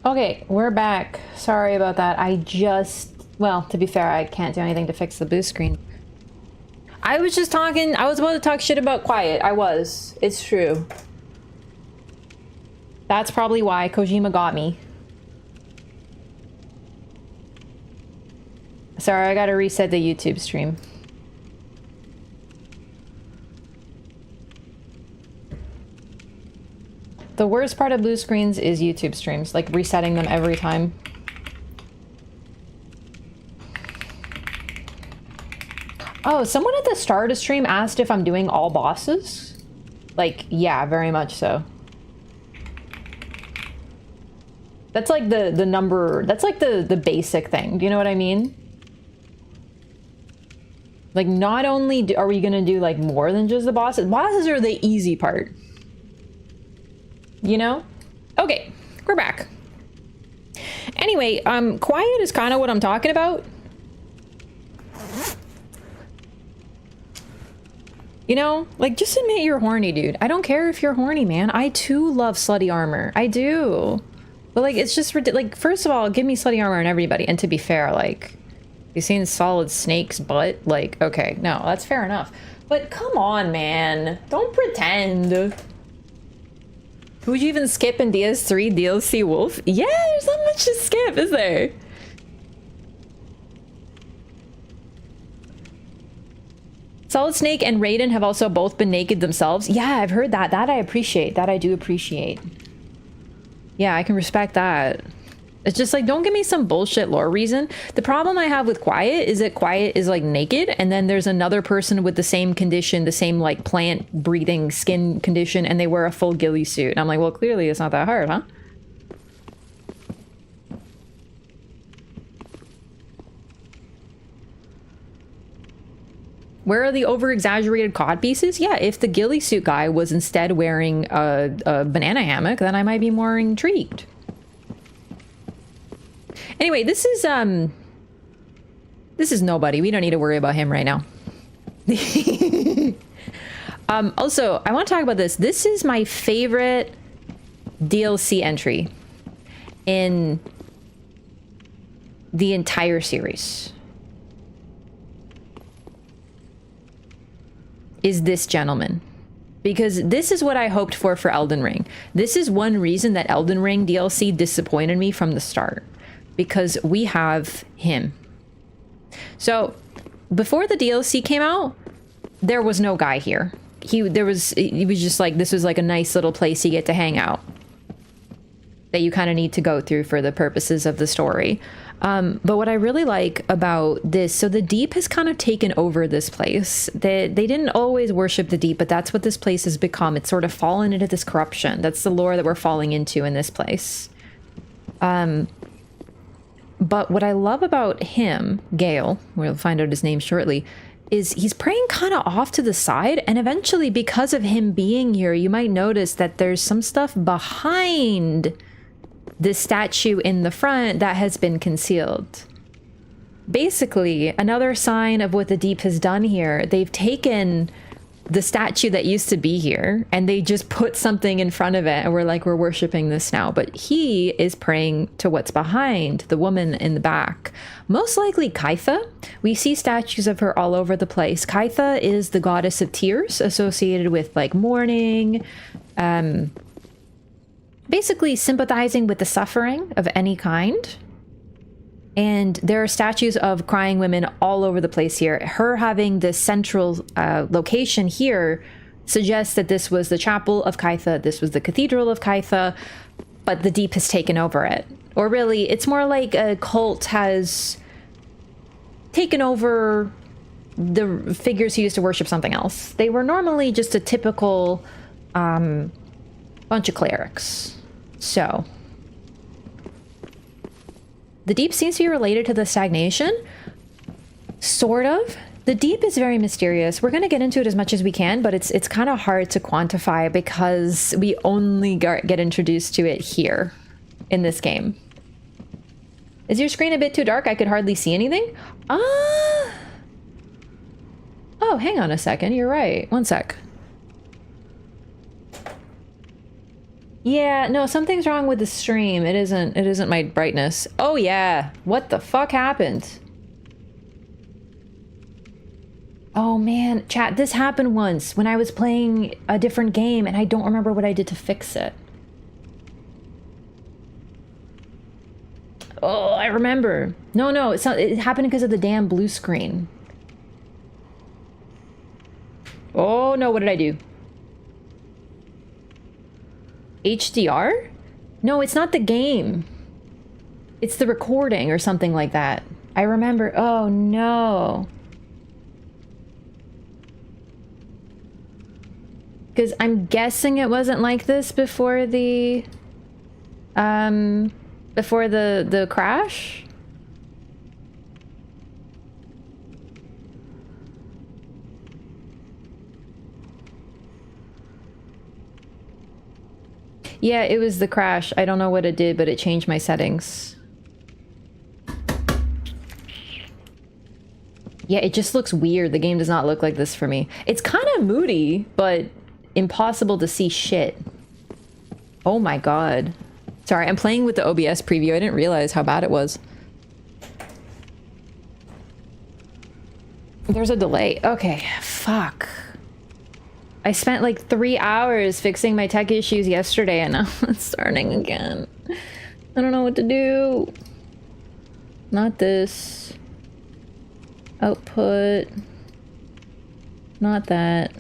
Okay, we're back. Sorry about that. Well, to be fair, I can't do anything to fix the blue screen. I was about to talk shit about Quiet. I was. It's true. That's probably why Kojima got me. Sorry, I gotta reset the YouTube stream. The worst part of blue screens is YouTube streams, like resetting them every time. Oh, someone at the start of stream asked if I'm doing all bosses? Like, yeah, very much so. That's like the number, that's like the basic thing. Do you know what I mean? Like, not only are we gonna do like more than just the bosses, bosses are the easy part. You know? Okay, we're back. Anyway, Quiet is kind of what I'm talking about. You know, like, just admit you're horny, dude. I don't care if you're horny, man. I too love slutty armor. I do. But like, it's just like, first of all, give me slutty armor on everybody. And to be fair, like, you've seen Solid Snake's butt? Like, okay, no, that's fair enough. But come on, man. Don't pretend. Would you even skip in DS3 DLC Wolf? Yeah, there's not much to skip, is there? Solid Snake and Raiden have also both been naked themselves. Yeah, I've heard that. That I appreciate. That I do appreciate. Yeah, I can respect that. It's just like, don't give me some bullshit lore reason. The problem I have with Quiet is that Quiet is like naked, and then there's another person with the same condition, the same like plant breathing skin condition, and they wear a full ghillie suit. And I'm like, well, clearly it's not that hard, huh? Where are the over-exaggerated cod pieces? Yeah, if the ghillie suit guy was instead wearing a banana hammock, then I might be more intrigued. Anyway, this is nobody. We don't need to worry about him right now. Also, I want to talk about this. This is my favorite DLC entry in the entire series. Is this gentleman. Because this is what I hoped for Elden Ring. This is one reason that Elden Ring DLC disappointed me from the start. Because we have him. So, before the DLC came out, there was no guy here. He was just like, this was like a nice little place you get to hang out. That you kind of need to go through for the purposes of the story. But what I really like about this, so the Deep has kind of taken over this place. They didn't always worship the Deep, but that's what this place has become. It's sort of fallen into this corruption. That's the lore that we're falling into in this place. But what I love about him, Gail, we'll find out his name shortly, is he's praying kind of off to the side, and eventually, because of him being here, you might notice that there's some stuff behind the statue in the front that has been concealed. Basically, another sign of what the Deep has done here, they've taken the statue that used to be here and they just put something in front of it, and we're like, we're worshiping this now. But he is praying to what's behind, the woman in the back. Most likely Kaitha. We see statues of her all over the place. Kaitha is the goddess of tears, associated with like mourning, basically sympathizing with the suffering of any kind. And there are statues of crying women all over the place here. Her having this central location here suggests that this was the chapel of Kaitha, this was the cathedral of Kaitha, but the Deep has taken over it. Or really, it's more like a cult has taken over the figures who used to worship something else. They were normally just a typical bunch of clerics. So the Deep seems to be related to the stagnation. Sort of. The Deep is very mysterious. We're going to get into it as much as we can, but it's kind of hard to quantify because we only get introduced to it here in this game. Is your screen a bit too dark? I could hardly see anything. Oh, hang on a second. You're right. One sec. Yeah, no, something's wrong with the stream. It isn't my brightness. Oh yeah. What the fuck happened? Oh man, chat, this happened once when I was playing a different game and I don't remember what I did to fix it. Oh, I remember. No, it's not, it happened because of the damn blue screen. Oh no, what did I do? HDR? No, it's not the game. It's the recording or something like that. I remember. Oh no. Because I'm guessing it wasn't like this before the crash. Yeah, it was the crash. I don't know what it did, but it changed my settings. Yeah, it just looks weird. The game does not look like this for me. It's kind of moody, but impossible to see shit. Oh my god. Sorry, I'm playing with the OBS preview. I didn't realize how bad it was. There's a delay. Okay, fuck. I spent like 3 hours fixing my tech issues yesterday and now it's starting again. I don't know what to do. Not this. Output. Not that.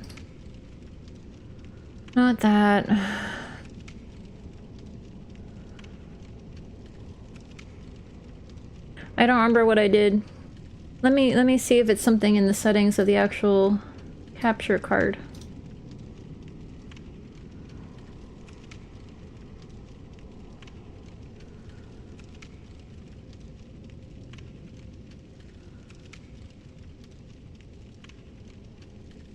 Not that. I don't remember what I did. Let me see if it's something in the settings of the actual capture card.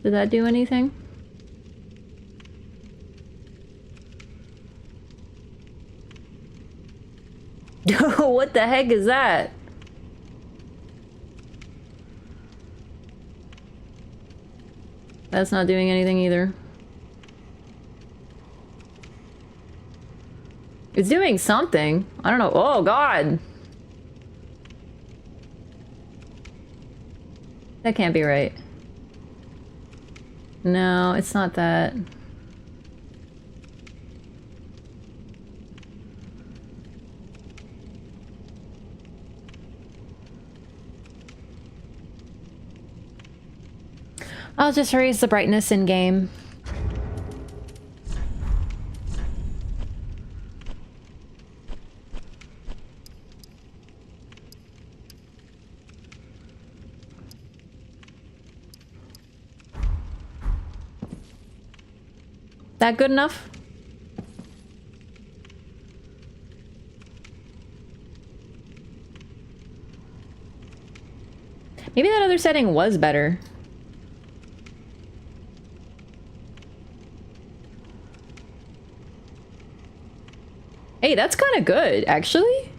Did that do anything? What the heck is that? That's not doing anything either. It's doing something. I don't know. Oh god! That can't be right. No, it's not that. I'll just raise the brightness in game. That good enough? Maybe that other setting was better. Hey, that's kind of good, actually.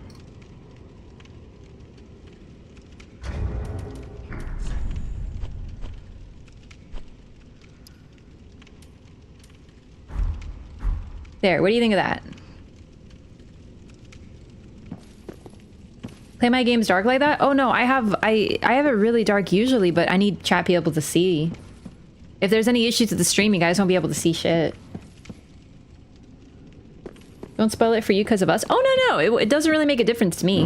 There, what do you think of that? Play my games dark like that? Oh no, I have it really dark usually, but I need chat to be able to see. If there's any issues with the stream, you guys won't be able to see shit. Don't spoil it for you because of us. Oh no, it doesn't really make a difference to me.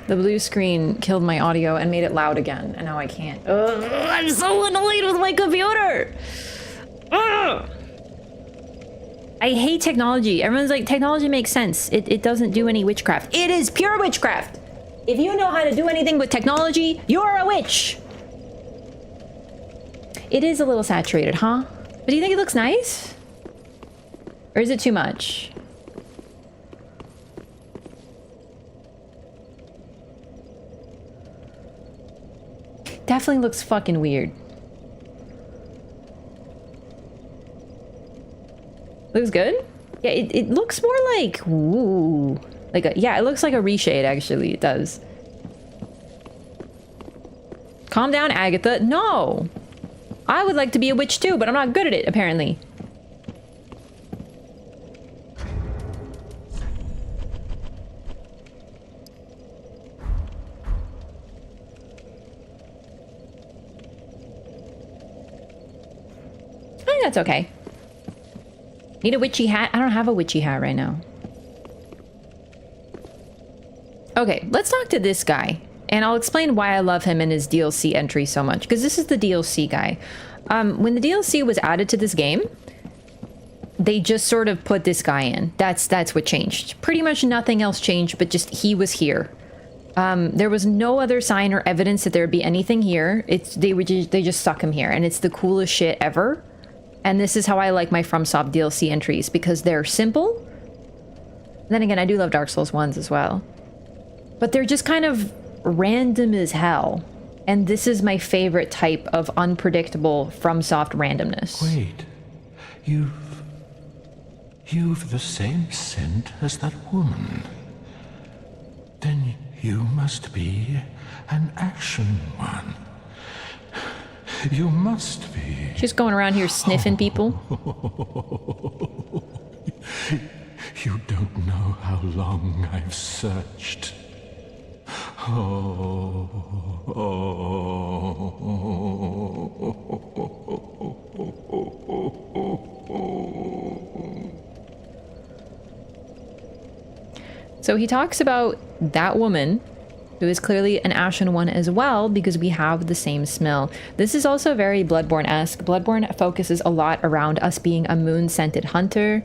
The blue screen killed my audio and made it loud again, and now I can't. Ugh, I'm so annoyed with my computer! Ugh. I hate technology. Everyone's like, technology makes sense. It doesn't do any witchcraft. It is pure witchcraft! If you know how to do anything with technology, you're a witch! It is a little saturated, huh? But do you think it looks nice? Or is it too much? Definitely looks fucking weird. Looks good? Yeah, it looks more like, ooh. Like a, yeah, it looks like a reshade, actually. It does. Calm down, Agatha. No! I would like to be a witch too, but I'm not good at it, apparently. I think that's okay. Need a witchy hat? I don't have a witchy hat right now. Okay, let's talk to this guy. And I'll explain why I love him and his DLC entry so much. Because this is the DLC guy. When the DLC was added to this game, they just sort of put this guy in. That's what changed. Pretty much nothing else changed, but just he was here. There was no other sign or evidence that there would be anything here. They just stuck him here. And it's the coolest shit ever. And this is how I like my FromSoft DLC entries, because they're simple. Then again, I do love Dark Souls 1s as well. But they're just kind of random as hell. And this is my favorite type of unpredictable FromSoft randomness. Wait. You've the same scent as that woman. Then you must be an action one. You must be. She's going around here sniffing people. You don't know how long I've searched. So he talks about that woman, who is clearly an Ashen one as well, because we have the same smell. This is also very Bloodborne-esque. Bloodborne focuses a lot around us being a moon-scented hunter.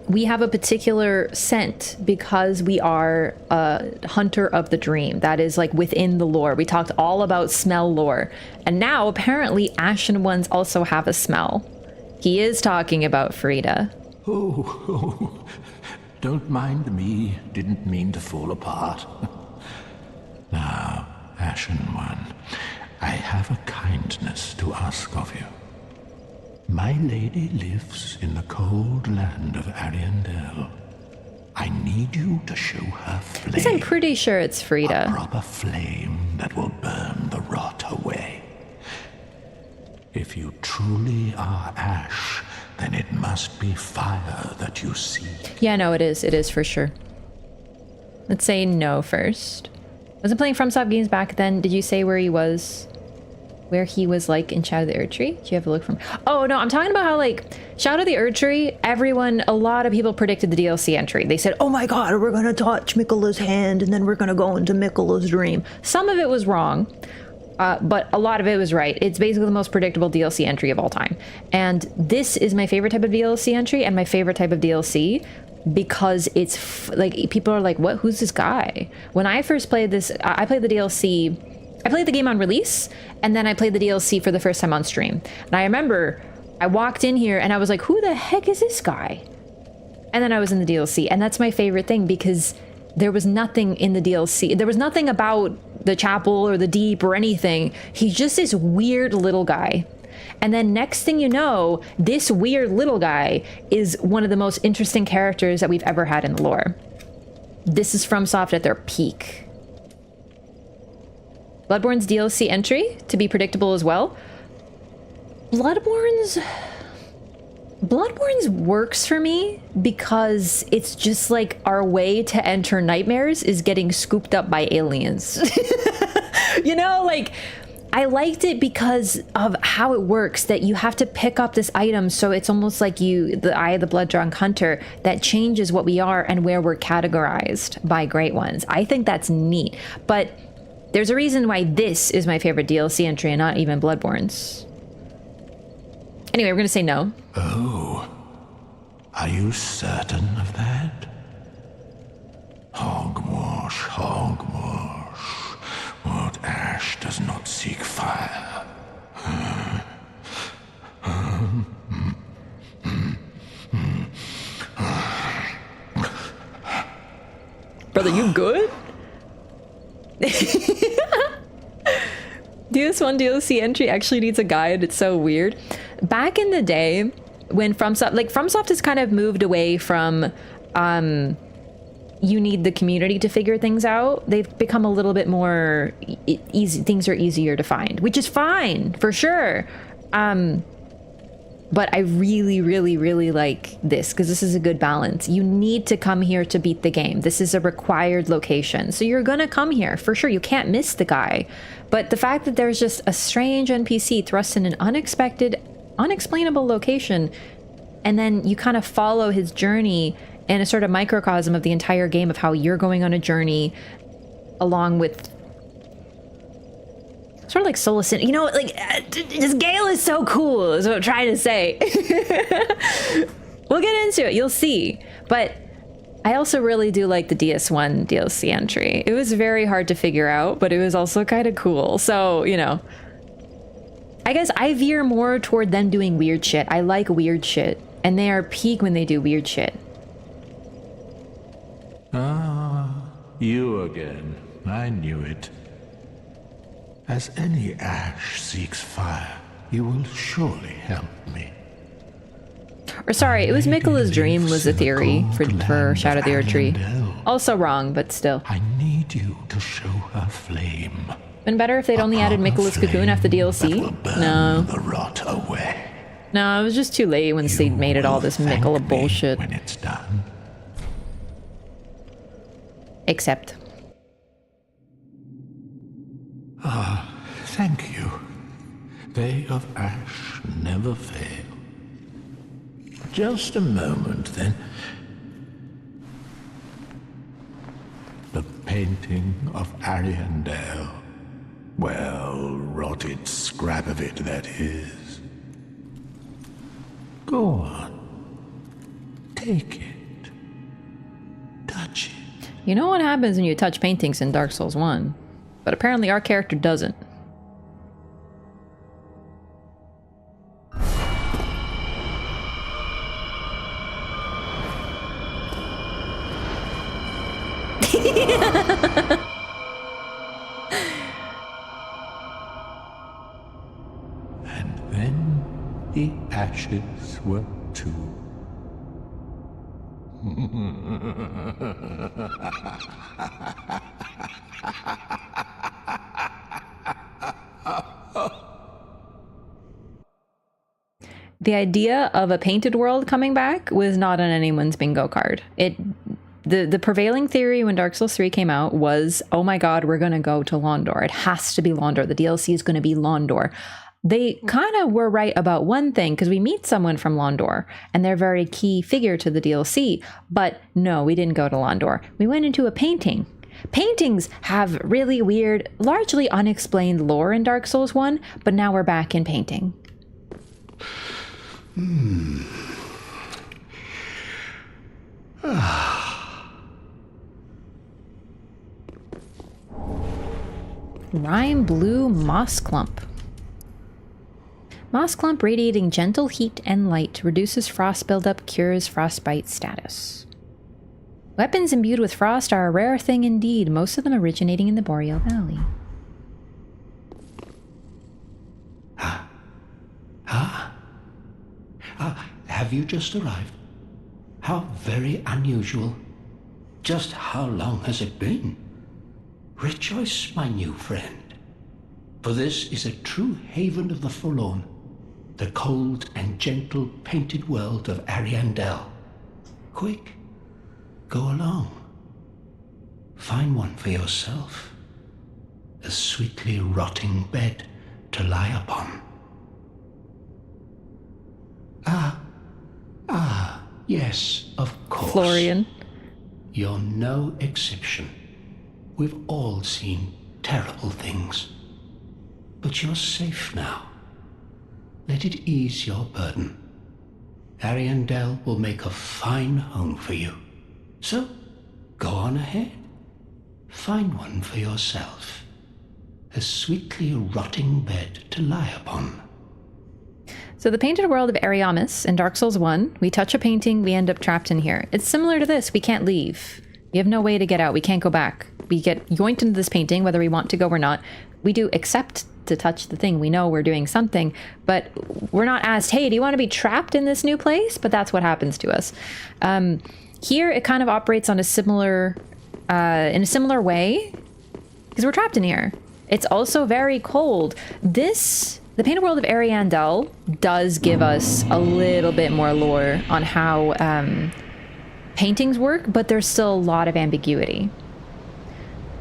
We have a particular scent because we are a hunter of the dream. That is like within the lore. We talked all about smell lore. And now apparently Ashen ones also have a smell. He is talking about Frida. Oh, don't mind me. Didn't mean to fall apart. Now, Ashen One, I have a kindness to ask of you. My lady lives in the cold land of Ariandel. I need you to show her flame. I'm pretty sure it's Frida. A proper flame that will burn the rot away. If you truly are ash, then it must be fire that you seek. Yeah, no, it is. It is for sure. Let's say no first. Wasn't playing FromSoft games back then. Did you say where he was? Where he was like in Shadow of the Erdtree? Do you have a look from? Oh no, I'm talking about how like Shadow of the Erdtree, a lot of people predicted the DLC entry. They said, oh my god, we're gonna touch Miquella's hand and then we're gonna go into Miquella's dream. Some of it was wrong, but a lot of it was right. It's basically the most predictable DLC entry of all time. And this is my favorite type of DLC entry and my favorite type of DLC because it's like, people are like, what? Who's this guy? When I first played this, I played the DLC. I played the game on release, and then I played the DLC for the first time on stream. And I remember I walked in here and I was like, who the heck is this guy? And then I was in the DLC, and that's my favorite thing because there was nothing in the DLC. There was nothing about the chapel or the deep or anything. He's just this weird little guy. And then next thing you know, this weird little guy is one of the most interesting characters that we've ever had in the lore. This is FromSoft at their peak. Bloodborne's DLC entry, to be predictable as well. Bloodborne's works for me because it's just like our way to enter nightmares is getting scooped up by aliens. You know, like, I liked it because of how it works, that you have to pick up this item, so it's almost like the Eye of the Blood-Drunk Hunter, that changes what we are and where we're categorized by Great Ones. I think that's neat, but there's a reason why this is my favorite DLC entry and not even Bloodborne's. Anyway, we're gonna say no. Oh, are you certain of that? Hogwash, hogwash. What ash does not seek fire? Brother, you good? DS1 DLC entry actually needs a guide. It's so weird. Back in the day, when FromSoft has kind of moved away from, you need the community to figure things out, they've become a little bit more easy. Things are easier to find, which is fine for sure. But I really, really, really like this because this is a good balance. You need to come here to beat the game. This is a required location. So you're going to come here for sure. You can't miss the guy. But the fact that there's just a strange NPC thrust in an unexpected, unexplainable location, and then you kind of follow his journey in a sort of microcosm of the entire game of how you're going on a journey along with sort of like Solacin, you know, like this Gail is so cool is what I'm trying to say. We'll get into it, you'll see. But I also really do like the DS1 DLC entry. It was very hard to figure out, but it was also kind of cool. So, you know, I guess I veer more toward them doing weird shit. I like weird shit, and they are peak when they do weird shit. Ah, you again. I knew it. As any ash seeks fire, you will surely help me. Or sorry, it was Miquella's dream was a theory for Shadow the Erdtree. Also wrong, but still. I need you to show her flame. Been better if they'd only added Miquella's cocoon after the DLC. No. The rot away. No, it was just too late when they made it all this Miquella bullshit. When it's done. Except. Ah, thank you. They of ash never fail. Just a moment, then. The painting of Ariandel. Well, rotted scrap of it, that is. Go on. Take it. Touch it. You know what happens when you touch paintings in Dark Souls 1? But apparently our character doesn't. And then the ashes were too. The idea of a painted world coming back was not on anyone's bingo card. The prevailing theory when Dark Souls 3 came out was, oh my god, we're gonna go to Londor. It has to be Londor. The DLC is gonna be Londor. They kind of were right about one thing, because we meet someone from Londor, and they're a very key figure to the DLC. But no, we didn't go to Londor. We went into a painting. Paintings have really weird, largely unexplained lore in Dark Souls 1, but now we're back in painting. Rime Blue Moss Clump. Moss Clump radiating gentle heat and light, reduces frost buildup, cures frostbite status. Weapons imbued with frost are a rare thing indeed, most of them originating in the Boreal Valley. Have you just arrived? How very unusual. Just how long has it been? Rejoice, my new friend, for this is a true haven of the forlorn, the cold and gentle painted world of Ariandel. Quick, go along. Find one for yourself, a sweetly rotting bed to lie upon. Yes, of course. Florian. You're no exception. We've all seen terrible things. But you're safe now. Let it ease your burden. Ariandel will make a fine home for you. So, go on ahead. Find one for yourself. A sweetly rotting bed to lie upon. So the painted world of Ariamis in Dark Souls 1, we touch a painting, we end up trapped in here. It's similar to this, we can't leave. We have no way to get out, we can't go back. We get yoinked into this painting, whether we want to go or not. We do accept to touch the thing. We know we're doing something, but we're not asked, hey, do you want to be trapped in this new place? But that's what happens to us. Here, it kind of operates on a similar, in a similar way, because we're trapped in here. It's also very cold. The Painted World of Ariandel does give us a little bit more lore on how paintings work, but there's still a lot of ambiguity.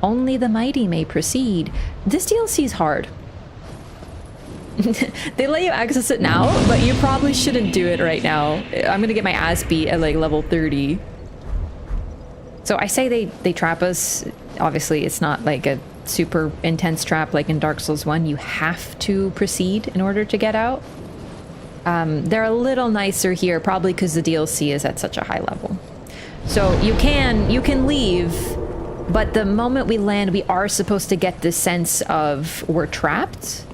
Only the mighty may proceed. This DLC is hard. They let you access it now, but you probably shouldn't do it right now. I'm gonna get my ass beat at like level 30. So I say they trap us. Obviously, it's not like a super intense trap like in Dark Souls 1. You have to proceed in order to get out. They're a little nicer here, probably because the DLC is at such a high level. So you can leave, but the moment we land, we are supposed to get this sense of we're trapped.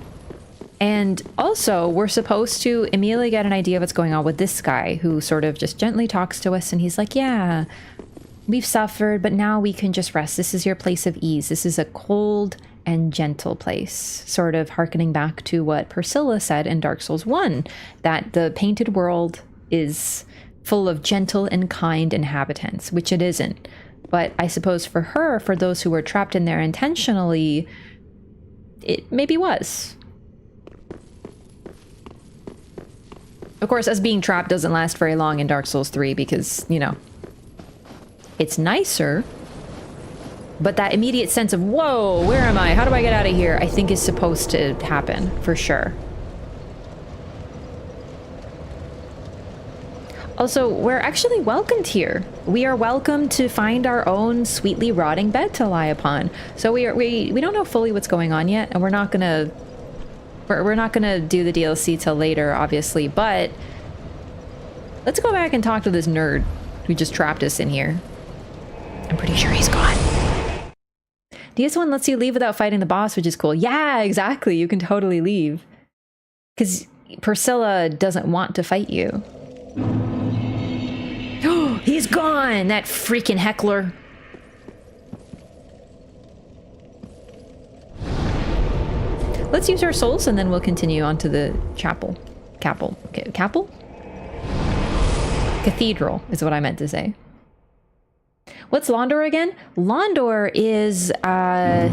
And also, we're supposed to immediately get an idea of what's going on with this guy, who sort of just gently talks to us, and he's like, yeah, we've suffered, but now we can just rest. This is your place of ease. This is a cold and gentle place, sort of hearkening back to what Priscilla said in Dark Souls 1, that the painted world is full of gentle and kind inhabitants, which it isn't. But I suppose for her, for those who were trapped in there intentionally, it maybe was. Of course, us being trapped doesn't last very long in Dark Souls 3 because, you know, it's nicer, but that immediate sense of, whoa, where am I? How do I get out of here? I think is supposed to happen, for sure. Also, we're actually welcomed here. We are welcome to find our own sweetly rotting bed to lie upon. So we don't know fully what's going on yet, and we're not gonna do the DLC till later, obviously, but let's go back and talk to this nerd who just trapped us in here. I'm pretty sure he's gone. DS1 lets you leave without fighting the boss, which is cool. Yeah, exactly. You can totally leave. Because Priscilla doesn't want to fight you. Oh, he's gone! That freaking heckler. Let's use our souls and then we'll continue on to the chapel. Cathedral is what I meant to say. What's Londor again? Londor is, have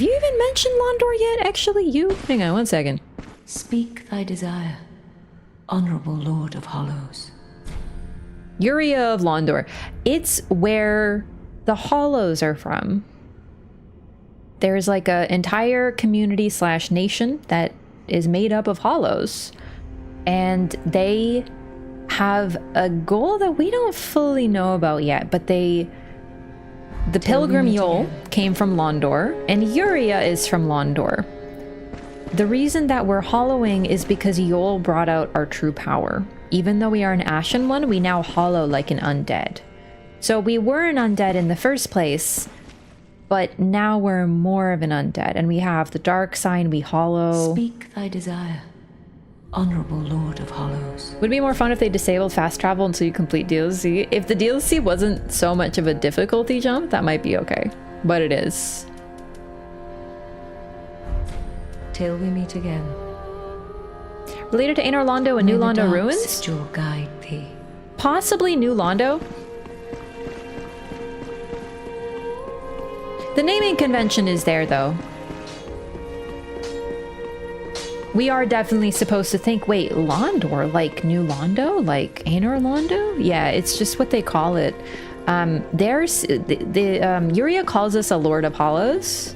you even mentioned Londor yet? Actually, you? Hang on one second. Speak thy desire, honorable Lord of Hollows. Uria of Londor. It's where the Hollows are from. There's like an entire community / nation that is made up of Hollows. And they have a goal that we don't fully know about yet, but the Pilgrim Yol came from Londor, and Uria is from Londor. The reason that we're hollowing is because Yol brought out our true power. Even though we are an Ashen one, we now hollow like an undead. So we were an undead in the first place, but now we're more of an undead, and we have the dark sign, we hollow. Speak thy desire, honorable Lord of Hollows. Would it be more fun if they disabled fast travel until you complete DLC? If the DLC wasn't so much of a difficulty jump, that might be okay. But it is. Till we meet again. Related to Aenor Londo and New Londo ruins? Sigil guide thee. Possibly New Londo. The naming convention is there, though. We are definitely supposed to think, wait, Londor, like New Londo? Like Aenor Londo? Yeah, it's just what they call it. Uria calls us a Lord of Hollows.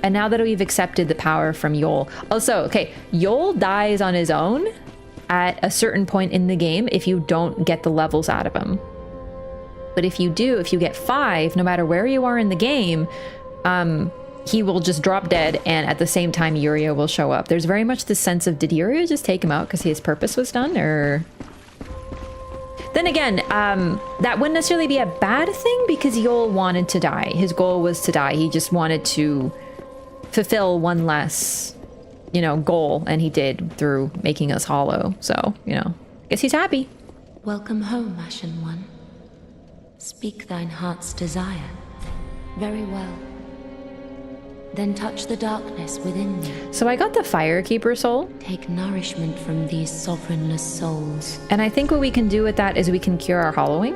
And now that we've accepted the power from Yol. Also, okay, Yol dies on his own at a certain point in the game if you don't get the levels out of him. But if you do, if you get 5, no matter where you are in the game, he will just drop dead, and at the same time Uria will show up. There's very much this sense of, did Uria just take him out because his purpose was done, or... Then again, that wouldn't necessarily be a bad thing because Yol wanted to die. His goal was to die. He just wanted to fulfill one less, you know, goal, and he did through making us hollow. So, you know, guess he's happy. Welcome home, Ashen One. Speak thine heart's desire. Very well. Then touch the darkness within me. So I got the Firekeeper soul. Take nourishment from these sovereignless souls. And I think what we can do with that is we can cure our hollowing.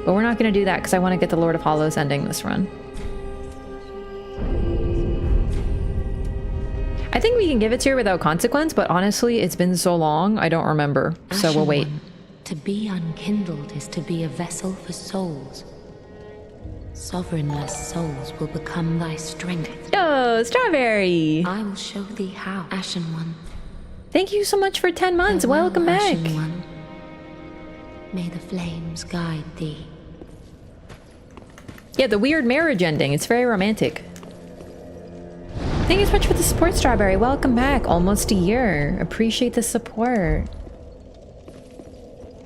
But we're not going to do that because I want to get the Lord of Hollows ending this run. I think we can give it to her without consequence, but honestly, it's been so long, I don't remember. So we'll wait. To be unkindled is to be a vessel for souls. Sovereignless souls will become thy strength. Yo, Strawberry! I will show thee how, Ashen One. Thank you so much for 10 months. Farewell, Welcome back. Ashen One. May the flames guide thee. Yeah, the weird marriage ending. It's very romantic. Thank you so much for the support, Strawberry. Welcome back. Almost a year. Appreciate the support.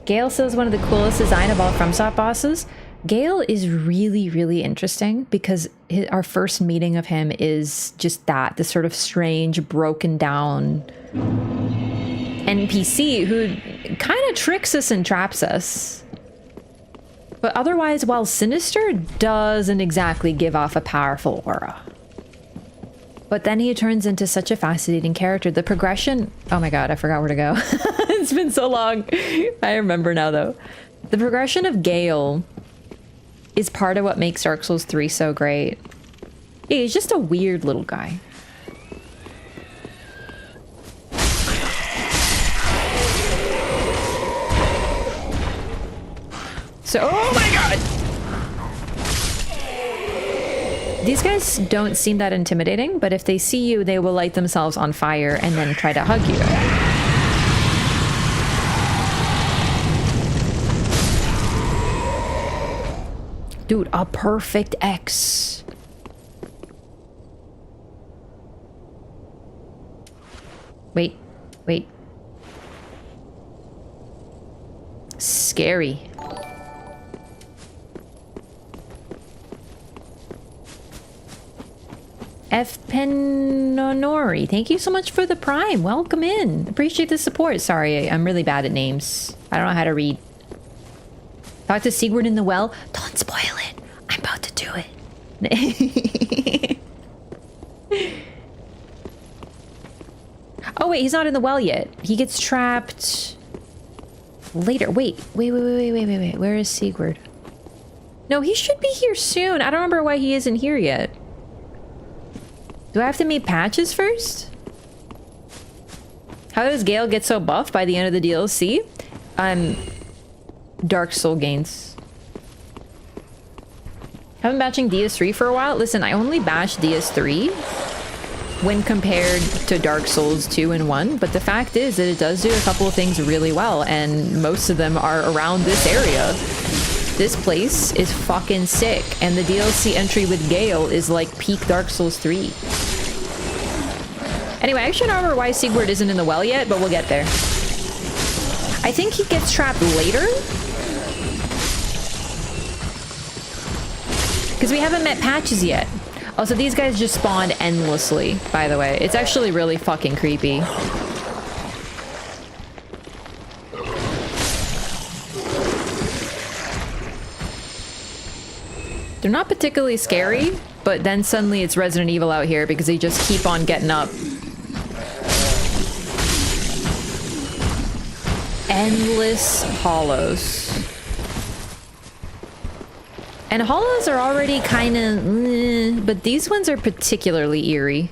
Gail says one of the coolest design of all FromSoft bosses. Gail is really, really interesting because our first meeting of him is just that, this sort of strange, broken down NPC who kind of tricks us and traps us. But otherwise, while sinister, doesn't exactly give off a powerful aura. But then he turns into such a fascinating character. The progression... Oh my god, I forgot where to go. It's been so long. I remember now, though. The progression of Gail is part of what makes Dark Souls 3 so great. Yeah, he's just a weird little guy. So, oh my god! These guys don't seem that intimidating, but if they see you, they will light themselves on fire and then try to hug you. Dude, a perfect X. Wait. Scary. F. Penonori, thank you so much for the Prime. Welcome in. Appreciate the support. Sorry, I'm really bad at names. I don't know how to read. Talk to Siegward in the well. Don't spoil it. I'm about to do it. Oh wait, he's not in the well yet. He gets trapped later. Wait. Where is Siegward? No, he should be here soon. I don't remember why he isn't here yet. Do I have to meet Patches first? How does Gail get so buff by the end of the DLC? Dark Soul gains. I've been batching DS3 for a while. Listen, I only bashed DS3 when compared to Dark Souls 2 and 1, but the fact is that it does do a couple of things really well, and most of them are around this area. This place is fucking sick, and the DLC entry with Gail is like peak Dark Souls 3. Anyway, I actually don't remember why Siegward isn't in the well yet, but we'll get there. I think he gets trapped later? Because we haven't met Patches yet. Also, these guys just spawn endlessly, by the way. It's actually really fucking creepy. They're not particularly scary, but then suddenly it's Resident Evil out here because they just keep on getting up. Endless hollows. And hollows are already kind of, but these ones are particularly eerie.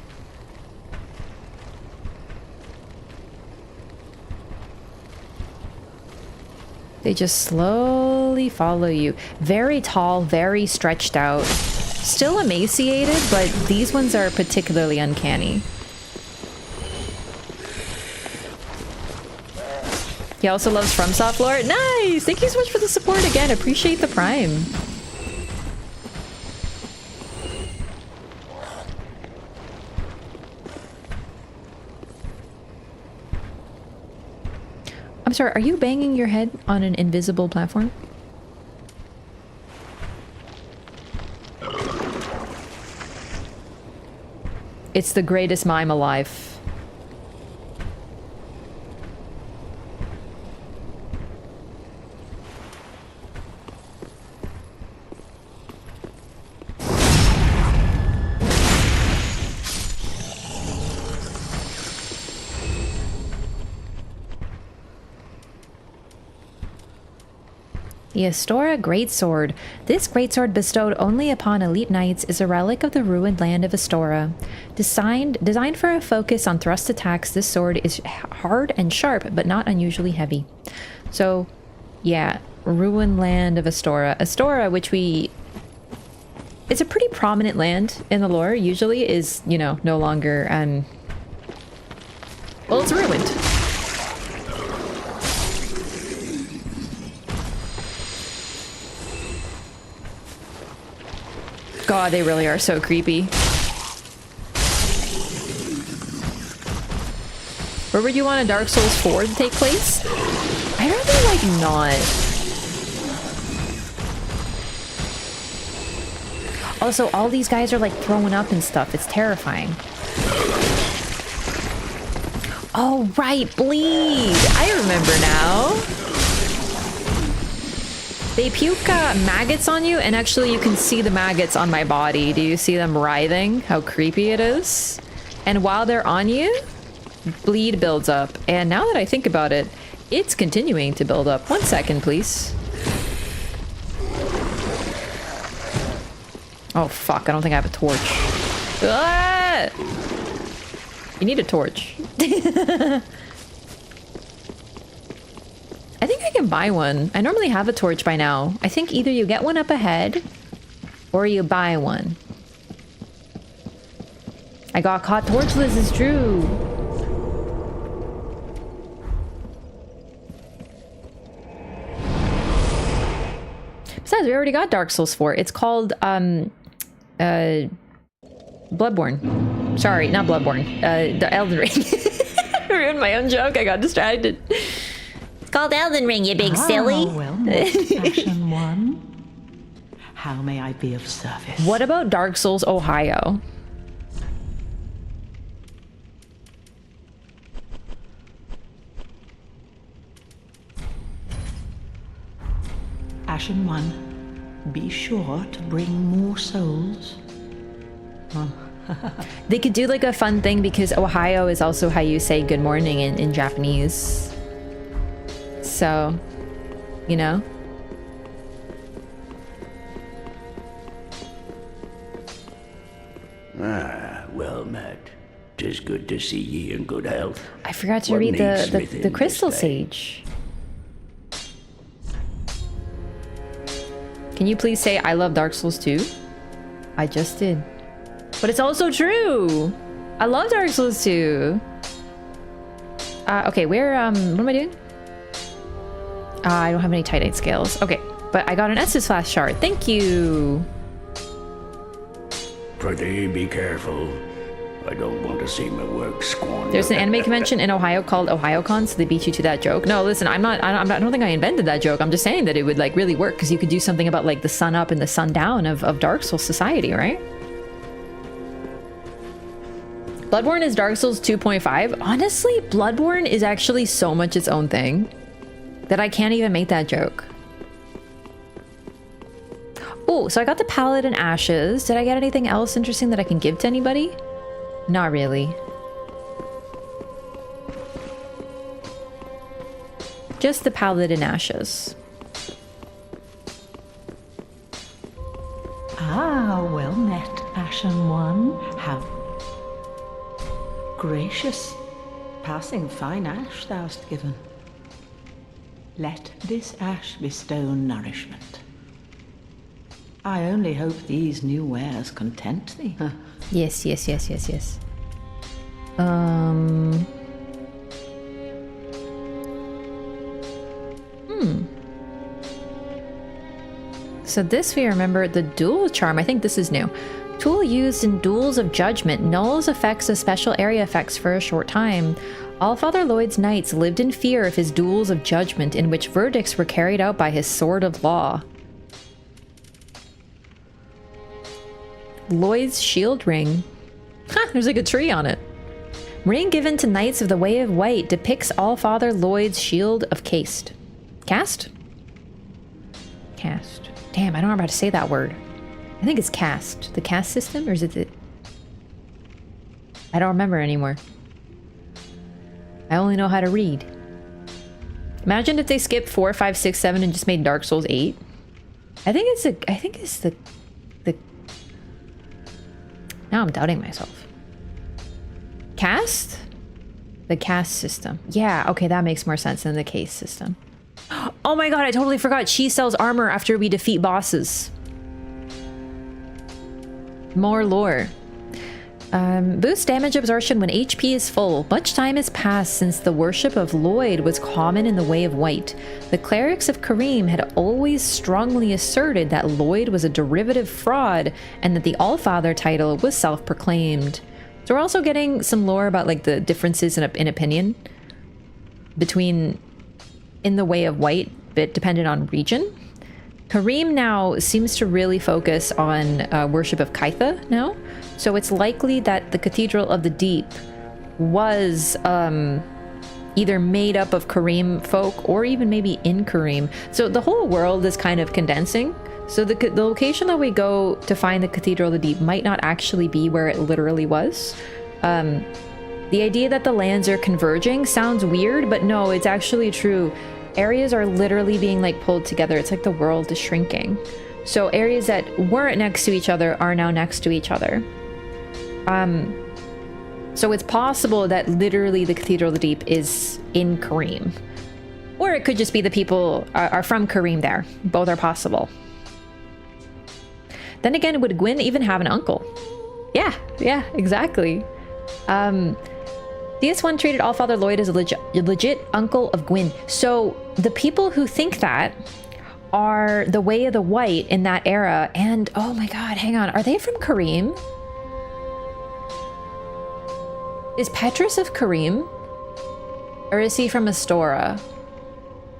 They just slowly follow you. Very tall, very stretched out. Still emaciated, but these ones are particularly uncanny. He also loves FromSoft lore. Nice! Thank you so much for the support again. Appreciate the Prime. I'm sorry, are you banging your head on an invisible platform? It's the greatest mime alive. The Astora Greatsword. This greatsword bestowed only upon elite knights is a relic of the ruined land of Astora. Designed for a focus on thrust attacks, this sword is hard and sharp, but not unusually heavy. So, yeah, ruined land of Astora. Astora, which it's a pretty prominent land in the lore, usually is, you know, no longer, well, it's ruined. God, they really are so creepy. Where would you want a Dark Souls 4 to take place? I'd rather, like, not. Also, all these guys are, like, throwing up and stuff. It's terrifying. Oh, right, bleed! I remember now. They puke maggots on you, and actually you can see the maggots on my body. Do you see them writhing? How creepy it is? And while they're on you, bleed builds up. And now that I think about it, it's continuing to build up. 1 second, please. Oh, fuck. I don't think I have a torch. Ah! You need a torch. I think I can buy one. I normally have a torch by now. I think either you get one up ahead or you buy one. I got caught torchless, it's true. Besides, we already got Dark Souls 4. It's called Bloodborne. Sorry, not Bloodborne. The Elden Ring. I ruined my own joke. I got distracted. It's called Elden Ring, you big silly. Well met, Ashen One. How may I be of service? What about Dark Souls Ohio? Ashen One, be sure to bring more souls. They could do like a fun thing because Ohio is also how you say good morning in Japanese. So, you know. Ah, well met. 'Tis good to see ye in good health. I forgot to What read needs the smithing Crystal this day? Sage. Can you please say I love Dark Souls 2? I just did. But it's also true! I love Dark Souls 2! Okay, where, what am I doing? I don't have any Titanite scales. Okay, but I got an Estus Flask shard. Thank you! Prithee, be careful. I don't want to see my work squandered. There's an anime convention in Ohio called OhioCon, so they beat you to that joke. No, listen, I don't think I invented that joke. I'm just saying that it would like really work because you could do something about like the sun up and the sun down of Dark Souls society, right? Bloodborne is Dark Souls 2.5. Honestly, Bloodborne is actually so much its own thing that I can't even make that joke. Oh, so I got the Paladin Ashes. Did I get anything else interesting that I can give to anybody? Not really. Just the Paladin Ashes. Ah, well met, Ashen One. How gracious. Passing fine ash thou'st given. Let this ash bestow nourishment. I only hope these new wares content thee. Yes, yes, yes, yes, yes. So this we remember, the dual charm. I think this is new. Tool used in duels of judgment nulls effects of special area effects for a short time. Allfather Lloyd's knights lived in fear of his duels of judgment in which verdicts were carried out by his sword of law. Lloyd's shield ring. Ha! There's like a tree on it. Ring given to knights of the Way of White depicts Allfather Lloyd's shield of caste. Cast? Cast. Damn, I don't know how to say that word. I think it's cast. The caste system? Or is it the... I don't remember anymore. I only know how to read. Imagine if they skipped 4, 5, 6, 7 and just made Dark Souls 8. I think it's the now I'm doubting myself. Cast? The cast system. Yeah, okay, that makes more sense than the case system. Oh my god, I totally forgot. She sells armor after we defeat bosses. More lore. Boost damage absorption when HP is full. Much time has passed since the worship of Lloyd was common in the Way of White. The clerics of Karim had always strongly asserted that Lloyd was a derivative fraud and that the Allfather title was self-proclaimed. So we're also getting some lore about like the differences in opinion between in the Way of White, but dependent on region. Karim now seems to really focus on worship of Kaitha now. So it's likely that the Cathedral of the Deep was either made up of Karim folk or even maybe in Karim. So the whole world is kind of condensing. So the location that we go to find the Cathedral of the Deep might not actually be where it literally was. The idea that the lands are converging sounds weird, but no, it's actually true. Areas are literally being like pulled together. It's like the world is shrinking. So areas that weren't next to each other are now next to each other. So it's possible that literally the Cathedral of the Deep is in Karim. Or it could just be the people are from Karim there. Both are possible. Then again, would Gwyn even have an uncle? Yeah, exactly. DS1 treated Allfather Lloyd as a legit uncle of Gwyn. So the people who think that are the Way of the White in that era. And oh my god, hang on. Are they from Karim? Is Petrus of Karim? Or is he from Astora?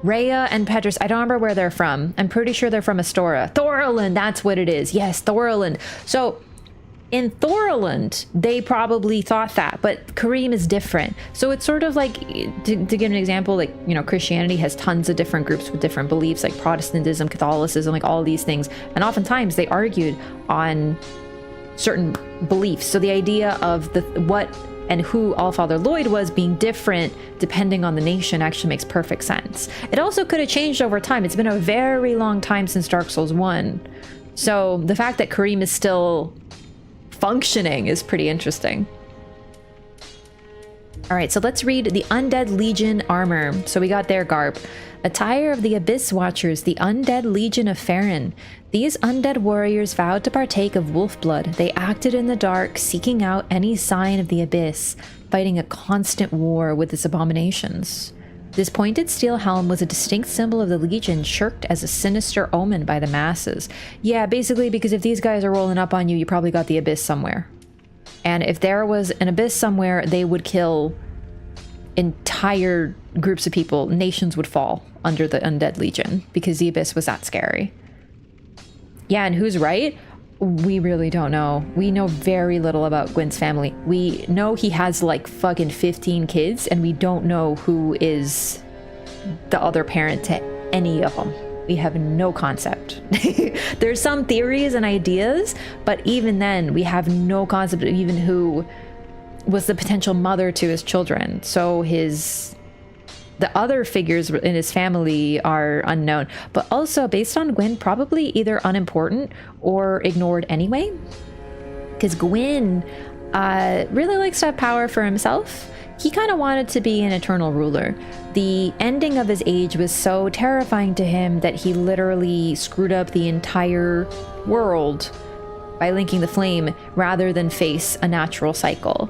Rhea and Petrus, I don't remember where they're from. I'm pretty sure they're from Astora. Thorland, that's what it is. Yes, Thorland. So in Thorland, they probably thought that, but Karim is different. So it's sort of like, to give an example, like, you know, Christianity has tons of different groups with different beliefs, like Protestantism, Catholicism, like all these things. And oftentimes they argued on certain beliefs. So the idea of what and who Allfather Lloyd was being different depending on the nation actually makes perfect sense. It also could have changed over time. It's been a very long time since Dark Souls 1. So the fact that Karim is still functioning is pretty interesting. All right, so let's read the Undead Legion armor. So we got their garb. Attire of the Abyss Watchers, the Undead Legion of Farron. These undead warriors vowed to partake of wolf blood. They acted in the dark, seeking out any sign of the Abyss, fighting a constant war with its abominations. This pointed steel helm was a distinct symbol of the Legion, shirked as a sinister omen by the masses. Yeah, basically because if these guys are rolling up on you, you probably got the Abyss somewhere. And if there was an Abyss somewhere, they would kill entire groups of people. Nations would fall under the Undead Legion because the Abyss was that scary. Yeah, and who's right? We really don't know. We know very little about Gwyn's family. We know he has like fucking 15 kids, and we don't know who is the other parent to any of them. We have no concept. There's some theories and ideas, but even then, we have no concept of even who was the potential mother to his children. So the other figures in his family are unknown, but also based on Gwyn, probably either unimportant or ignored anyway. Because Gwyn really likes to have power for himself. He kind of wanted to be an eternal ruler. The ending of his age was so terrifying to him that he literally screwed up the entire world by linking the flame rather than face a natural cycle.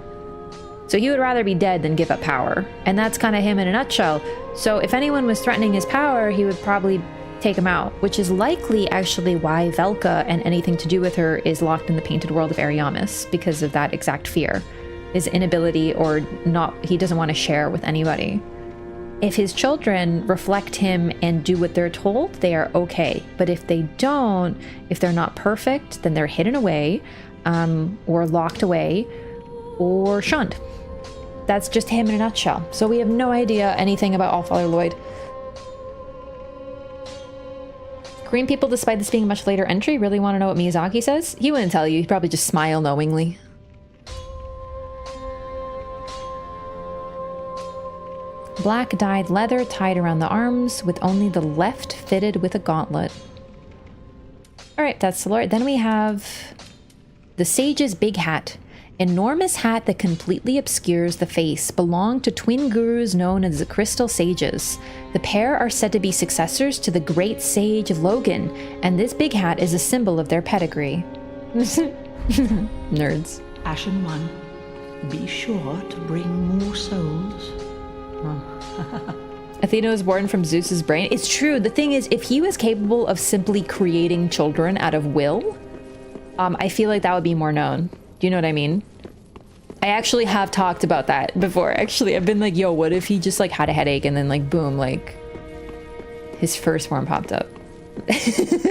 So he would rather be dead than give up power. And that's kind of him in a nutshell. So if anyone was threatening his power, he would probably take him out, which is likely actually why Velka and anything to do with her is locked in the painted world of Ariamis, because of that exact fear. His inability or not, he doesn't want to share with anybody. If his children reflect him and do what they're told, they are okay. But if they don't, if they're not perfect, then they're hidden away, or locked away, or shunned. That's just him in a nutshell. So we have no idea anything about Allfather Lloyd. Korean people, despite this being a much later entry, really want to know what Miyazaki says. He wouldn't tell you. He'd probably just smile knowingly. black dyed leather tied around the arms, with only the left fitted with a gauntlet. Alright, that's the Lord. Then we have the Sage's big hat. Enormous hat that completely obscures the face, belonged to twin gurus known as the Crystal Sages. The pair are said to be successors to the great sage Logan, and this big hat is a symbol of their pedigree. Nerds. Ashen One, be sure to bring more souls. Athena was born from Zeus's brain. It's true. The thing is, if he was capable of simply creating children out of will, I feel like that would be more known. Do you know what I mean? I actually have talked about that before. Actually, I've been like, yo, what if he just like had a headache and then like, boom, like his firstborn popped up?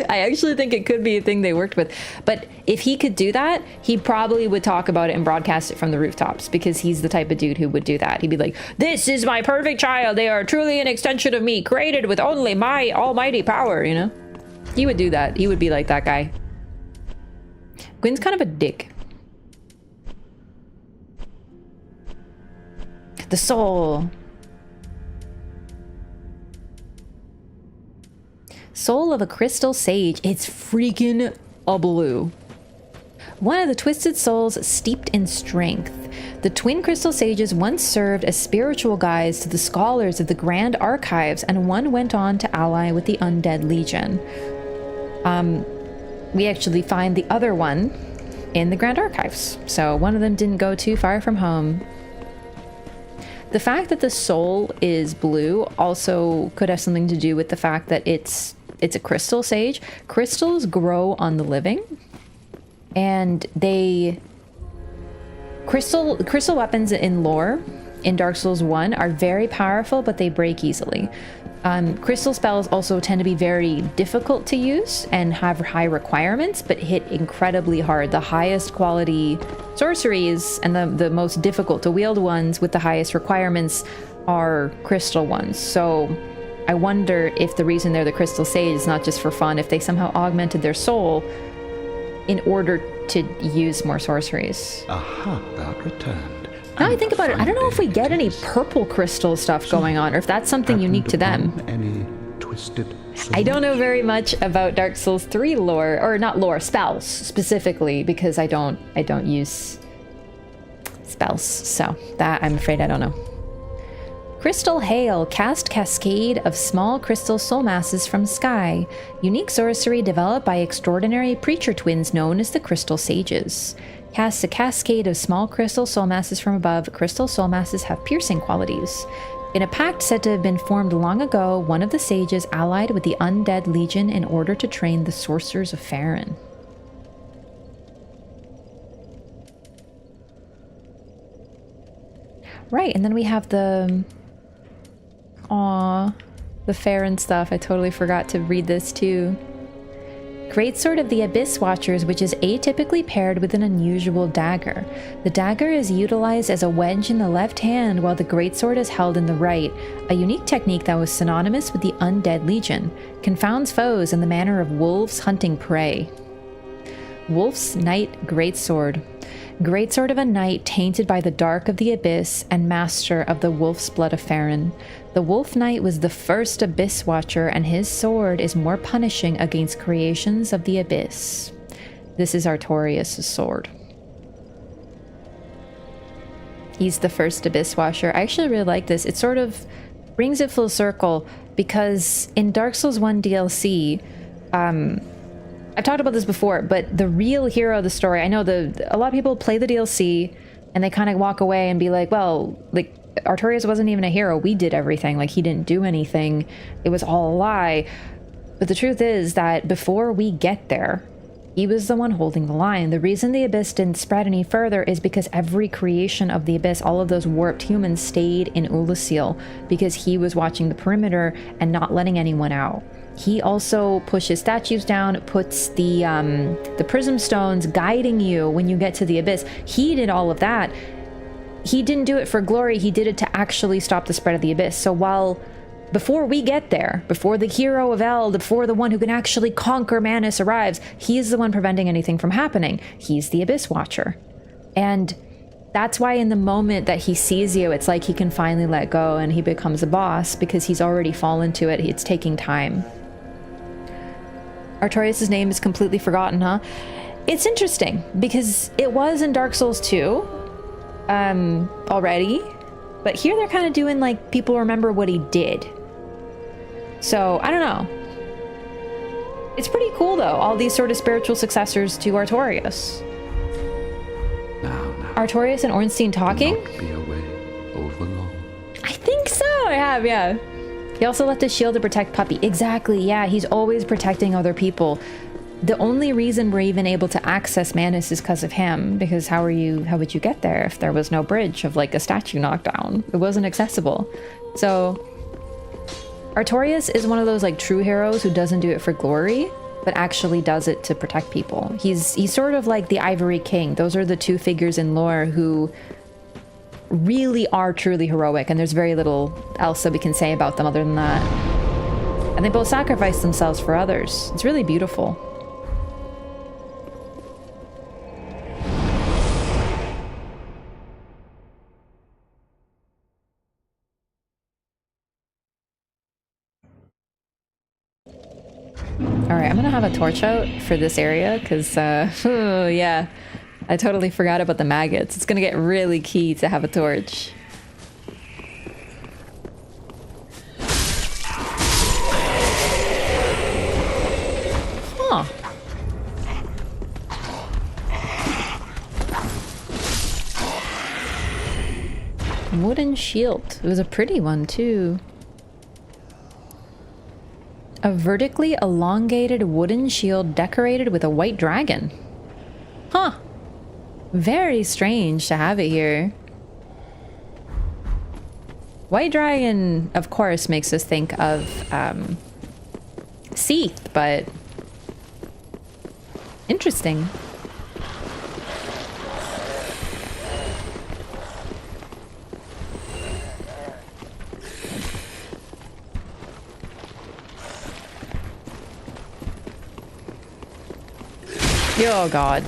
I actually think it could be a thing they worked with. But if he could do that, he probably would talk about it and broadcast it from the rooftops, because he's the type of dude who would do that. He'd be like, this is my perfect child. They are truly an extension of me, created with only my almighty power, you know? He would do that. He would be like that guy. Gwyn's kind of a dick. The soul. Soul of a crystal sage. It's freaking a blue. One of the twisted souls steeped in strength. The twin crystal sages once served as spiritual guides to the scholars of the Grand Archives, and one went on to ally with the Undead Legion. We actually find the other one in the Grand Archives. So one of them didn't go too far from home. The fact that the soul is blue also could have something to do with the fact that it's a crystal sage. Crystals grow on the living, and crystal weapons in lore in Dark Souls 1 are very powerful, but they break easily. Crystal spells also tend to be very difficult to use and have high requirements, but hit incredibly hard. The highest quality sorceries and the most difficult to wield ones with the highest requirements are crystal ones. So I wonder if the reason they're the Crystal Sage is not just for fun, if they somehow augmented their soul in order to use more sorceries. Aha, thou returned. Now I think about it, I don't know if we get any purple crystal stuff going on, or if that's something unique to them. Any twisted I don't know very much about Dark Souls 3 lore, or not lore, spells specifically, because I don't use spells, so that I'm afraid I don't know. Crystal Hail, cast cascade of small crystal soul masses from sky. Unique sorcery developed by extraordinary preacher twins known as the Crystal Sages. Casts a cascade of small crystal soul masses from above. Crystal soul masses have piercing qualities. In a pact said to have been formed long ago, one of the sages allied with the Undead Legion in order to train the sorcerers of Farron. Right, and then we have the Farron stuff. I totally forgot to read this too. Greatsword of the Abyss Watchers, which is atypically paired with an unusual dagger. The dagger is utilized as a wedge in the left hand, while the greatsword is held in the right, a unique technique that was synonymous with the Undead Legion. Confounds foes in the manner of wolves hunting prey. Wolf's Knight Greatsword. Greatsword of a knight tainted by the dark of the abyss and master of the wolf's blood of Farron. The Wolf Knight was the first Abyss Watcher, and his sword is more punishing against creations of the abyss. This is Artorias' sword. He's the first Abyss Watcher. I actually really like this. It sort of brings it full circle, because in Dark Souls 1 DLC, I've talked about this before, but the real hero of the story, I know a lot of people play the DLC and they kind of walk away and be like, well, like, Artorias wasn't even a hero. We did everything. Like, he didn't do anything. It was all a lie. But the truth is that before we get there, he was the one holding the line. The reason the Abyss didn't spread any further is because every creation of the Abyss, all of those warped humans, stayed in Ulasil because he was watching the perimeter and not letting anyone out. He also pushes statues down, puts the prism stones guiding you when you get to the Abyss. He did all of that. He didn't do it for glory. He did it to actually stop the spread of the Abyss. So while before we get there, before the hero of Eld, before the one who can actually conquer Manus arrives, he is the one preventing anything from happening. He's the Abyss Watcher. And That's why in the moment that he sees you, it's like he can finally let go and he becomes a boss because he's already fallen to it. It's taking time. Artorias' name is completely forgotten, huh? It's interesting because it was in Dark Souls 2 already, but here they're kind of doing like people remember what he did. So I don't know. It's pretty cool though, all these sort of spiritual successors to Artorias. Now. Artorias and Ornstein talking? Do not be away over long. I think so, I have, yeah. He also left his shield to protect Puppy. Exactly, yeah, he's always protecting other people. The only reason we're even able to access Manus is because of him, because how would you get there if there was no bridge of like a statue knocked down? It wasn't accessible. So Artorias is one of those like true heroes who doesn't do it for glory, but actually does it to protect people. He's sort of like the Ivory King. Those are the two figures in lore who really are truly heroic, and there's very little else that we can say about them other than that. And they both sacrifice themselves for others. It's really beautiful. Alright, I'm gonna have a torch out for this area, because, oh, yeah. I totally forgot about the maggots. It's gonna get really key to have a torch. Huh. Wooden shield. It was a pretty one, too. A vertically elongated wooden shield decorated with a white dragon. Huh. Very strange to have it here. White dragon, of course, makes us think of Seath, but interesting. Oh god.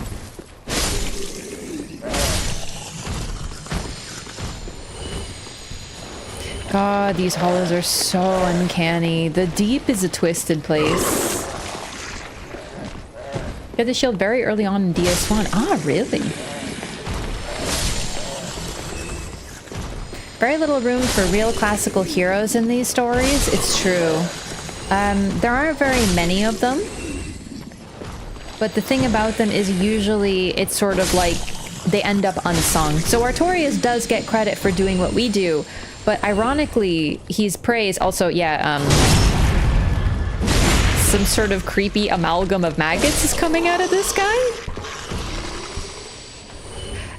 God, these hollows are so uncanny. The deep is a twisted place. You had the shield very early on in DS1. Ah, really? Very little room for real classical heroes in these stories. It's true. There aren't very many of them. But the thing about them is usually it's sort of like they end up unsung. So Artorias does get credit for doing what we do, but ironically, he's praised also, yeah, some sort of creepy amalgam of maggots is coming out of this guy.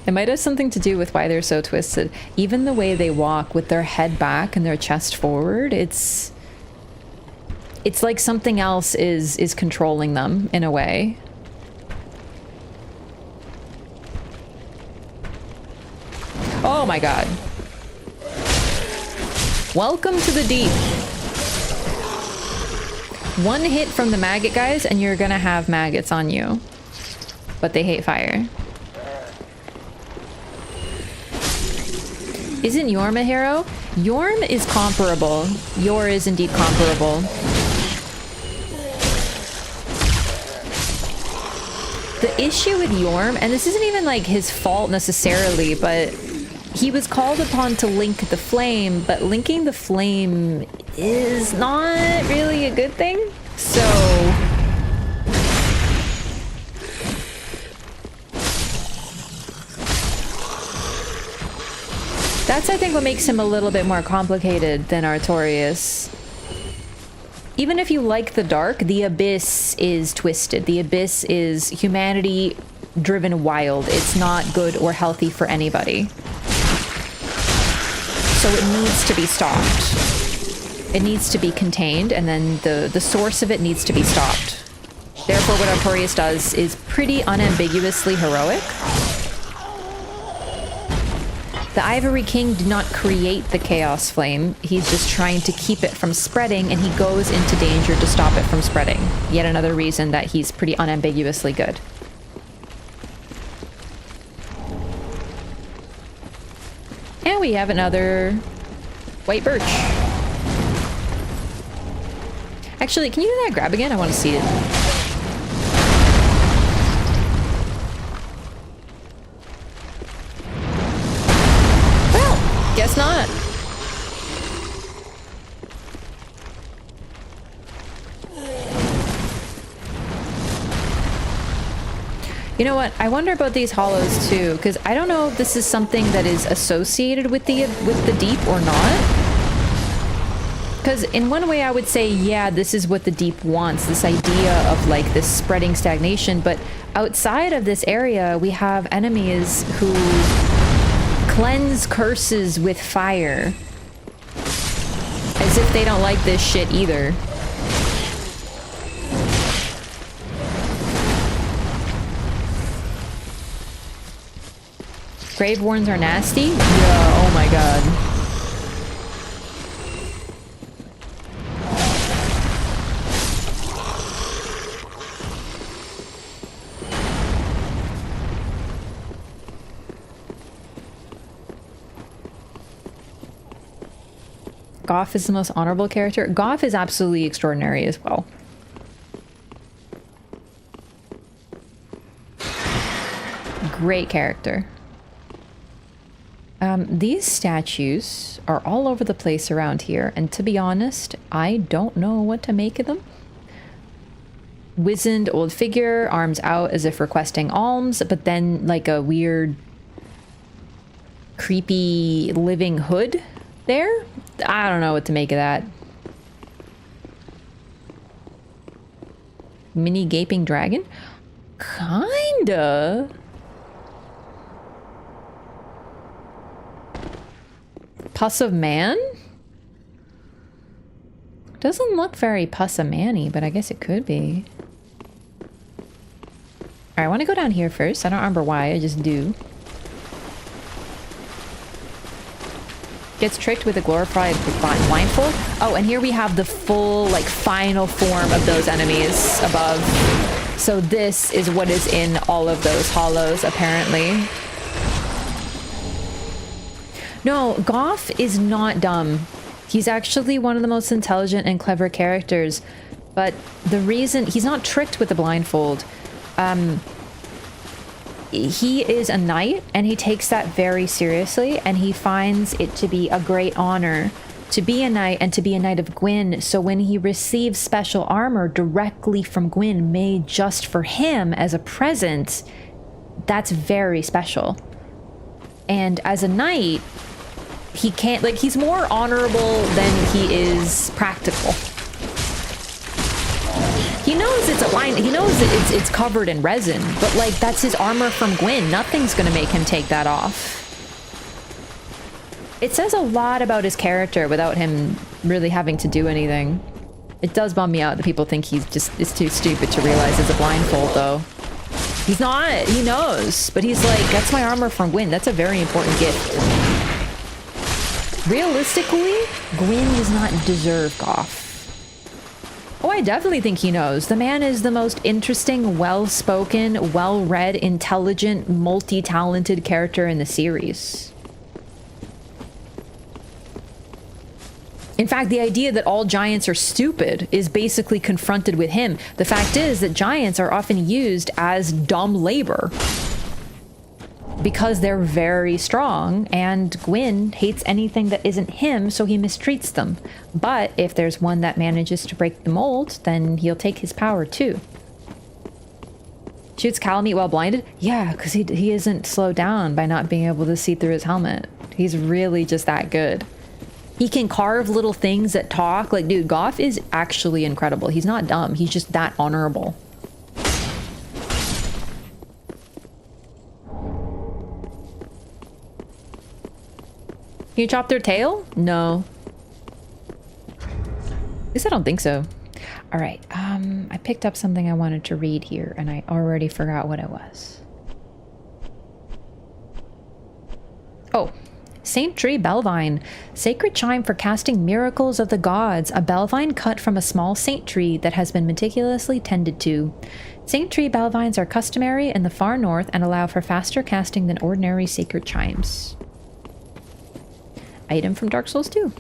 It might have something to do with why they're so twisted. Even the way they walk with their head back and their chest forward, it's like something else is controlling them in a way. Oh my god. Welcome to the deep. One hit from the maggot guys and you're gonna have maggots on you. But they hate fire. Isn't Yorm a hero? Yorm is comparable. Yor is indeed comparable. The issue with Yorm, and this isn't even like his fault necessarily, but he was called upon to link the flame, but linking the flame is not really a good thing. So that's, I think, what makes him a little bit more complicated than Artorias. Even if you like the dark, the abyss is twisted. The abyss is humanity driven wild. It's not good or healthy for anybody. So it needs to be stopped. It needs to be contained, and then the source of it needs to be stopped. Therefore, what Artorias does is pretty unambiguously heroic. The Ivory King did not create the Chaos Flame. He's just trying to keep it from spreading, and he goes into danger to stop it from spreading. Yet another reason that he's pretty unambiguously good. And we have another white birch. Actually, can you do that grab again? I want to see it. Well, guess not. You know what? I wonder about these hollows too, because I don't know if this is something that is associated with the deep or not. Because in one way I would say, yeah, this is what the deep wants, this idea of like this spreading stagnation, but outside of this area we have enemies who cleanse curses with fire. As if they don't like this shit either. Grave warrens are nasty? Yeah, oh my god. Gough is the most honorable character. Gough is absolutely extraordinary as well. Great character. These statues are all over the place around here, and to be honest, I don't know what to make of them. Wizened old figure, arms out as if requesting alms, but then like a weird, creepy living hood there? I don't know what to make of that. Mini gaping dragon? Kinda. Pus of man? Doesn't look very pus of man-y, but I guess it could be. Alright, I want to go down here first. I don't remember why, I just do. Gets tricked with a glorified blindfold. Oh, and here we have the full, like, final form of those enemies above. So this is what is in all of those hollows, apparently. No, Gough is not dumb. He's actually one of the most intelligent and clever characters. But the reason... He's not tricked with the blindfold. He is a knight, and he takes that very seriously, and he finds it to be a great honor to be a knight and to be a knight of Gwyn. So when he receives special armor directly from Gwyn made just for him as a present, that's very special. And as a knight, he can't, like, he's more honorable than he is practical. He knows it's a line, he knows that it's covered in resin, but like, that's his armor from Gwyn. Nothing's gonna make him take that off. It says a lot about his character without him really having to do anything. It does bum me out that people think he's just is too stupid to realize it's a blindfold, though. He's not, he knows, but he's like, that's my armor from Gwyn. That's a very important gift. Realistically, Gwyn does not deserve Gough. Oh, I definitely think he knows. The man is the most interesting, well-spoken, well-read, intelligent, multi-talented character in the series. In fact, the idea that all giants are stupid is basically confronted with him. The fact is that giants are often used as dumb labor because they're very strong, and Gwyn hates anything that isn't him, so he mistreats them. But if there's one that manages to break the mold, then he'll take his power too. Shoots Calamite while blinded? Yeah, because he isn't slowed down by not being able to see through his helmet. He's really just that good. He can carve little things that talk. Like, dude, Gough is actually incredible. He's not dumb. He's just that honorable. Can you chop their tail? No. At least I don't think so. All right. I picked up something I wanted to read here, and I already forgot what it was. Oh. Saint Tree Bellvine. Sacred chime for casting miracles of the gods. A bellvine cut from a small saint tree that has been meticulously tended to. Saint Tree Bellvines are customary in the far north and allow for faster casting than ordinary sacred chimes. item from Dark Souls 2.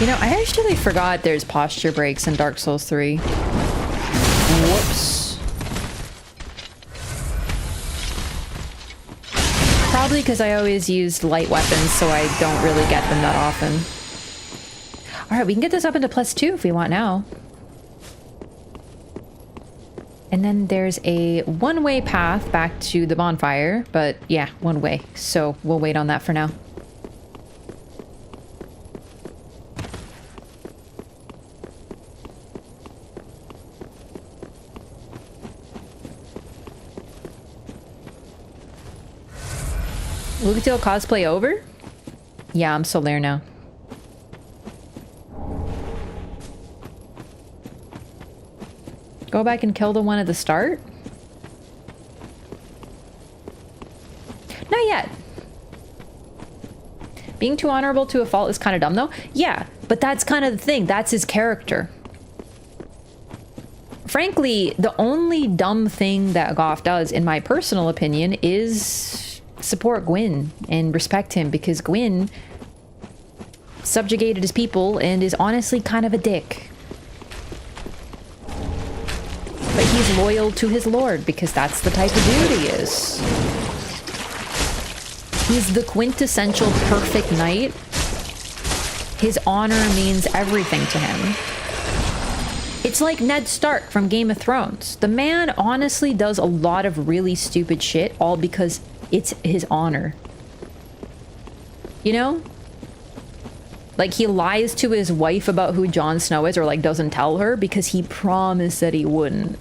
You know, I actually forgot there's posture breaks in Dark Souls 3. Whoops. Probably because I always used light weapons, so I don't really get them that often. Alright, we can get this up into +2 if we want now. And then there's a one-way path back to the bonfire, but yeah, one way. So we'll wait on that for now. Irithyll cosplay over? Yeah, I'm still there now. Go back and kill the one at the start? Not yet. Being too honorable to a fault is kind of dumb though. Yeah, but that's kind of the thing. That's his character. Frankly, the only dumb thing that Gough does, in my personal opinion, is support Gwyn and respect him, because Gwyn subjugated his people and is honestly kind of a dick. But he's loyal to his lord because that's the type of dude he is. He's the quintessential perfect knight. His honor means everything to him. It's like Ned Stark from Game of Thrones. The man honestly does a lot of really stupid shit, all because it's his honor. You know? Like, he lies to his wife about who Jon Snow is, or like doesn't tell her because he promised that he wouldn't.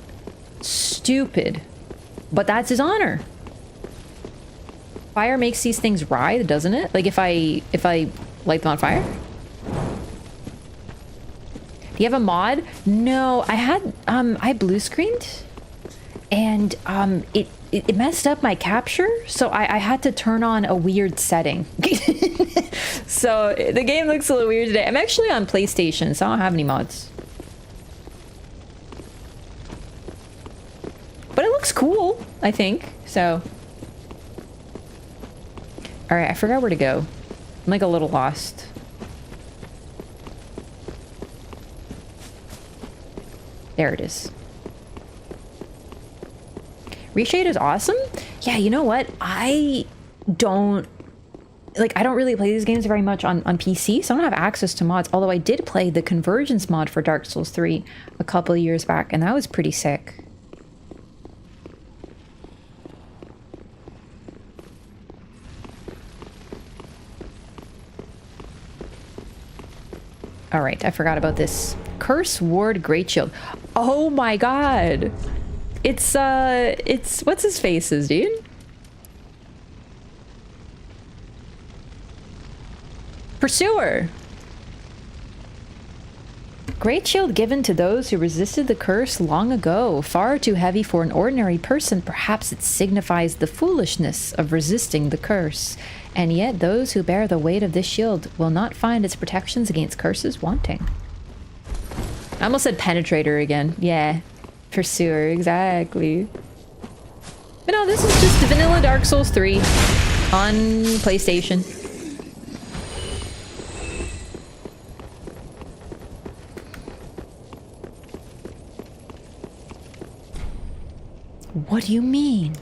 Stupid. But that's his honor. Fire makes these things writhe, doesn't it? Like if I light them on fire? Do you have a mod? No, I had I blue screened and it messed up my capture, so I had to turn on a weird setting. So the game looks a little weird today. I'm actually on PlayStation, so I don't have any mods. But it looks cool, I think, so. Alright, I forgot where to go. I'm like a little lost. There it is. Reshade is awesome? Yeah, you know what? I don't really play these games very much on PC, so I don't have access to mods, although I did play the Convergence mod for Dark Souls 3 a couple of years back, and that was pretty sick. Alright, I forgot about this. Curse Ward Great Shield. Oh my god! It's what's his faces, dude? Pursuer! Great shield given to those who resisted the curse long ago. Far too heavy for an ordinary person. Perhaps it signifies the foolishness of resisting the curse. And yet those who bear the weight of this shield will not find its protections against curses wanting. I almost said penetrator again. Yeah. Pursuer, exactly. But no, this is just vanilla Dark Souls 3 on PlayStation. What do you mean?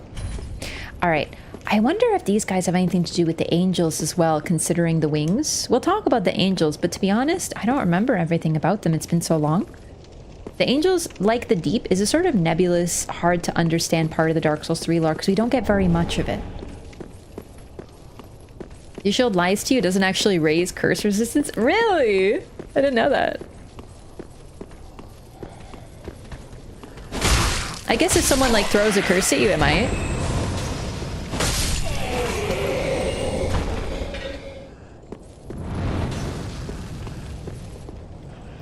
Alright, I wonder if these guys have anything to do with the angels as well, considering the wings. We'll talk about the angels, but to be honest, I don't remember everything about them. It's been so long. The angels, like the deep, is a sort of nebulous, hard to understand part of the Dark Souls 3 lore, because we don't get very much of it. Your shield lies to you, it doesn't actually raise curse resistance? Really? I didn't know that. I guess if someone like throws a curse at you, it might.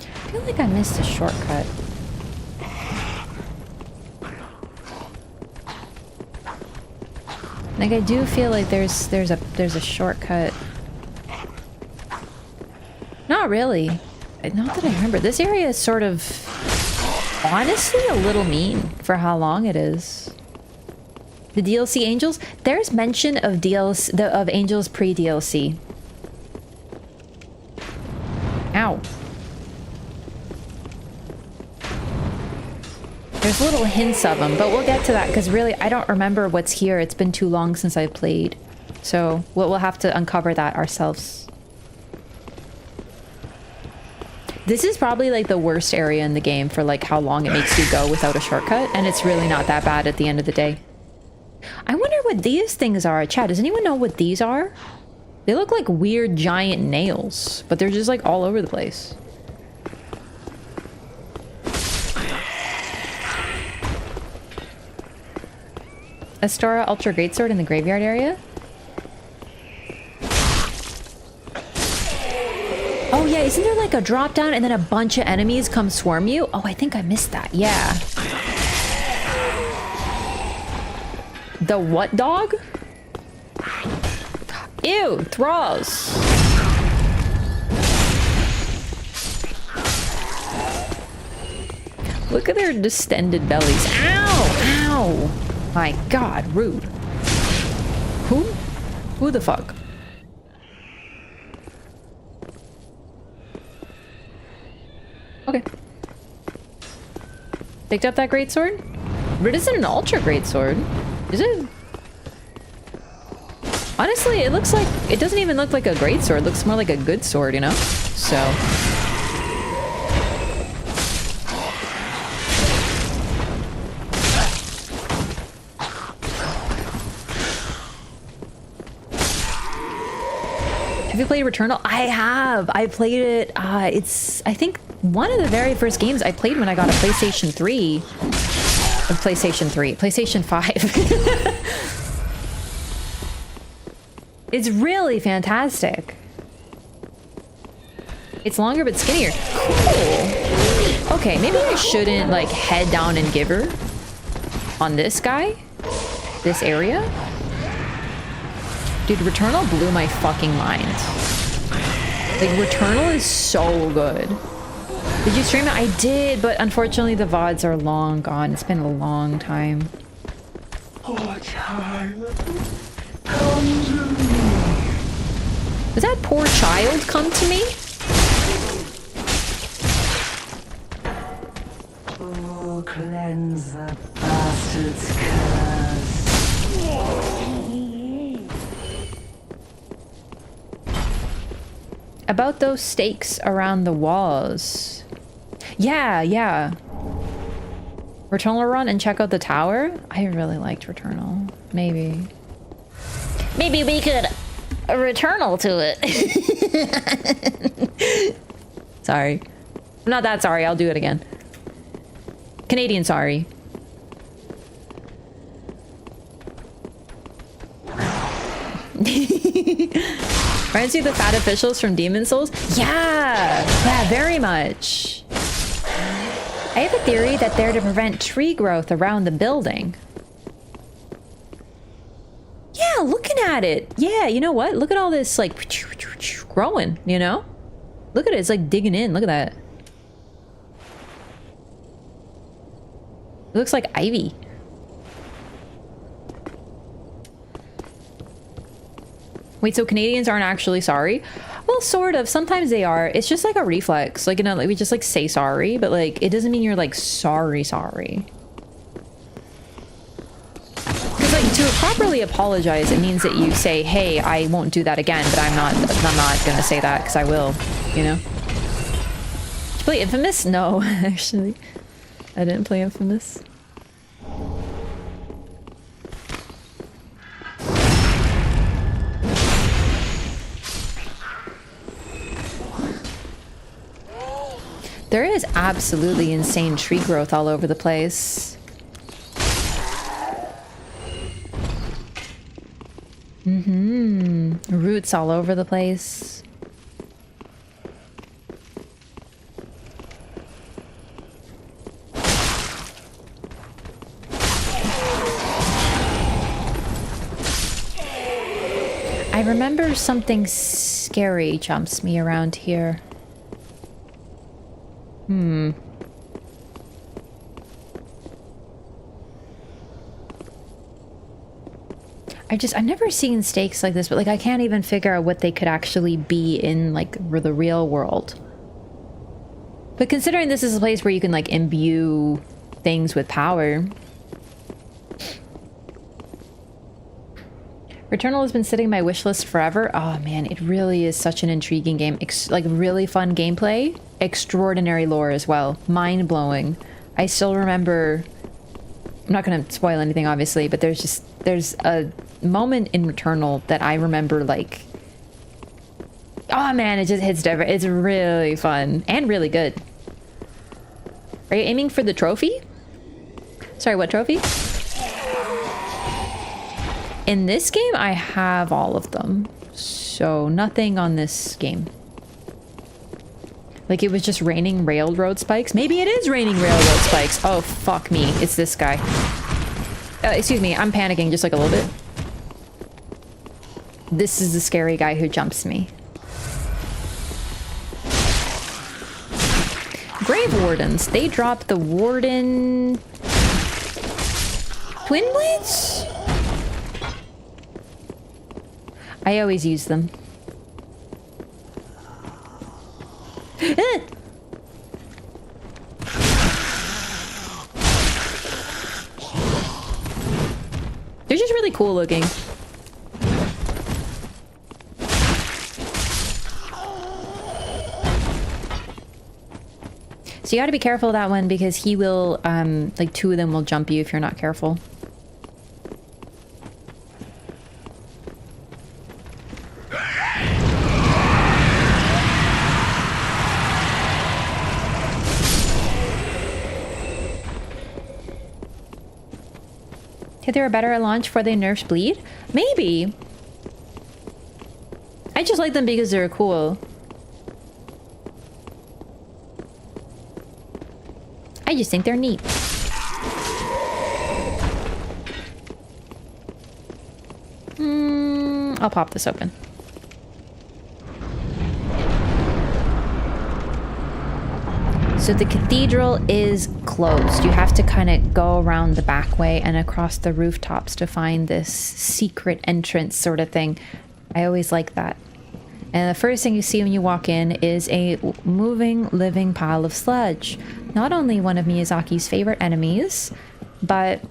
I feel like I missed a shortcut. Like, I do feel like there's a shortcut. Not really. Not that I remember. This area is sort of honestly a little mean for how long it is. The DLC Angels? There's mention of DLC of Angels pre-DLC. Ow. There's little hints of them, but we'll get to that because really I don't remember what's here. It's been too long since I played. So we'll have to uncover that ourselves. This is probably like the worst area in the game for like how long it makes you go without a shortcut, and it's really not that bad at the end of the day. I wonder what these things are. Chat, does anyone know what these are? They look like weird giant nails, but they're just like all over the place. Astora Ultra Greatsword in the graveyard area? Oh yeah, isn't there like a drop down and then a bunch of enemies come swarm you? Oh, I think I missed that. Yeah. The what dog? Ew, thralls. Look at their distended bellies. Ow! Ow! My god, rude. Who? Who the fuck? Okay. Picked up that greatsword? But it isn't an ultra greatsword. Is it? Honestly, it looks like... It doesn't even look like a greatsword. It looks more like a good sword, you know? So... Have you played Returnal? I have! I played it, it's, I think, one of the very first games I played when I got a PlayStation 3. PlayStation 5. It's really fantastic. It's longer but skinnier. Cool! Okay, maybe I shouldn't, like, head down and give her on this guy? This area? Dude, Returnal blew my fucking mind. Like, Returnal is so good. Did you stream it? I did, but unfortunately the VODs are long gone. It's been a long time. Oh, child, come to me. Was that poor child come to me? Oh, cleanse the bastard's curse. About those stakes around the walls. Yeah. Returnal run and check out the tower? I really liked Returnal. Maybe we could Returnal to it. Sorry. I'm not that sorry. I'll do it again. Canadian sorry. Reminds you of the fat officials from Demon Souls? Yeah, very much. I have a theory that they're to prevent tree growth around the building. Yeah, looking at it. Yeah, you know what? Look at all this, like, growing, you know? Look at it. It's like digging in. Look at that. It looks like ivy. Wait, so Canadians aren't actually sorry? Well, sort of. Sometimes they are. It's just like a reflex. Like, you know, like we just like say sorry, but like it doesn't mean you're like sorry. Because like to properly apologize, it means that you say, "Hey, I won't do that again," but I'm not gonna say that because I will. You know. Did you play Infamous? No, actually, I didn't play Infamous. There is absolutely insane tree growth all over the place. Roots all over the place. remember something scary jumps me around here. I've never seen stakes like this, but like I can't even figure out what they could actually be in like the real world. But considering this is a place where you can like imbue things with power. Returnal has been sitting on my wish list forever. Oh man, it really is such an intriguing game. Like really fun gameplay, extraordinary lore as well, mind-blowing. I still remember, I'm not gonna spoil anything obviously, but there's a moment in Returnal that I remember like, oh man, it just hits different. It's really fun and really good. Are you aiming for the trophy? Sorry, what trophy? In this game, I have all of them. So nothing on this game. Like it was just raining railroad spikes. Maybe it is raining railroad spikes. Oh, fuck me. It's this guy. Excuse me, I'm panicking just like a little bit. This is the scary guy who jumps me. Grave Wardens. They drop the Warden... Twin Blades? I always use them. They're just really cool looking. So you gotta be careful of that one because he will, like 2 of them will jump you if you're not careful. Think they were better at launch before they nerfed bleed? Maybe. I just like them because they're cool. I just think they're neat. I'll pop this open. So the cathedral is closed. You have to kind of go around the back way and across the rooftops to find this secret entrance sort of thing. I always like that. And the first thing you see when you walk in is a moving, living pile of sludge. Not only one of Miyazaki's favorite enemies, but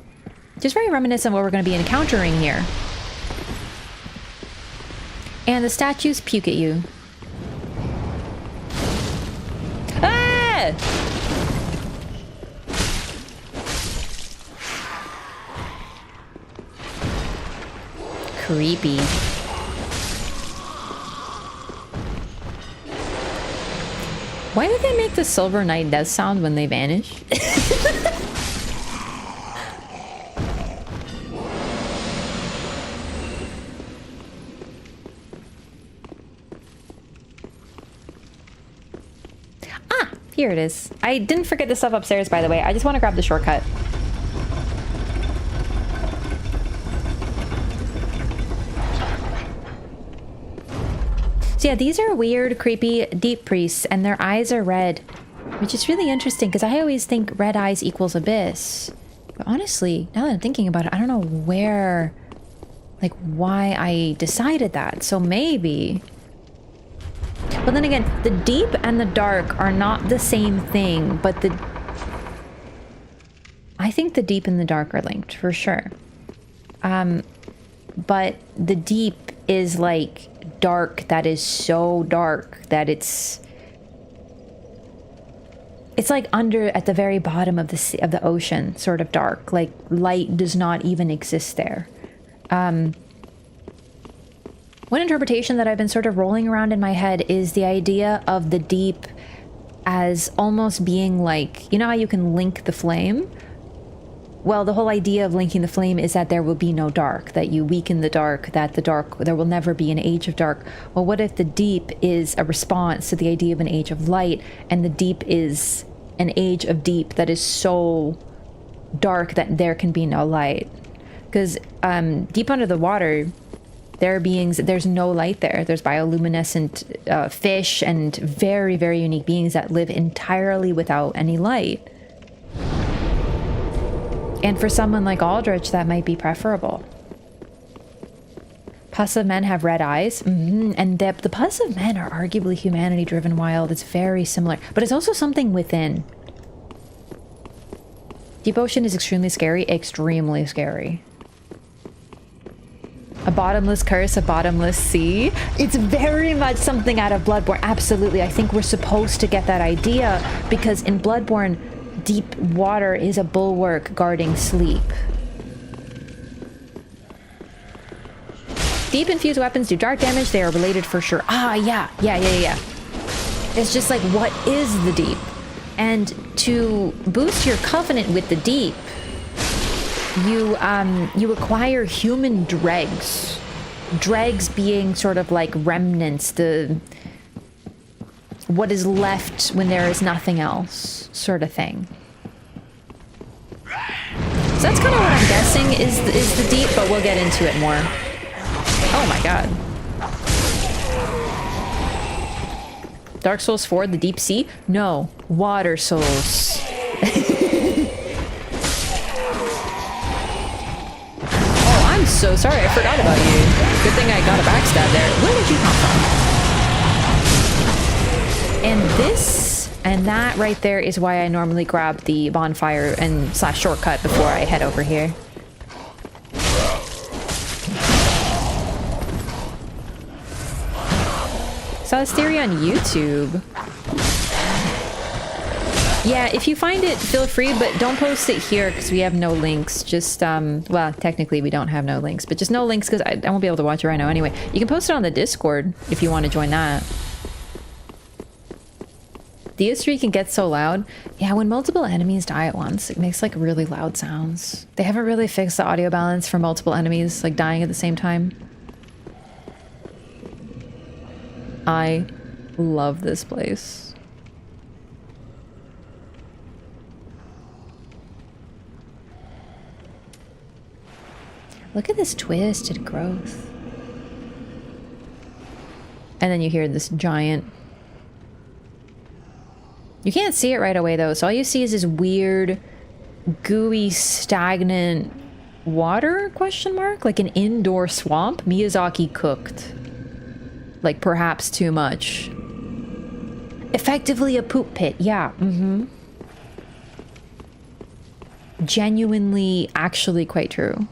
just very reminiscent of what we're going to be encountering here. And the statues puke at you. Ah! Creepy. Why did they make the Silver Knight death sound when they vanish? Ah, here it is. I didn't forget the stuff upstairs, by the way. I just want to grab the shortcut. So yeah, these are weird, creepy, deep priests, and their eyes are red, which is really interesting because I always think red eyes equals abyss. But honestly, now that I'm thinking about it, I don't know where, like, why I decided that. So maybe. But then again, the deep and the dark are not the same thing, but I think the deep and the dark are linked for sure. But the deep is like dark that is so dark that it's like under at the very bottom of the sea, of the ocean, sort of dark, like light does not even exist there. One interpretation that I've been sort of rolling around in my head is the idea of the deep as almost being like, you know how you can link the flame? Well, the whole idea of linking the flame is that there will be no dark, that you weaken the dark, that there will never be an age of dark. Well, what if the deep is a response to the idea of an age of light, and the deep is an age of deep that is so dark that there can be no light? Because deep under the water, there are beings, there's no light there. There's bioluminescent fish and very, very unique beings that live entirely without any light. And for someone like Aldrich, that might be preferable. Pus of men have red eyes. And the pus of men are arguably humanity-driven wild. It's very similar, but it's also something within. Deep ocean is extremely scary. Extremely scary. A bottomless curse, a bottomless sea. It's very much something out of Bloodborne. Absolutely. I think we're supposed to get that idea because in Bloodborne, deep water is a bulwark guarding sleep. Deep infused weapons do dark damage. They are related for sure. Ah, yeah. It's just like, what is the deep? And to boost your covenant with the deep, you acquire human dregs. Dregs being sort of like remnants, what is left when there is nothing else, sort of thing. So that's kind of what I'm guessing is the deep, but we'll get into it more. Oh my god. Dark Souls 4, the deep sea? No, water souls. Oh, I'm so sorry, I forgot about you. Good thing I got a backstab there. Where did you come from? And this and that right there is why I normally grab the bonfire and / shortcut before I head over here. Saw this theory on YouTube. Yeah, if you find it, feel free, but don't post it here because we have no links. Just, well, technically we don't have no links, but just no links because I won't be able to watch it right now anyway. You can post it on the Discord if you want to join that. DS3 can get so loud. Yeah, when multiple enemies die at once, it makes like really loud sounds. They haven't really fixed the audio balance for multiple enemies like dying at the same time. I love this place. Look at this twisted growth. And then you hear this giant... You can't see it right away though, so all you see is this weird, gooey, stagnant water, question mark? Like an indoor swamp? Miyazaki cooked. Like perhaps too much. Effectively a poop pit, yeah, Genuinely, actually quite true.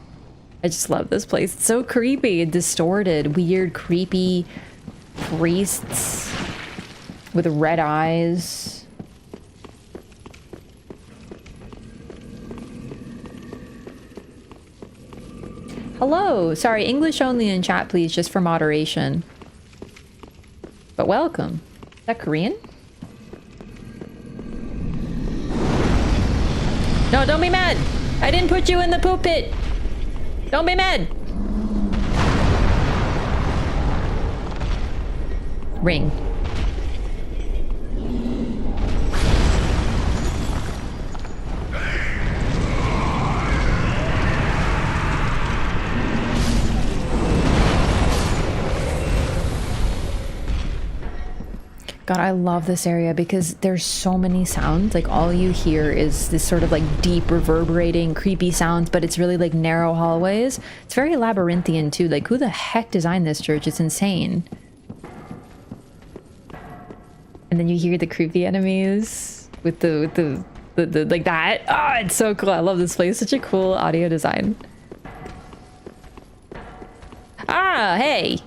I just love this place. It's so creepy and distorted. Weird, creepy priests with red eyes. Hello! Sorry, English only in chat, please, just for moderation. But welcome. Is that Korean? No, don't be mad! I didn't put you in the poop pit! Don't be mad! Ring. God, I love this area because there's so many sounds. Like all you hear is this sort of like deep reverberating creepy sounds, but it's really like narrow hallways. It's very labyrinthian too. Like who the heck designed this church? It's insane. And then you hear the creepy enemies with the like that. Ah, it's so cool. I love this place. Such a cool audio design. Ah, hey.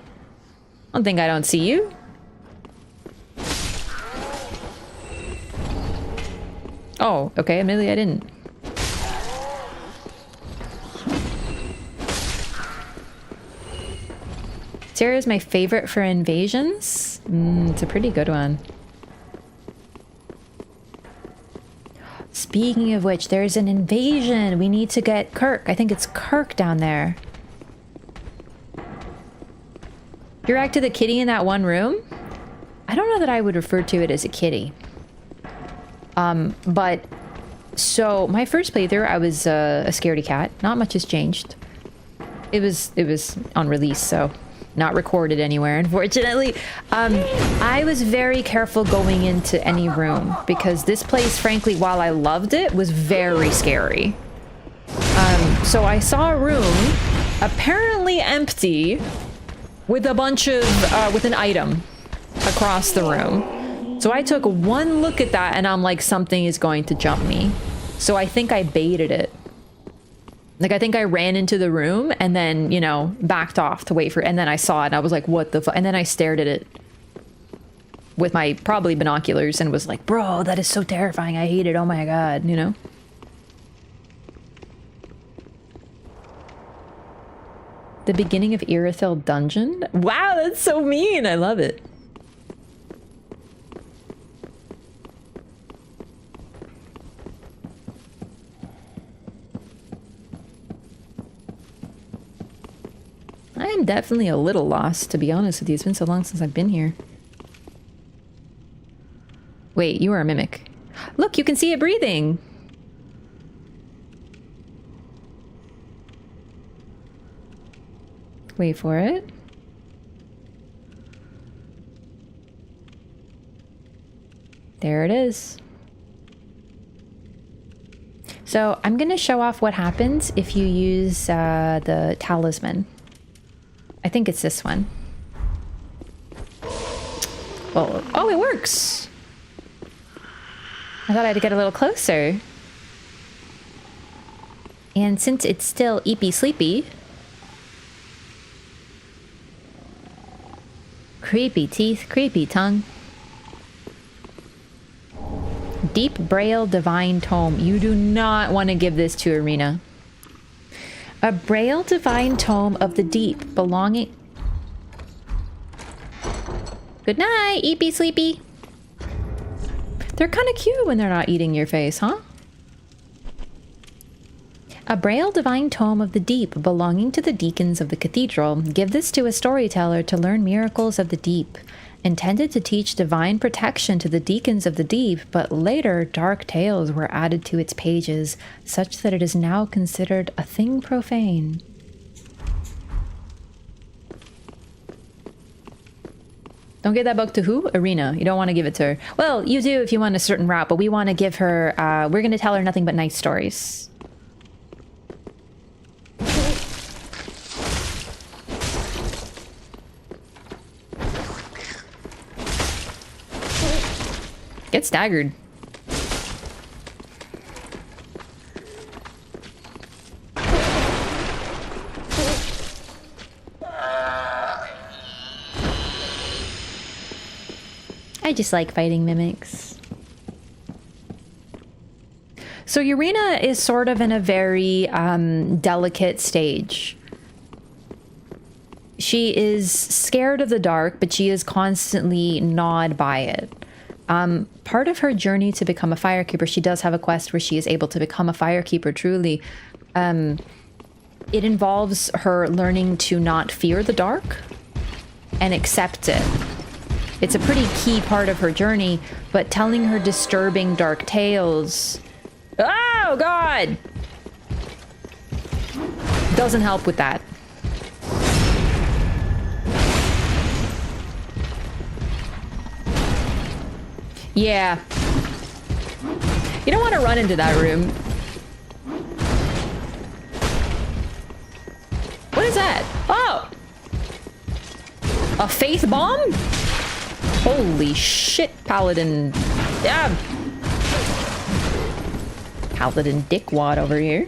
Don't think I don't see you. Oh, okay, admittedly I didn't. This area is my favorite for invasions. It's a pretty good one. Speaking of which, there's an invasion. We need to get Kirk. I think it's Kirk down there. You're back to the kitty in that one room? I don't know that I would refer to it as a kitty. But so my first playthrough, I was a scaredy cat. Not much has changed. It was on release, so not recorded anywhere, unfortunately. I was very careful going into any room because this place, frankly, while I loved it, was very scary. So I saw a room apparently empty with a bunch of, with an item across the room. So I took one look at that and I'm like, something is going to jump me. So I think I baited it. Like, I think I ran into the room and then, you know, backed off to wait for it. And then I saw it and I was like, what the fuck? And then I stared at it with my probably binoculars and was like, bro, that is so terrifying. I hate it. Oh my God, you know? The beginning of Irithyll dungeon? Wow, that's so mean. I love it. I am definitely a little lost, to be honest with you. It's been so long since I've been here. Wait, you are a mimic. Look, you can see it breathing. Wait for it. There it is. So I'm going to show off what happens if you use the talisman. I think it's this one. Well, oh, it works. I thought I had to get a little closer. And since it's still eepy sleepy. Creepy teeth, creepy tongue. Deep Braille Divine Tome. You do not want to give this to Arena. A Braille Divine Tome of the Deep belonging... Good night, eepy sleepy. They're kind of cute when they're not eating your face, huh? A Braille Divine Tome of the Deep belonging to the Deacons of the Cathedral. Give this to a storyteller to learn miracles of the deep. Intended to teach divine protection to the Deacons of the Deep, but later dark tales were added to its pages, such that it is now considered a thing profane. Don't give that book to who? Arena. You don't want to give it to her. Well, you do if you want a certain route, but we want to give her, we're going to tell her nothing but nice stories. Get staggered. I just like fighting mimics. So Urena is sort of in a very delicate stage. She is scared of the dark, but she is constantly gnawed by it. Part of her journey to become a firekeeper, she does have a quest where she is able to become a firekeeper truly. It involves her learning to not fear the dark and accept it. It's a pretty key part of her journey, but telling her disturbing dark tales... Oh, God! Doesn't help with that. Yeah. You don't want to run into that room. What is that? Oh! A faith bomb? Holy shit, Paladin. Yeah. Paladin dickwad over here.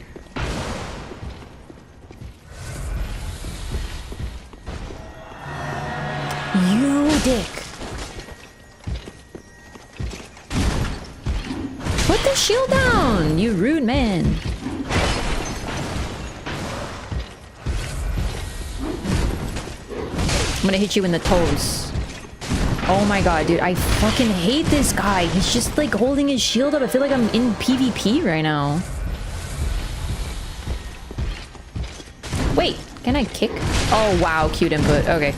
You dick. Put the shield down, you rude man. I'm gonna hit you in the toes. Oh my god, dude, I fucking hate this guy. He's just like holding his shield up. I feel like I'm in PvP right now. Wait, can I kick? Oh wow, cute input. Okay.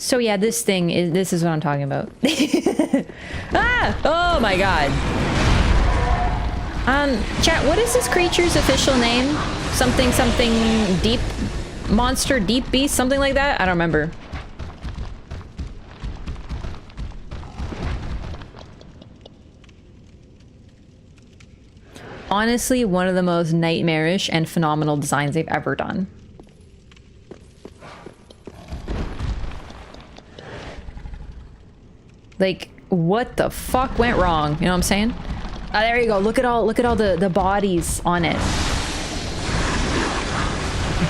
So yeah, this is what I'm talking about. Ah! Oh my god. Chat, what is this creature's official name? Something deep monster, deep beast, something like that? I don't remember. Honestly, one of the most nightmarish and phenomenal designs they've ever done. Like, what the fuck went wrong? You know what I'm saying? Ah, there you go. Look at all the bodies on it.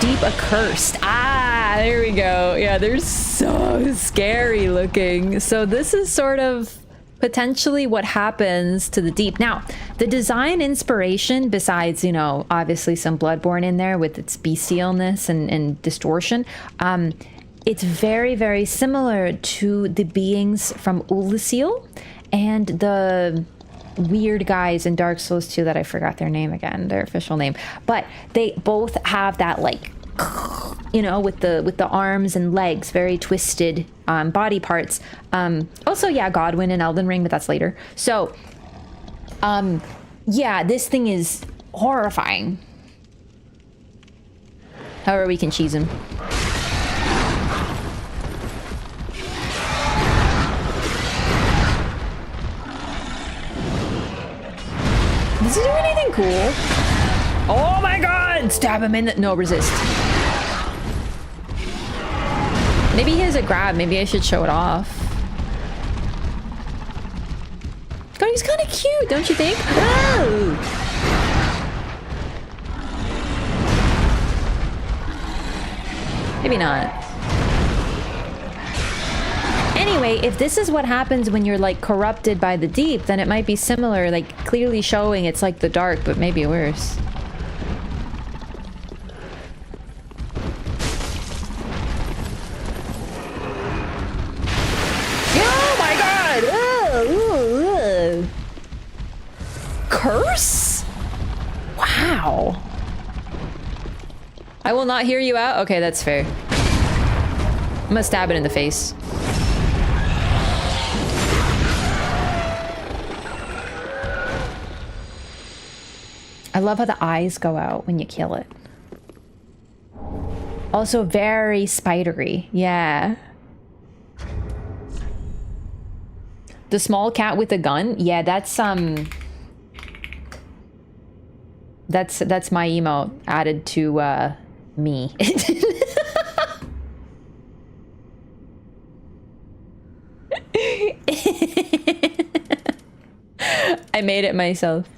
Deep accursed. Ah, there we go. Yeah, they're so scary looking. So this is sort of potentially what happens to the deep. Now, the design inspiration, besides, you know, obviously some Bloodborne in there with its bestialness and distortion, it's very, very similar to the beings from Irithyll and the weird guys in Dark Souls 2 that I forgot their name again, their official name. But they both have that, like, you know, with the arms and legs, very twisted body parts. Also, yeah, Godwyn and Elden Ring, but that's later. So, yeah, this thing is horrifying. However, we can cheese him. Does he do anything cool? Oh my god! Stab him in the... No, resist. Maybe he has a grab. Maybe I should show it off. God, he's kind of cute, don't you think? Oh! Maybe not. Anyway, if this is what happens when you're, like, corrupted by the deep, then it might be similar, like, clearly showing it's like the dark, but maybe worse. Oh my god! Ugh. Curse? Wow. I will not hear you out? Okay, that's fair. I'm gonna stab it in the face. I love how the eyes go out when you kill it. Also very spidery. Yeah. The small cat with a gun? Yeah, that's my emote added to me. I made it myself.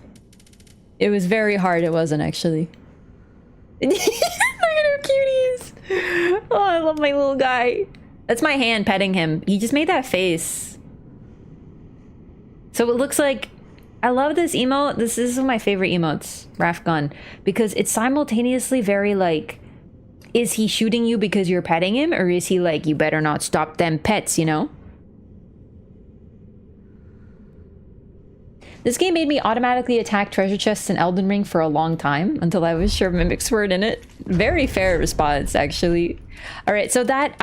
It was very hard, it wasn't actually. Look at her cuties! Oh, I love my little guy. That's my hand petting him. He just made that face. So it looks like... I love this emote. This is one of my favorite emotes, Raf Gun, because it's simultaneously very like, is he shooting you because you're petting him? Or is he like, you better not stop them pets, you know? This game made me automatically attack treasure chests in Elden Ring for a long time until I was sure mimics weren't in it. Very fair response, actually. All right, so that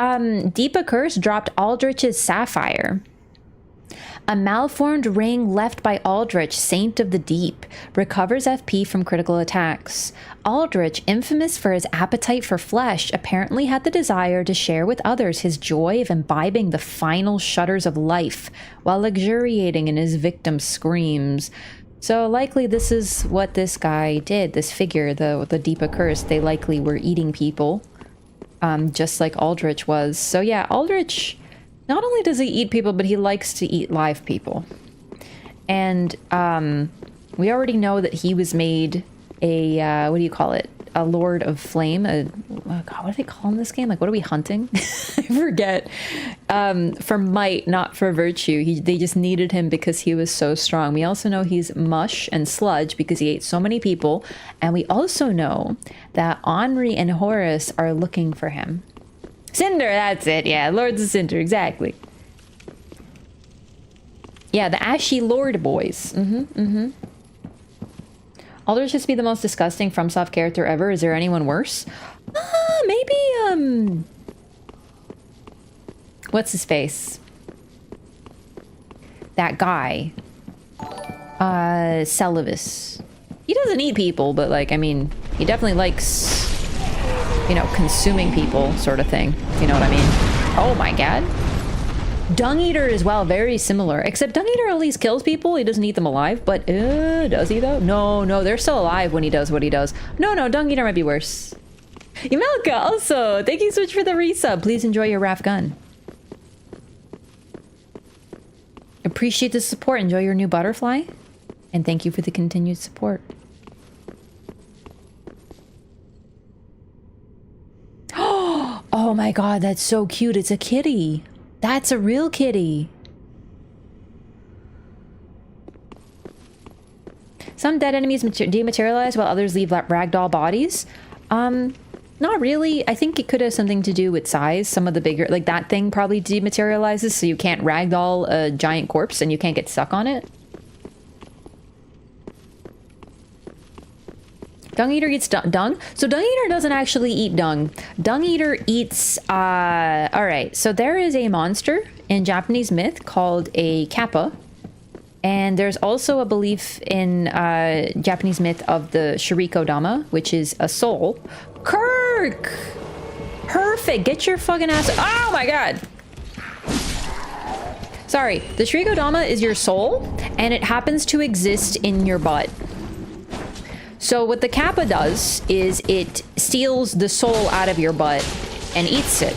Deep Accursed dropped Aldrich's Sapphire. A malformed ring left by Aldrich, Saint of the Deep, recovers FP from critical attacks. Aldrich, infamous for his appetite for flesh, apparently had the desire to share with others his joy of imbibing the final shudders of life while luxuriating in his victim's screams. So likely this is what this guy did, this figure, the Deep Accursed. They likely were eating people, just like Aldrich was. So yeah, Aldrich... not only does he eat people, but he likes to eat live people. And we already know that he was made a, what do you call it? A Lord of Flame. Oh God, what do they call in this game? Like, what are we hunting? I forget. For might, not for virtue. They just needed him because he was so strong. We also know he's mush and sludge because he ate so many people. And we also know that Henri and Horace are looking for him. Cinder, that's it. Yeah, Lords of Cinder, exactly. Yeah, the Ashy Lord boys. Aldrich just be the most disgusting FromSoft character ever. Is there anyone worse? Maybe, what's his face? That guy. Celavis. He doesn't eat people, but like, I mean, he definitely likes, you know, consuming people sort of thing. If you know what I mean? Oh my god. Dung Eater as well, very similar. Except Dung Eater at least kills people. He doesn't eat them alive, but does he though? No, they're still alive when he does what he does. No, Dung Eater might be worse. Yamelka also, thank you so much for the resub. Please enjoy your Raf gun. Appreciate the support. Enjoy your new butterfly. And thank you for the continued support. Oh my god, that's so cute. It's a kitty. That's a real kitty. Some dead enemies dematerialize while others leave ragdoll bodies. Not really. I think it could have something to do with size. Some of the bigger, like that thing probably dematerializes, so you can't ragdoll a giant corpse and you can't get stuck on it. Dung Eater eats dung? So Dung Eater doesn't actually eat dung. Dung Eater eats, alright, so there is a monster in Japanese myth called a kappa. And there's also a belief in Japanese myth of the Shiriko Dama, which is a soul. Kirk! Perfect! Get your fucking ass... Oh my god! Sorry, the Shiriko Dama is your soul, and it happens to exist in your butt. So what the kappa does is it steals the soul out of your butt and eats it.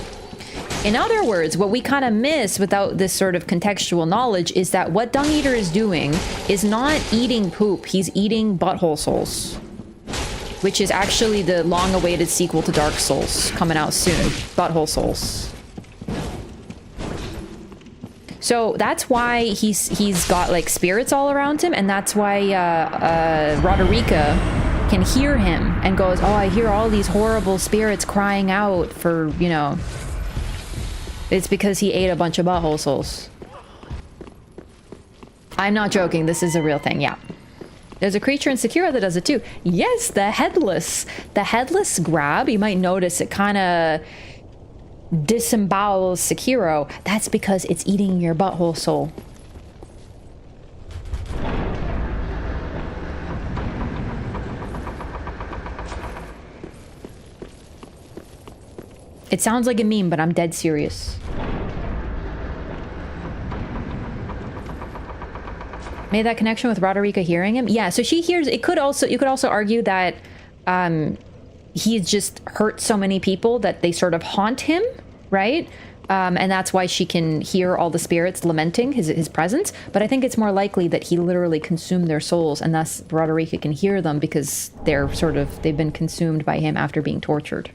In other words, what we kind of miss without this sort of contextual knowledge is that what Dung Eater is doing is not eating poop, he's eating butthole souls. Which is actually the long-awaited sequel to Dark Souls, coming out soon. Butthole Souls. So that's why he's got like spirits all around him, and that's why Rosaria can hear him and goes, oh, I hear all these horrible spirits crying out for, you know... It's because he ate a bunch of butthole souls. I'm not joking, this is a real thing, yeah. There's a creature in Sekiro that does it too. Yes, the headless. The headless grab, you might notice it kind of disembowels Sekiro. That's because it's eating your butthole soul. It sounds like a meme, but I'm dead serious. Made that connection with Rosaria hearing him? Yeah, so she hears... You could also argue that he's just hurt so many people that they sort of haunt him, right? And that's why she can hear all the spirits lamenting his presence. But I think it's more likely that he literally consumed their souls, and thus Rosaria can hear them because they've been consumed by him after being tortured.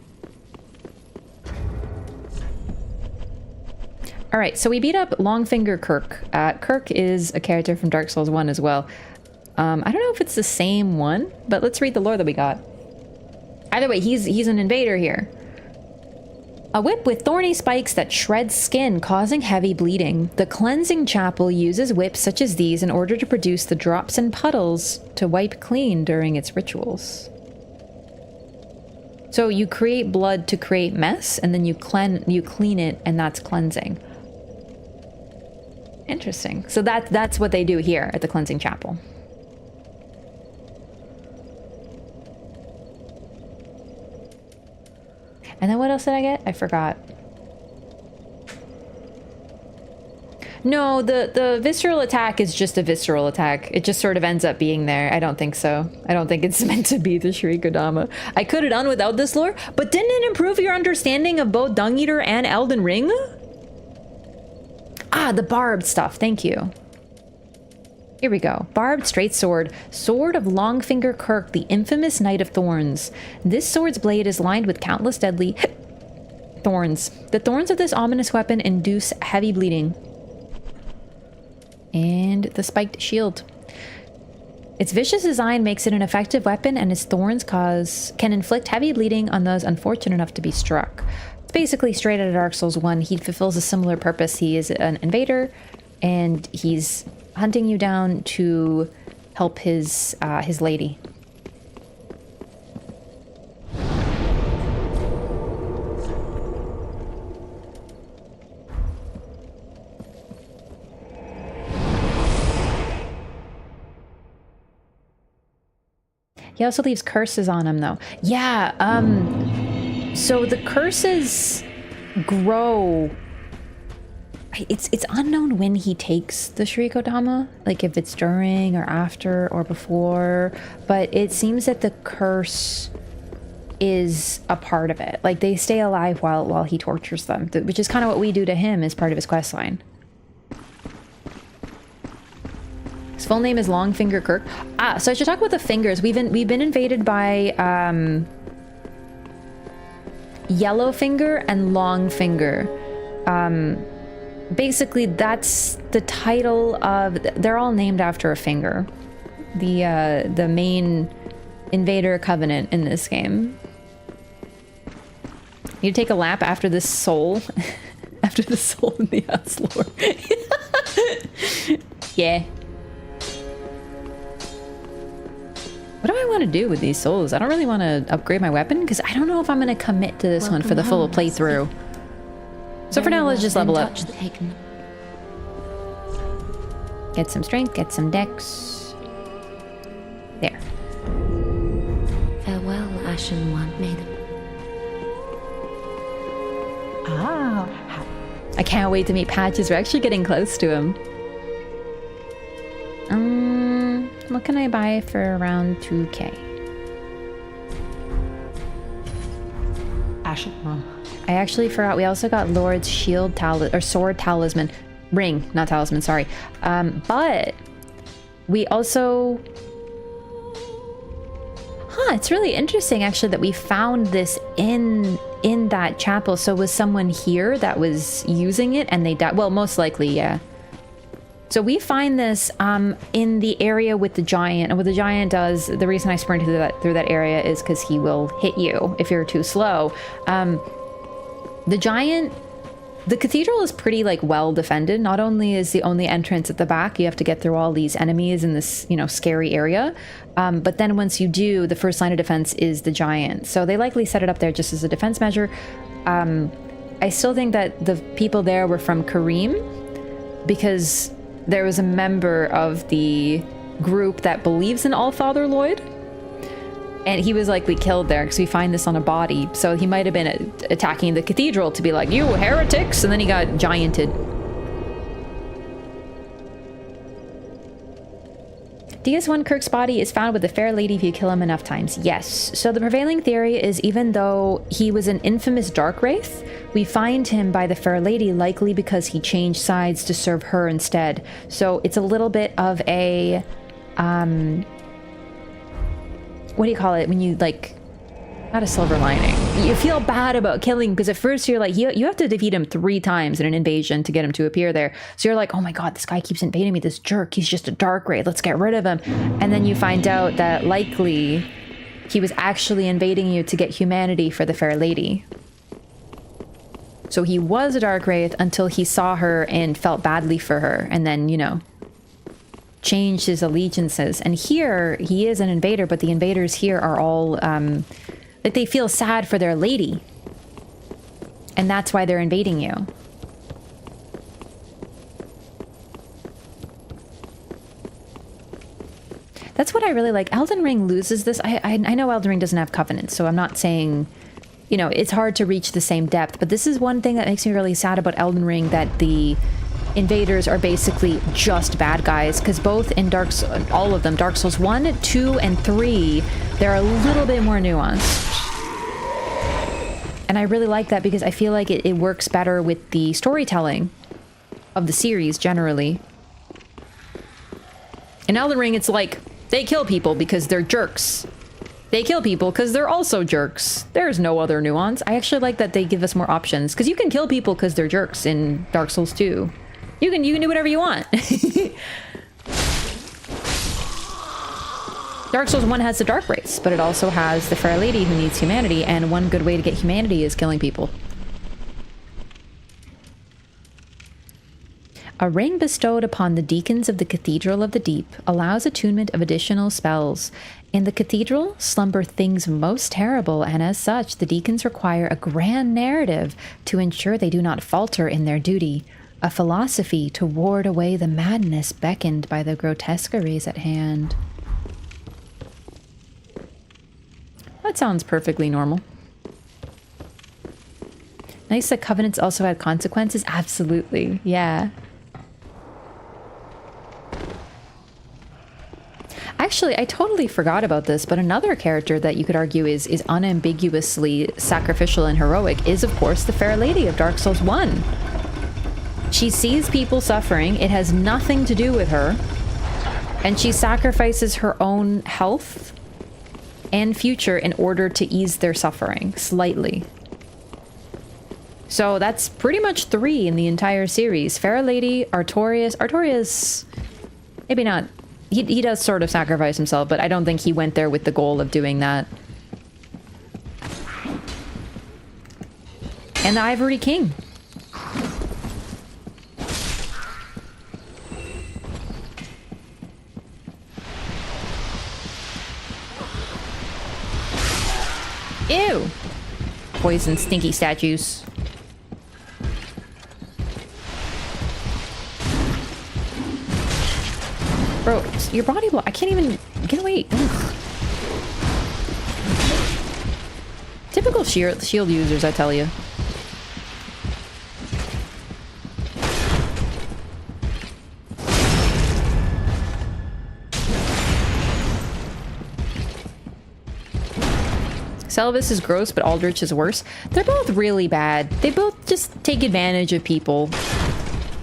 All right, so we beat up Longfinger Kirk. Kirk is a character from Dark Souls 1 as well. I don't know if it's the same one, but let's read the lore that we got. Either way, he's an invader here. A whip with thorny spikes that shreds skin, causing heavy bleeding. The cleansing chapel uses whips such as these in order to produce the drops and puddles to wipe clean during its rituals. So you create blood to create mess, and then you clean it, and that's cleansing. Interesting. So that's what they do here at the cleansing chapel. And then what else did I get? I forgot. No, the visceral attack is just a visceral attack. It just sort of ends up being there. I don't think so. I don't think it's meant to be the Shrikodama. I could have done without this lore, but didn't it improve your understanding of both Dung Eater and Elden Ring? Ah, the barbed stuff. Thank you. Here we go. Barbed straight sword. Sword of Longfinger Kirk, the infamous Knight of Thorns. This sword's blade is lined with countless deadly thorns. The thorns of this ominous weapon induce heavy bleeding. And the spiked shield. Its vicious design makes it an effective weapon, and its thorns can inflict heavy bleeding on those unfortunate enough to be struck. It's basically straight out of Dark Souls 1. He fulfills a similar purpose. He is an invader, and he's hunting you down to help his lady. He also leaves curses on him, though. Yeah, so the curses grow. It's unknown when he takes the Shrikodama, like if it's during or after or before, but it seems that the curse is a part of it. Like, they stay alive while he tortures them, which is kind of what we do to him as part of his questline. His full name is Longfinger Kirk. So I should talk about the fingers. We've been invaded by Yellowfinger and Longfinger. Basically, that's the title of... They're all named after a finger. The main invader covenant in this game. You take a lap after this soul. After the soul in the Aslore. Yeah. What do I want to do with these souls? I don't really want to upgrade my weapon because I don't know if I'm going to commit to this one for the full playthrough. So for now, let's just level up. Get some strength, get some dex. There. Farewell, Ashen One, maiden. I can't wait to meet Patches. We're actually getting close to him. What can I buy for around 2k? Ashen One. I actually forgot. We also got Lord's shield or sword talisman. Ring, not talisman, sorry. But we also... it's really interesting actually that we found this in that chapel. So was someone here that was using it and they died? Well, most likely, yeah. So we find this in the area with the giant. And what the giant does, the reason I sprinted through that area is because he will hit you if you're too slow. The giant... The cathedral is pretty, like, well defended. Not only is the only entrance at the back, you have to get through all these enemies in this, you know, scary area. But then once you do, the first line of defense is the giant. So they likely set it up there just as a defense measure. I still think that the people there were from Kareem because there was a member of the group that believes in Allfather Lloyd. And he was likely killed there because we find this on a body. So he might have been attacking the cathedral to be like, you heretics! And then he got gianted. DS1 Kirk's body is found with the fair lady if you kill him enough times. Yes. So the prevailing theory is even though he was an infamous Darkwraith, we find him by the fair lady likely because he changed sides to serve her instead. So it's a little bit of a... what do you call it when you, like, not a silver lining. You feel bad about killing because at first you're like, you have to defeat him 3 times in an invasion to get him to appear there. So you're like, oh my god, this guy keeps invading me, this jerk, he's just a Darkwraith, let's get rid of him. And then you find out that likely he was actually invading you to get humanity for the fair lady. So he was a Darkwraith until he saw her and felt badly for her, and then, you know, changed his allegiances. And here he is an invader, but the invaders here are all like they feel sad for their lady, and that's why they're invading you. That's what I really like. Elden Ring loses this. I know Elden Ring doesn't have covenants, so I'm not saying, you know, it's hard to reach the same depth, but this is one thing that makes me really sad about Elden Ring, that the invaders are basically just bad guys, because both in all of them, Dark Souls 1, 2, and 3, they're a little bit more nuanced. And I really like that because I feel like it works better with the storytelling of the series generally. In Elden Ring, it's like, they kill people because they're jerks. They kill people because they're also jerks. There's no other nuance. I actually like that they give us more options, because you can kill people because they're jerks in Dark Souls 2. You can do whatever you want. Dark Souls 1 has the Darkwraiths, but it also has the Fair Lady who needs humanity, and one good way to get humanity is killing people. A ring bestowed upon the Deacons of the Cathedral of the Deep allows attunement of additional spells. In the Cathedral slumber things most terrible, and as such, the Deacons require a grand narrative to ensure they do not falter in their duty. A philosophy to ward away the madness beckoned by the grotesqueries at hand. That sounds perfectly normal. Nice that covenants also had consequences. Absolutely. Yeah. Actually, I totally forgot about this, but another character that you could argue is unambiguously sacrificial and heroic is, of course, the Fair Lady of Dark Souls 1. She sees people suffering. It has nothing to do with her. And she sacrifices her own health and future in order to ease their suffering slightly. So that's pretty much 3 in the entire series. Fair Lady, Artorias. Artorias, maybe not. He does sort of sacrifice himself, but I don't think he went there with the goal of doing that. And the Ivory King. Ew! Poison stinky statues. Bro, your body block. I can't even get away. Ugh. Typical shield users, I tell you. Selvis is gross, but Aldrich is worse. They're both really bad. They both just take advantage of people.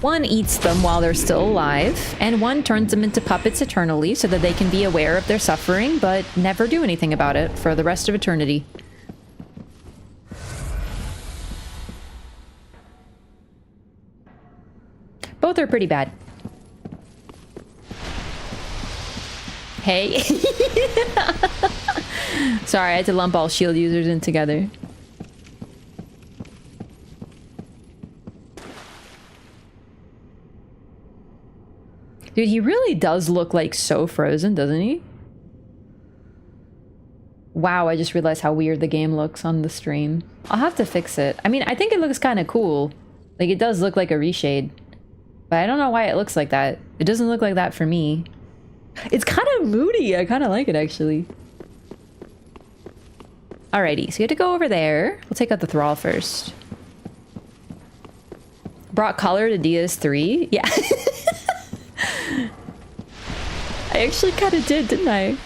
One eats them while they're still alive, and one turns them into puppets eternally so that they can be aware of their suffering, but never do anything about it for the rest of eternity. Both are pretty bad. Hey. Sorry, I had to lump all shield users in together. Dude, he really does look like so frozen, doesn't he? Wow, I just realized how weird the game looks on the stream. I'll have to fix it. I mean, I think it looks kind of cool. Like, it does look like a reshade. But I don't know why it looks like that. It doesn't look like that for me. It's kind of moody. I kind of like it, actually. Alrighty, so you have to go over there. We'll take out the Thrall first. Brought color to DS3? Yeah. I actually kind of did, didn't I?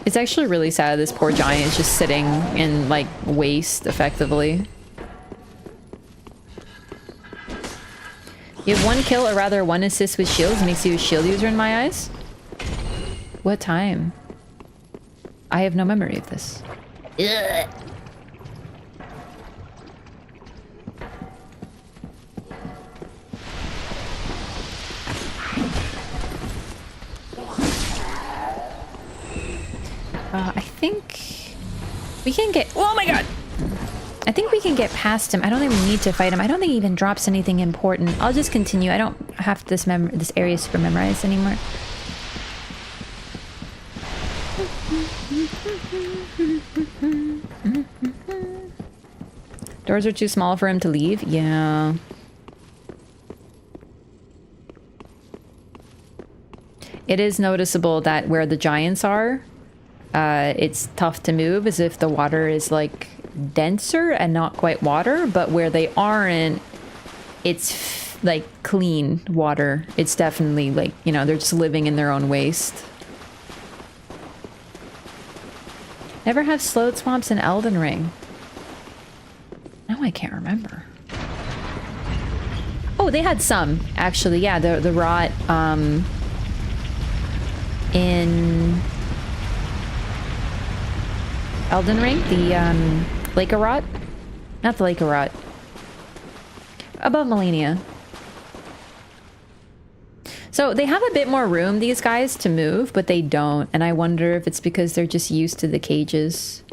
It's actually really sad this poor giant is just sitting in, like, waste, effectively. You have 1 kill, or rather 1 assist with shields, makes you a shield user in my eyes? What time? I have no memory of this. Ugh. I think we can get... Oh my god! I think we can get past him. I don't think we need to fight him. I don't think he even drops anything important. I'll just continue. I don't have this area super memorized anymore. Doors are too small for him to leave? Yeah. It is noticeable that where the giants are, it's tough to move, as if the water is like denser and not quite water, but where they aren't, it's like clean water. It's definitely like, you know, they're just living in their own waste. Never have slowed swamps in Elden Ring. Now I can't remember. Oh, they had some, actually. Yeah, the rot in Elden Ring, the Lake of Rot? Not the Lake of Rot. Above Melania. So they have a bit more room, these guys, to move, but they don't. And I wonder if it's because they're just used to the cages.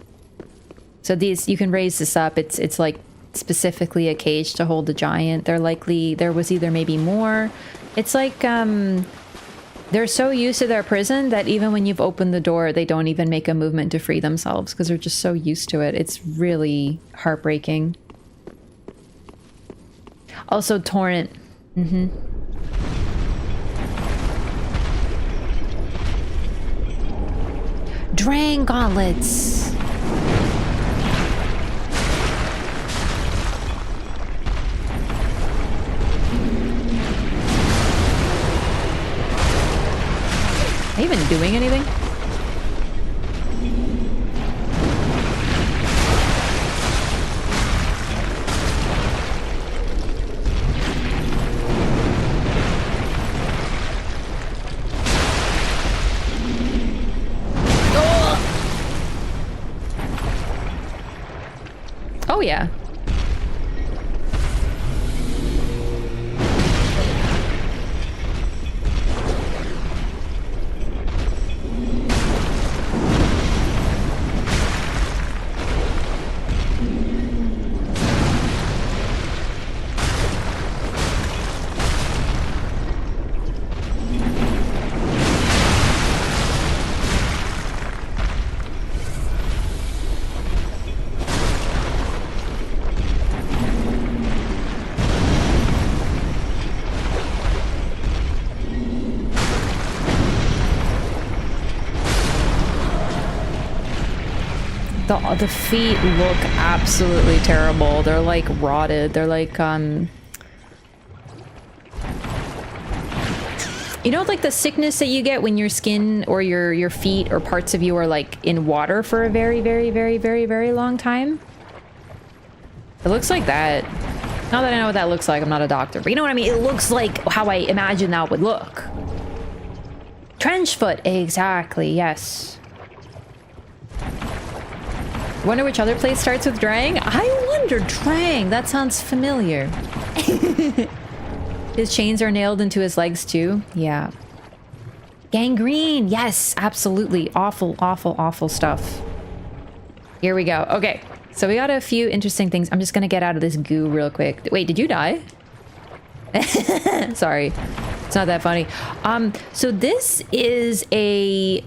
So these, you can raise this up. It's like specifically a cage to hold the giant. They're likely, there was either maybe more. It's like, they're so used to their prison that even when you've opened the door, they don't even make a movement to free themselves because they're just so used to it. It's really heartbreaking. Also, Torrent. Drang gauntlets. Are they even doing anything? Oh yeah. The feet look absolutely terrible. They're like rotted. They're like, you know, like the sickness that you get when your skin or your feet or parts of you are like in water for a very, very, very, very, very long time? It looks like that. Not that I know what that looks like. I'm not a doctor, but you know what I mean? It looks like how I imagine that would look. Trench foot. Exactly. Yes. Wonder which other place starts with Drang? I wonder, Drang. That sounds familiar. His chains are nailed into his legs too. Yeah. Gangrene. Yes, absolutely. Awful, awful, awful stuff. Here we go. Okay. So we got a few interesting things. I'm just going to get out of this goo real quick. Wait, did you die? Sorry. It's not that funny. So this is a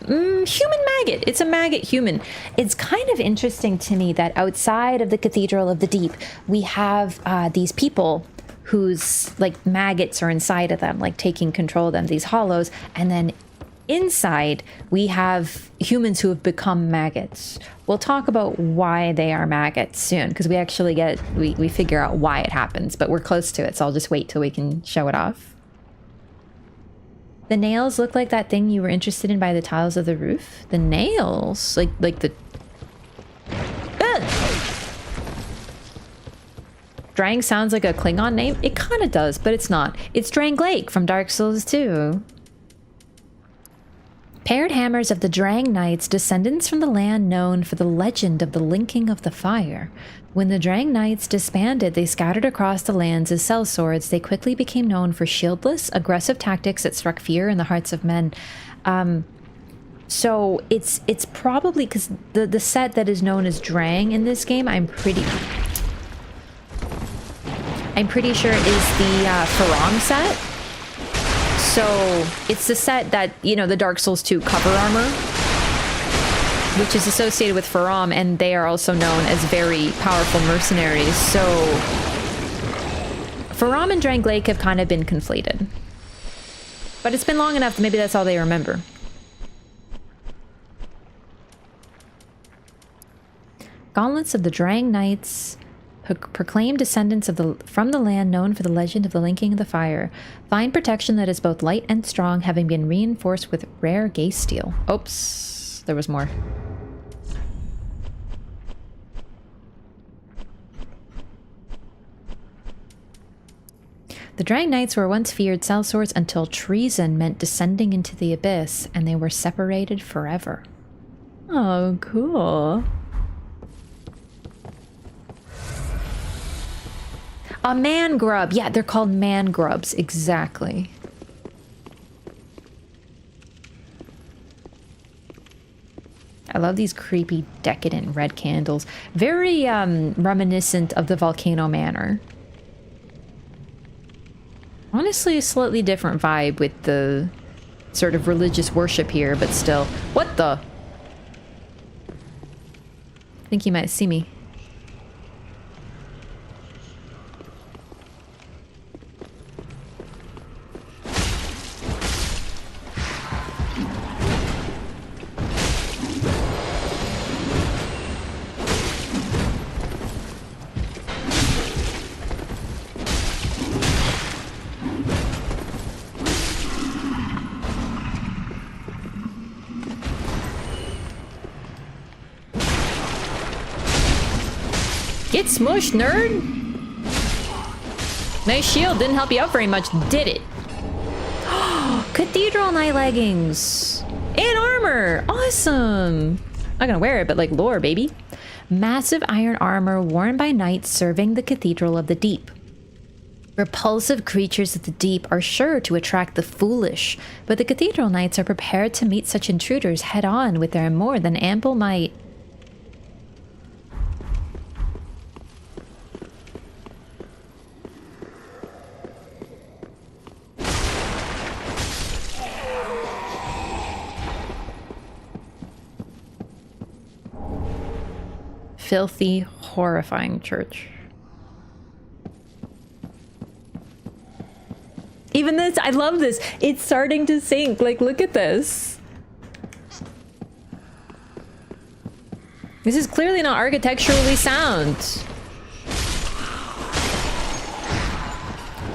human maggot. It's a maggot human. It's kind of interesting to me that outside of the Cathedral of the Deep, we have these people whose like maggots are inside of them, like taking control of them, these hollows, and then inside we have humans who have become maggots. We'll talk about why they are maggots soon, because we actually we figure out why it happens, but we're close to it, so I'll just wait till we can show it off. The nails look like that thing you were interested in by the tiles of the roof. The nails? Like the... Drang sounds like a Klingon name. It kind of does, but it's not. It's Drang Lake from Dark Souls 2. Paired hammers of the Drang Knights, descendants from the land known for the legend of the linking of the fire. When the Drang Knights disbanded, they scattered across the lands as sellswords. They quickly became known for shieldless, aggressive tactics that struck fear in the hearts of men. So it's probably because the set that is known as Drang in this game, I'm pretty sure is the Faram set. So it's the set that, you know, the Dark Souls 2 cover armor, which is associated with Faram, and they are also known as very powerful mercenaries. So Faram and Drang Lake have kind of been conflated. But it's been long enough that maybe that's all they remember. Gauntlets of the Drang Knights, proclaimed descendants from the land known for the legend of the linking of the fire. Find protection that is both light and strong, having been reinforced with rare gaze steel. Oops, there was more. The Drang Knights were once feared sellswords until treason meant descending into the abyss, and they were separated forever. Oh, cool. A man grub. Yeah, they're called man grubs. Exactly. I love these creepy, decadent red candles. Very reminiscent of the Volcano Manor. Honestly, a slightly different vibe with the sort of religious worship here, but still. What the? I think you might see me. Get smushed, nerd! Nice shield, didn't help you out very much, did it? Cathedral night leggings! And armor! Awesome! Not gonna wear it, but like lore, baby. Massive iron armor worn by knights serving the Cathedral of the Deep. Repulsive creatures of the deep are sure to attract the foolish, but the Cathedral Knights are prepared to meet such intruders head-on with their more than ample might. Filthy, horrifying church. Even this, I love this. It's starting to sink. Like, look at this. This is clearly not architecturally sound.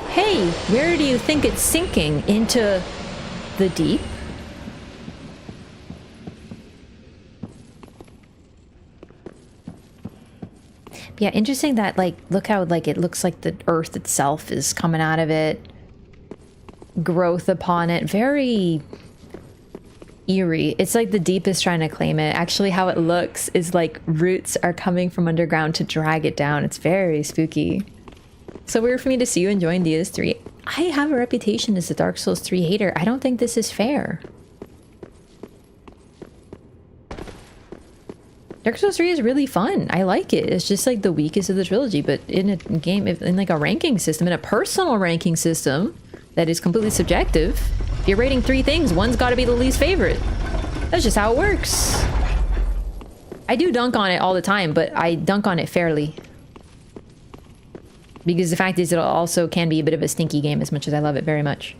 Hey, where do you think it's sinking? Into the deep? Yeah, interesting that, like, look how, like, it looks like the earth itself is coming out of it. Growth upon it. Very eerie. It's like the deep is trying to claim it. Actually, how it looks is like roots are coming from underground to drag it down. It's very spooky. So weird for me to see you enjoying DS3. I have a reputation as a Dark Souls 3 hater. I don't think this is fair. Dark Souls 3 is really fun. I like it. It's just like the weakest of the trilogy, but in a game, in like a ranking system, in a personal ranking system that is completely subjective, if you're rating 3 things, one's got to be the least favorite. That's just how it works. I do dunk on it all the time, but I dunk on it fairly. Because the fact is it also can be a bit of a stinky game as much as I love it very much.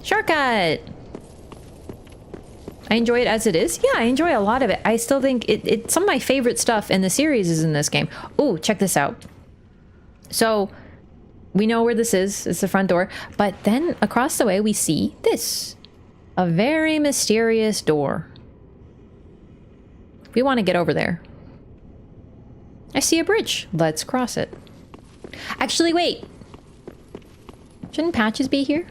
Shortcut! I enjoy it as it is. Yeah, I enjoy a lot of it. I still think it's some of my favorite stuff in the series is in this game. Ooh, check this out. So, we know where this is. It's the front door. But then across the way we see this. A very mysterious door. We want to get over there. I see a bridge. Let's cross it. Actually, wait. Shouldn't Patches be here?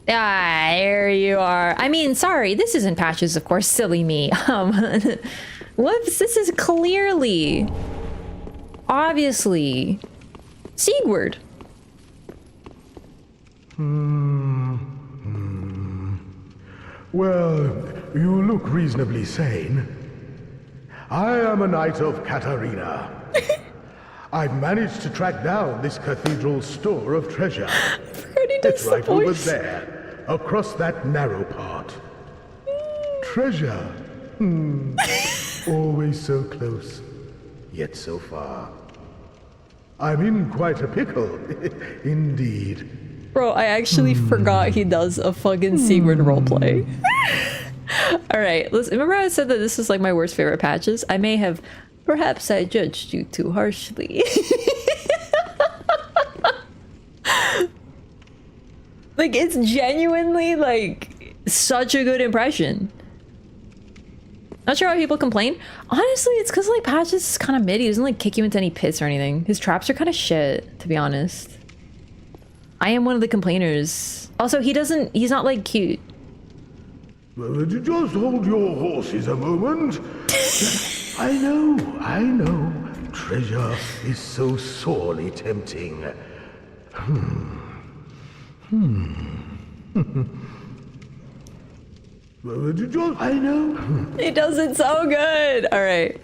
Ah, there you are. I mean, sorry, this isn't Patches, of course. Silly me. Whoops, this is clearly, obviously, Siegward. Well, you look reasonably sane. I am a knight of Katarina. I've managed to track down this cathedral's store of treasure. It's right over there, across that narrow part. Treasure. Always so close, yet so far. I'm in quite a pickle, indeed. Bro, I actually forgot he does a fucking Siegward roleplay. Alright, listen, remember I said that this is like my worst favorite Patches? I may have, perhaps I judged you too harshly. Like, it's genuinely, like, such a good impression. Not sure why people complain. Honestly, it's because, like, Patches is kind of mid. He doesn't, like, kick you into any pits or anything. His traps are kind of shit, to be honest. I am one of the complainers. Also, he's not, like, cute. Well, just hold your horses a moment. I know. Treasure is so sorely tempting. I know. He does it so good. All right.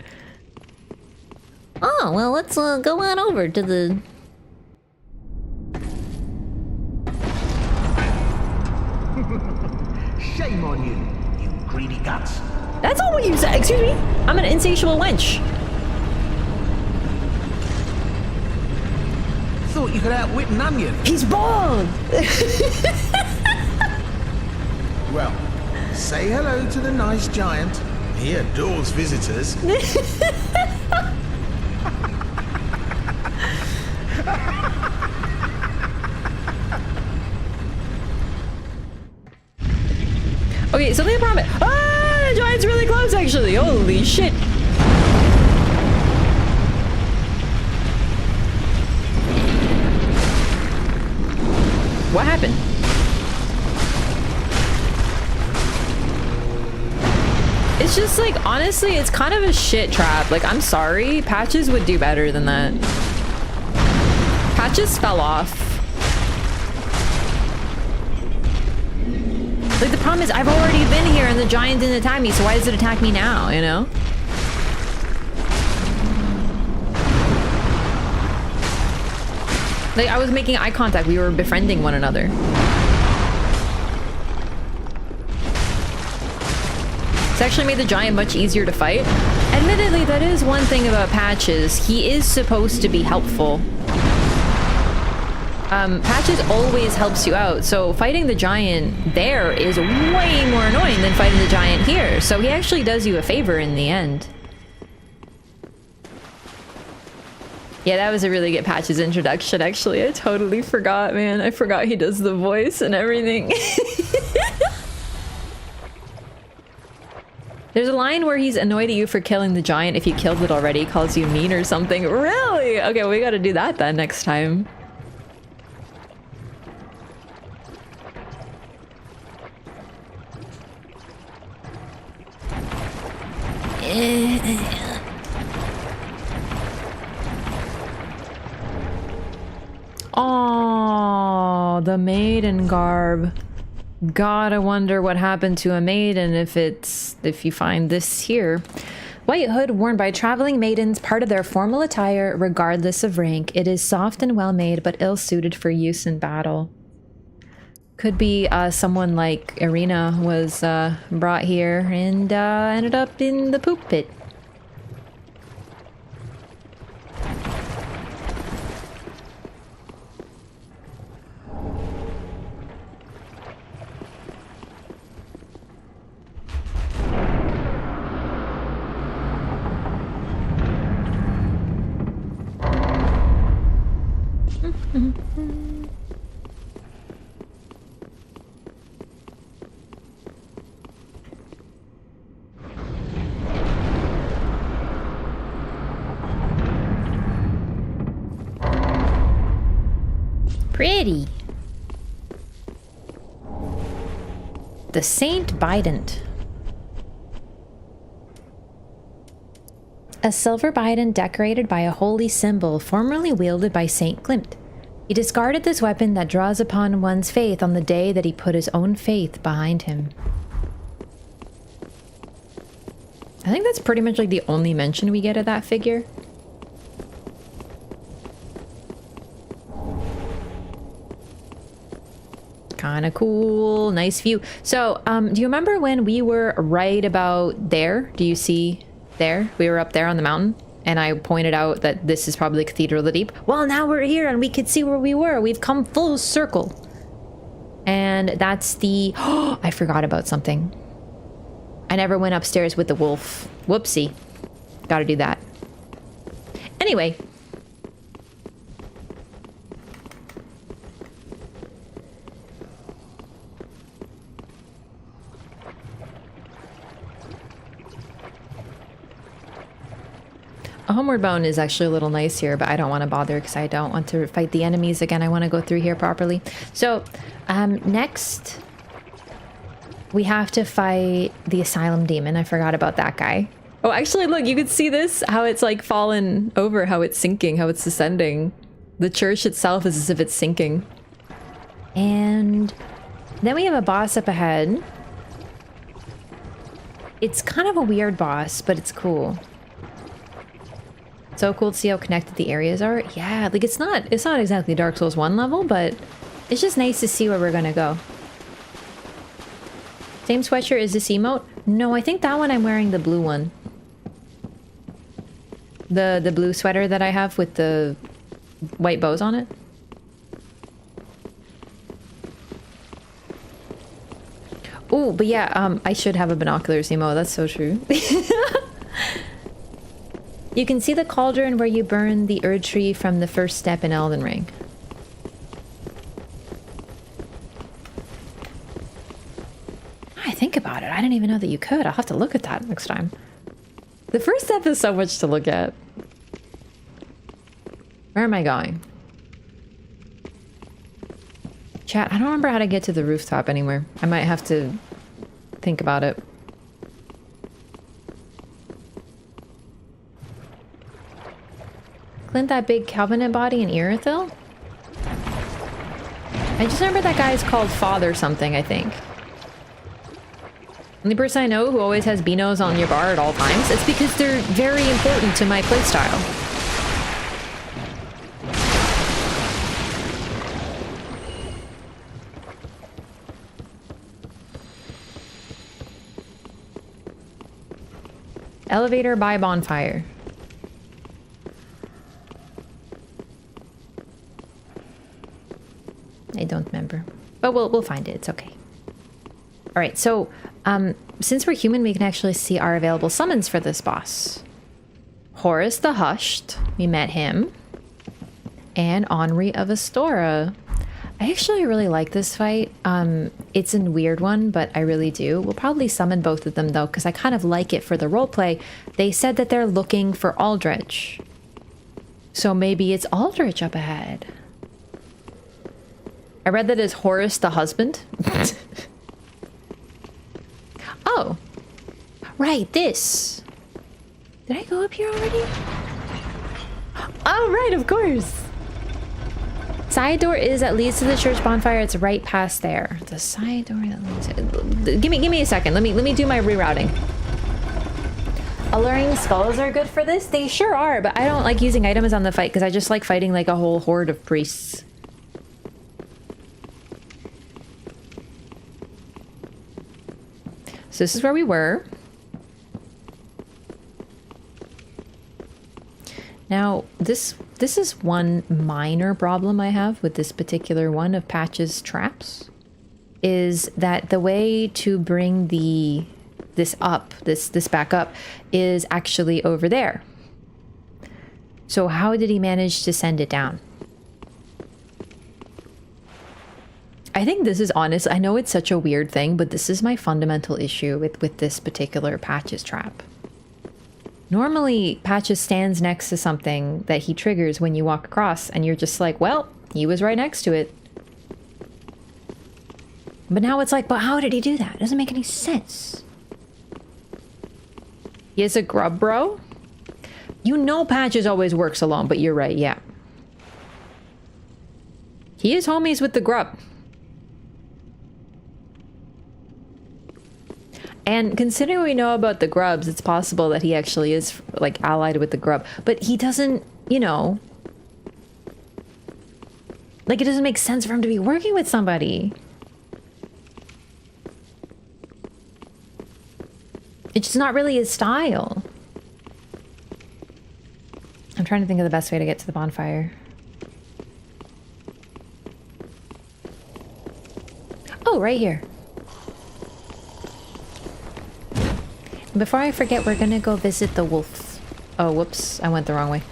Oh, well, let's go on over to the... Shame on you, you greedy guts. That's not what you said. Excuse me. I'm an insatiable wench. Thought you could outwit an onion. He's bald. Well, say hello to the nice giant. He adores visitors. Okay, something I promise. Ah, the giant's really close, actually. Holy shit. What happened? It's just like, honestly, it's kind of a shit trap. Like, I'm sorry. Patches would do better than that. Patches fell off. Like, the problem is I've already been here and the giant didn't attack me, so why does it attack me now, you know? Like, I was making eye contact. We were befriending one another. It's actually made the giant much easier to fight. Admittedly, that is one thing about Patches. He is supposed to be helpful. Patches always helps you out, so fighting the giant there is way more annoying than fighting the giant here. So he actually does you a favor in the end. Yeah, that was a really good Patches introduction, actually. I totally forgot, man. I forgot he does the voice and everything. There's a line where he's annoyed at you for killing the giant if you killed it already. He calls you mean or something. Really? Okay, we gotta do that then next time. Oh, the maiden garb. God, I wonder what happened to a maiden if you find this here. White hood worn by traveling maidens, part of their formal attire, regardless of rank. It is soft and well made, but ill-suited for use in battle. Could be someone like Irina was brought here and ended up in the poop pit. Pretty. The Saint Bident. A silver bident decorated by a holy symbol formerly wielded by Saint Glimt. He discarded this weapon that draws upon one's faith on the day that he put his own faith behind him. I think that's pretty much like the only mention we get of that figure. Kind of cool. Nice view. So, do you remember when we were right about there? Do you see there? We were up there on the mountain and I pointed out that this is probably the Cathedral of the Deep. Well, now we're here and we could see where we were. We've come full circle. And that's the... Oh, I forgot about something. I never went upstairs with the wolf. Whoopsie. Gotta do that. Anyway. A homeward bound is actually a little nice here, but I don't want to bother because I don't want to fight the enemies again. I want to go through here properly. So, next, we have to fight the Asylum Demon. I forgot about that guy. Oh, actually, look, you can see this, how it's like fallen over, how it's sinking, how it's descending. The church itself is as if it's sinking. And then we have a boss up ahead. It's kind of a weird boss, but it's cool. So cool to see how connected the areas are. Yeah, like it's not exactly Dark Souls 1 level, but it's just nice to see where we're gonna go. Same sweatshirt as this emote? No, I think that one I'm wearing the blue one. The blue sweater that I have with the white bows on it. Oh, but yeah, I should have a binoculars emote. That's so true. You can see the cauldron where you burn the Erd tree from the first step in Elden Ring. I think about it. I didn't even know that you could. I'll have to look at that next time. The first step is so much to look at. Where am I going? Chat, I don't remember how to get to the rooftop anymore. I might have to think about it. Clint that big Covenant body in Irithyll? I just remember that guy is called Father something, I think. Only person I know who always has Beanos on your bar at all times. It's because they're very important to my playstyle. Elevator by bonfire. I don't remember. But we'll find it. It's okay. Alright, so since we're human, we can actually see our available summons for this boss. Horus the Hushed. We met him. And Henri of Astora. I actually really like this fight. It's a weird one, but I really do. We'll probably summon both of them though, because I kind of like it for the roleplay. They said that they're looking for Aldrich. So maybe it's Aldrich up ahead. I read that as Horus the husband. Oh. Right, this. Did I go up here already? Oh, right, of course. Side door is that leads to the church bonfire. It's right past there. The side door that leads. Give me a second. Let me do my rerouting. Alluring skulls are good for this. They sure are, but I don't like using items on the fight because I just like fighting like a whole horde of priests. So this is where we were. Now, this is one minor problem I have with this particular one of Patch's traps, is that the way to bring this back up is actually over there. So how did he manage to send it down? I think this is honest. I know it's such a weird thing, but this is my fundamental issue with this particular Patch's trap. Normally, Patches stands next to something that he triggers when you walk across, and you're just like, well, he was right next to it. But now it's like, but how did he do that? It doesn't make any sense. He is a grub bro? You know Patches always works alone, but you're right, yeah. He is homies with the grub. And considering we know about the grubs, it's possible that he actually is, like, allied with the grub. But he doesn't, you know... Like, it doesn't make sense for him to be working with somebody. It's just not really his style. I'm trying to think of the best way to get to the bonfire. Oh, right here. Before I forget, we're gonna go visit the wolf. Oh, whoops. I went the wrong way.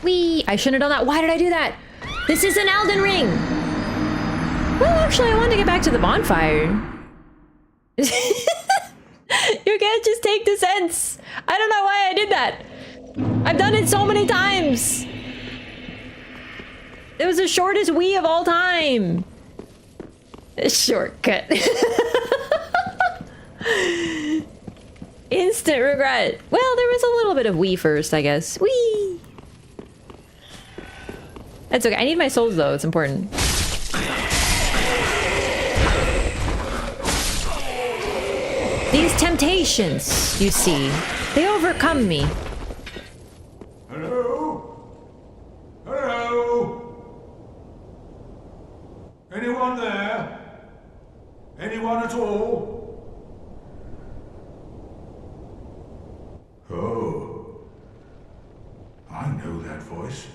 Whee! I shouldn't have done that. Why did I do that? This is an Elden Ring! Well, actually, I wanted to get back to the bonfire. You can't just take the sense. I don't know why I did that. I've done it so many times. It was the shortest Wii of all time. A shortcut. Instant regret. Well, there was a little bit of Wii first, I guess. Wii. That's okay. I need my souls though. It's important. These temptations, you see, they overcome me. Hello? Hello? Anyone there? Anyone at all? Oh. I know that voice.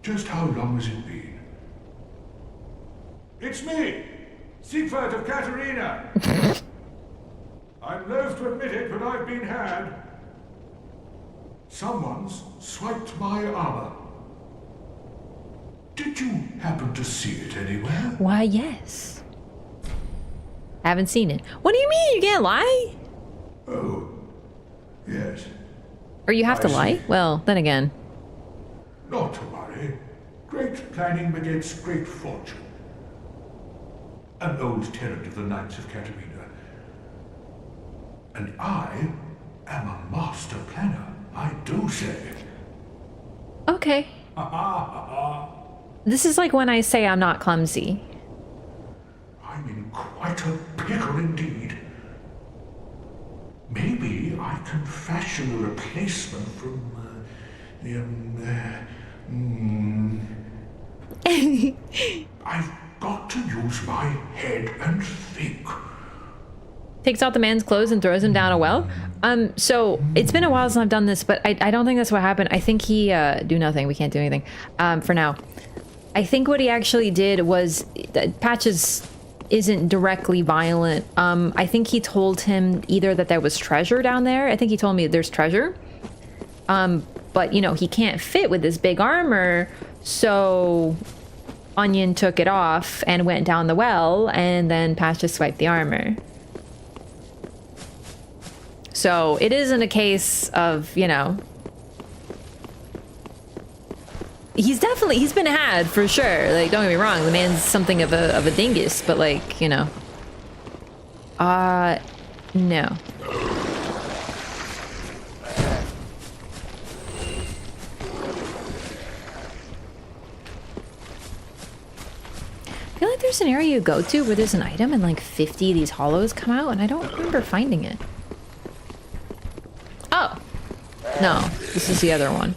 Just how long has it been? It's me! Siegward of Catarina! I'm loath to admit it, but I've been had. Someone's swiped my armor. Did you happen to see it anywhere? Why, yes. Haven't seen it. What do you mean? You can't lie? Oh, yes. Or you have to I lie? see. Well, then again. Not to worry. Great planning begets great fortune. An old tenant of the Knights of Catarina. And I am a master planner, I do say. Okay. This is like when I say I'm not clumsy. I'm in quite a pickle indeed. Maybe I can fashion a replacement from I've got to use my head and think. Takes out the man's clothes and throws him down a well. So it's been a while since I've done this, but I don't think that's what happened. I think he do nothing. We can't do anything for now. I think what he actually did was Patches isn't directly violent. I think he told him either that there was treasure down there. I think he told me there's treasure. But you know, he can't fit with this big armor, so Onion took it off and went down the well, and then Patches swiped the armor. So it isn't a case of, you know, he's been had for sure. Like, don't get me wrong, the man's something of a dingus, but like, you know, no. I feel like there's an area you go to where there's an item and like 50 of these hollows come out, and I don't remember finding it. Oh, no, this is the other one.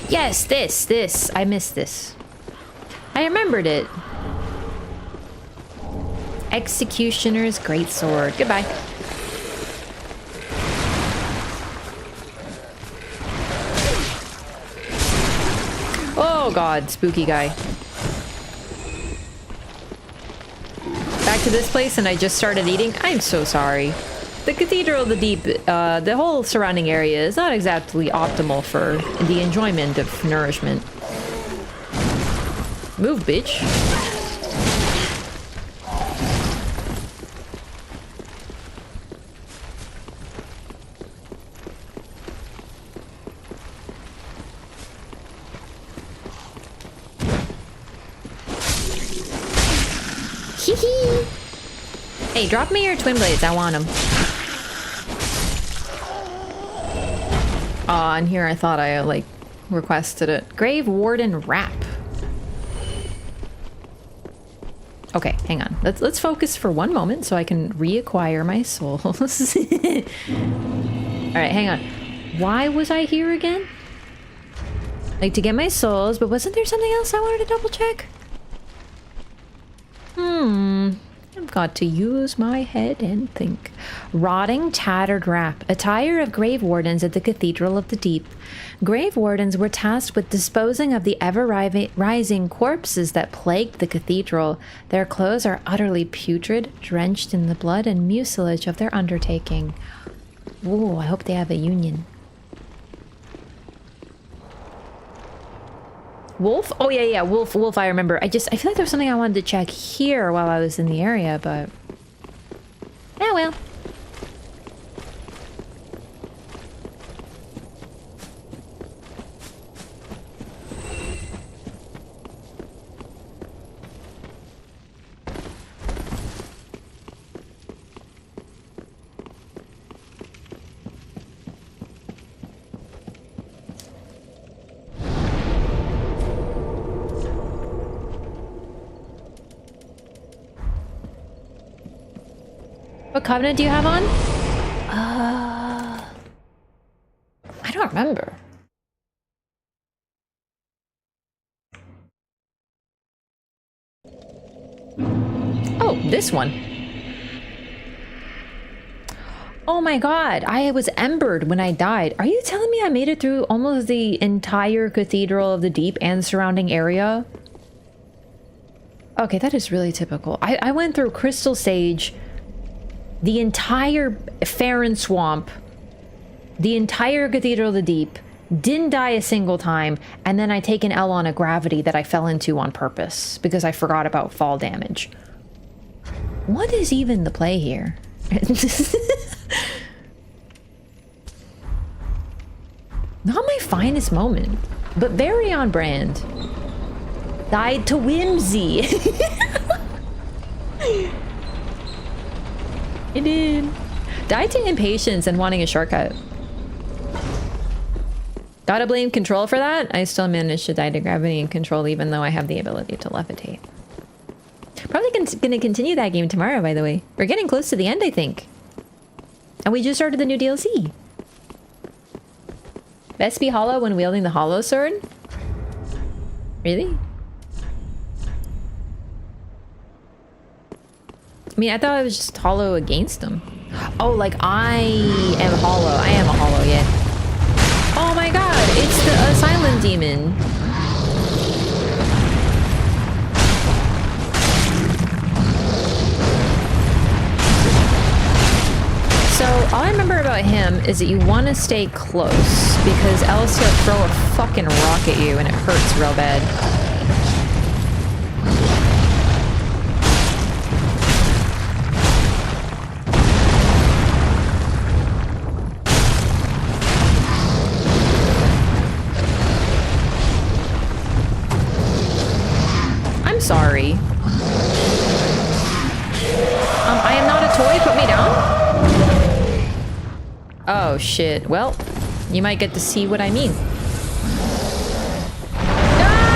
Yes, this. I missed this. I remembered it. Executioner's Greatsword. Goodbye. Oh god, spooky guy. Back to this place and I just started eating? I'm so sorry. The Cathedral of the Deep, the whole surrounding area is not exactly optimal for the enjoyment of nourishment. Move, bitch. Hee. Hey, drop me your twin blades. I want them. Aw, and here I thought I, like, requested it. Grave Warden Wrap. Okay, hang on. Let's focus for one moment so I can reacquire my souls. Alright, hang on. Why was I here again? Like, to get my souls, but wasn't there something else I wanted to double check? I've got to use my head and think. Rotting, tattered wrap. Attire of grave wardens at the Cathedral of the Deep. Grave wardens were tasked with disposing of the ever-rising corpses that plagued the cathedral. Their clothes are utterly putrid, drenched in the blood and mucilage of their undertaking. Ooh, I hope they have a union. Wolf? Oh yeah, Wolf, I remember. I feel like there was something I wanted to check here while I was in the area, but... oh well. What covenant do you have on? can't remember. Oh, this one. Oh my god, I was embered when I died. Are you telling me I made it through almost the entire Cathedral of the Deep and surrounding area? Okay, that is really typical. I went through Crystal Sage, the entire Farron Swamp, the entire Cathedral of the Deep, didn't die a single time, and then I take an L on a gravity that I fell into on purpose because I forgot about fall damage. What is even the play here? Not my finest moment, but very on brand. Died to whimsy. It did. Died to impatience and wanting a shortcut. Gotta blame control for that. I still managed to die to gravity and control even though I have the ability to levitate. Probably gonna continue that game tomorrow, by the way. We're getting close to the end, I think. And we just started the new DLC. Best be hollow when wielding the hollow sword? Really? I mean, I thought I was just hollow against them. Oh, like I am hollow. I am a hollow, yeah. Oh my god, it's the Asylum Demon. So, all I remember about him is that you want to stay close, because else he'll throw a fucking rock at you and it hurts real bad. I'm sorry. I am not a toy, put me down? Oh shit, well, you might get to see what I mean. Ah!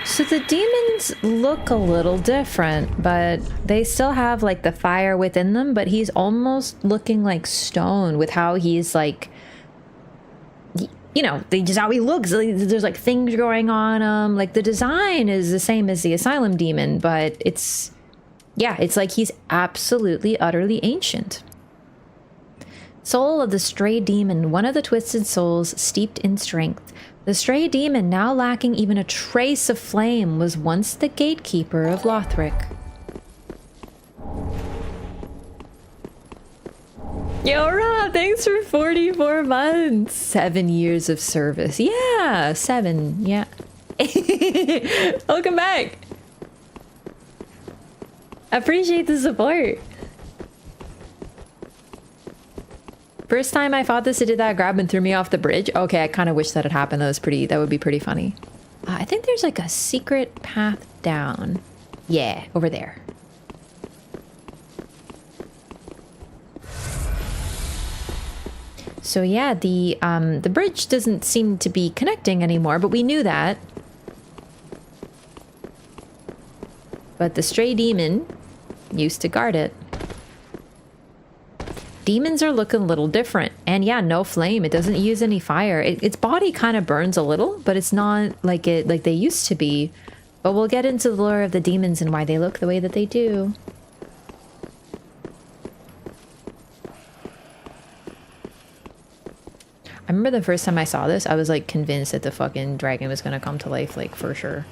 So the demons look a little different, but they still have like the fire within them, but he's almost looking like stone with how he's like, you know, just how he looks. There's like things going on him. Like the design is the same as the Asylum Demon, but it's, yeah, it's like he's absolutely, utterly ancient. Soul of the Stray Demon, one of the twisted souls steeped in strength. The Stray Demon, now lacking even a trace of flame, was once the gatekeeper of Lothric. Yo, Rob, thanks for 44 months. 7 years of service. Yeah, 7, yeah. Welcome back. Appreciate the support. First time I fought this, it did that grab and threw me off the bridge. Okay, I kind of wish that had happened. That would be pretty funny. I think there's like a secret path down. Yeah, over there. So yeah, the bridge doesn't seem to be connecting anymore, but we knew that. But the Stray Demon used to guard it. Demons are looking a little different. And yeah, no flame. It doesn't use any fire. Its body kind of burns a little, but it's not like they used to be. But we'll get into the lore of the demons and why they look the way that they do. I remember the first time I saw this, I was like convinced that the fucking dragon was gonna come to life, like for sure.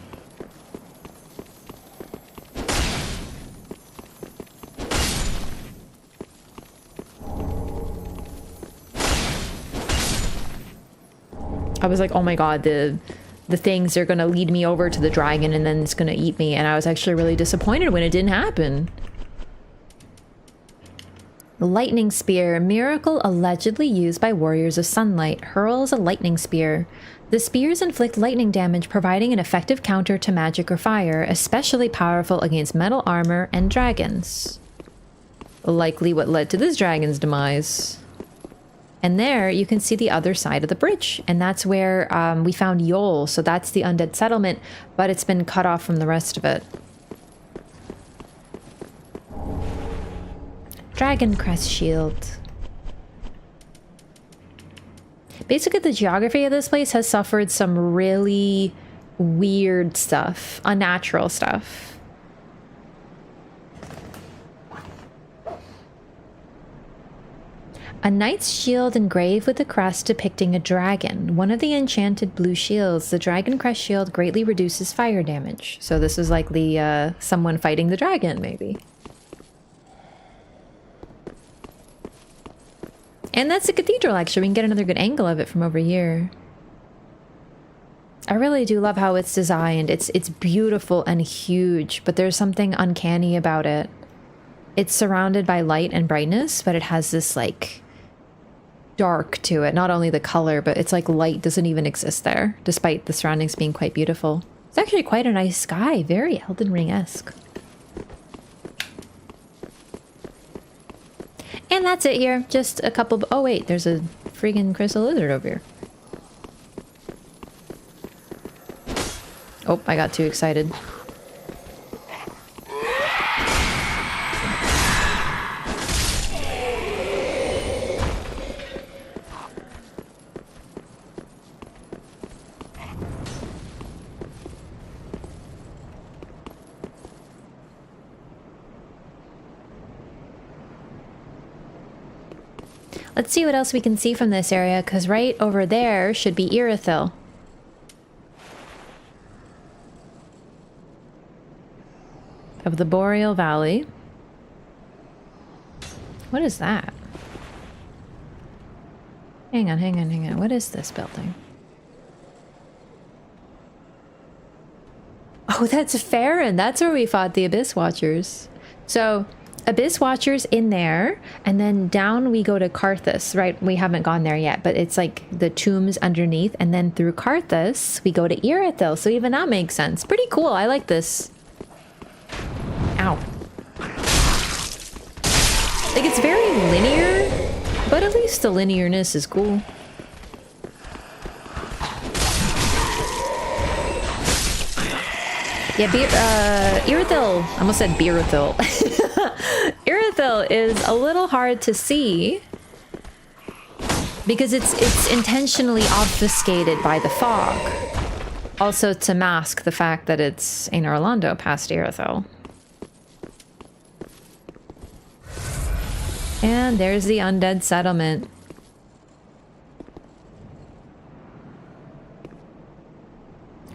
I was like, oh my god, the things are gonna lead me over to the dragon and then it's gonna eat me, and I was actually really disappointed when it didn't happen. The lightning spear, a miracle allegedly used by warriors of sunlight, hurls a lightning spear. The spears inflict lightning damage, providing an effective counter to magic or fire, especially powerful against metal armor and dragons. Likely what led to this dragon's demise. And there you can see the other side of the bridge. And that's where we found Yol. So that's the undead settlement, but it's been cut off from the rest of it. Dragon Crest Shield. Basically, the geography of this place has suffered some really weird stuff, unnatural stuff. A knight's shield engraved with a crest depicting a dragon. One of the enchanted blue shields. The dragon crest shield greatly reduces fire damage. So this is likely someone fighting the dragon, maybe. And that's the cathedral, actually. We can get another good angle of it from over here. I really do love how it's designed. It's beautiful and huge, but there's something uncanny about it. It's surrounded by light and brightness, but it has this, like, dark to it. Not only the color, but it's like light doesn't even exist there, despite the surroundings being quite beautiful. It's actually quite a nice sky. Very Elden Ring-esque. And that's it here. Just a couple... Oh, wait. There's a friggin' crystal lizard over here. Oh, I got too excited. Let's see what else we can see from this area, because right over there should be Irithyll. Of the Boreal Valley. What is that? Hang on, hang on, hang on. What is this building? Oh, that's Farron. That's where we fought the Abyss Watchers. So... Abyss Watchers in there, and then down we go to Carthus, right? We haven't gone there yet, but it's like the tombs underneath, and then through Carthus we go to Irithyll, so even that makes sense. Pretty cool. I like this. Ow. Like, it's very linear, but at least the linearness is cool. Yeah, Irithyll. I almost said Irithyll. Irithyll is a little hard to see because it's intentionally obfuscated by the fog. Also to mask the fact that it's in Orlando past Irithyll. And there's the undead settlement.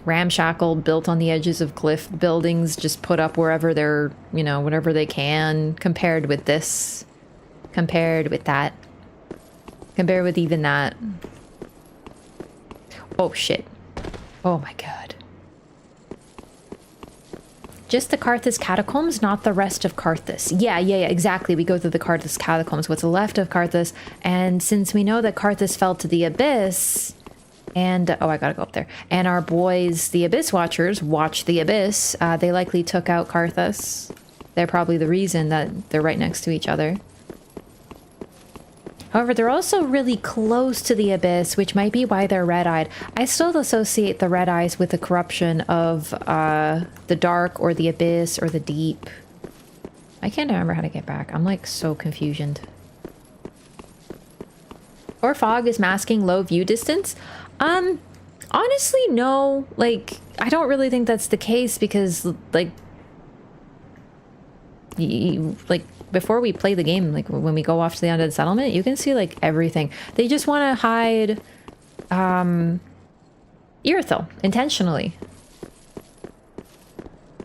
Ramshackle, built on the edges of cliff buildings, just put up wherever they're, you know, whatever they can, compared with this, compared with that, compared with even that. Oh shit. Oh my god. Just the Carthus Catacombs, not the rest of Carthus. Yeah, exactly. We go through the Carthus Catacombs, what's left of Carthus, and since we know that Carthus fell to the Abyss... And, oh, I gotta go up there. And our boys, the Abyss Watchers, watch the Abyss. They likely took out Carthus. They're probably the reason that they're right next to each other. However, they're also really close to the Abyss, which might be why they're red-eyed. I still associate the red eyes with the corruption of the dark or the Abyss or the deep. I can't remember how to get back. I'm like so confusioned. Or fog is masking low view distance. Honestly, no. Like, I don't really think that's the case because, like, like, before we play the game, like, when we go off to the undead settlement, you can see, like, everything. They just want to hide, Irithyll, intentionally.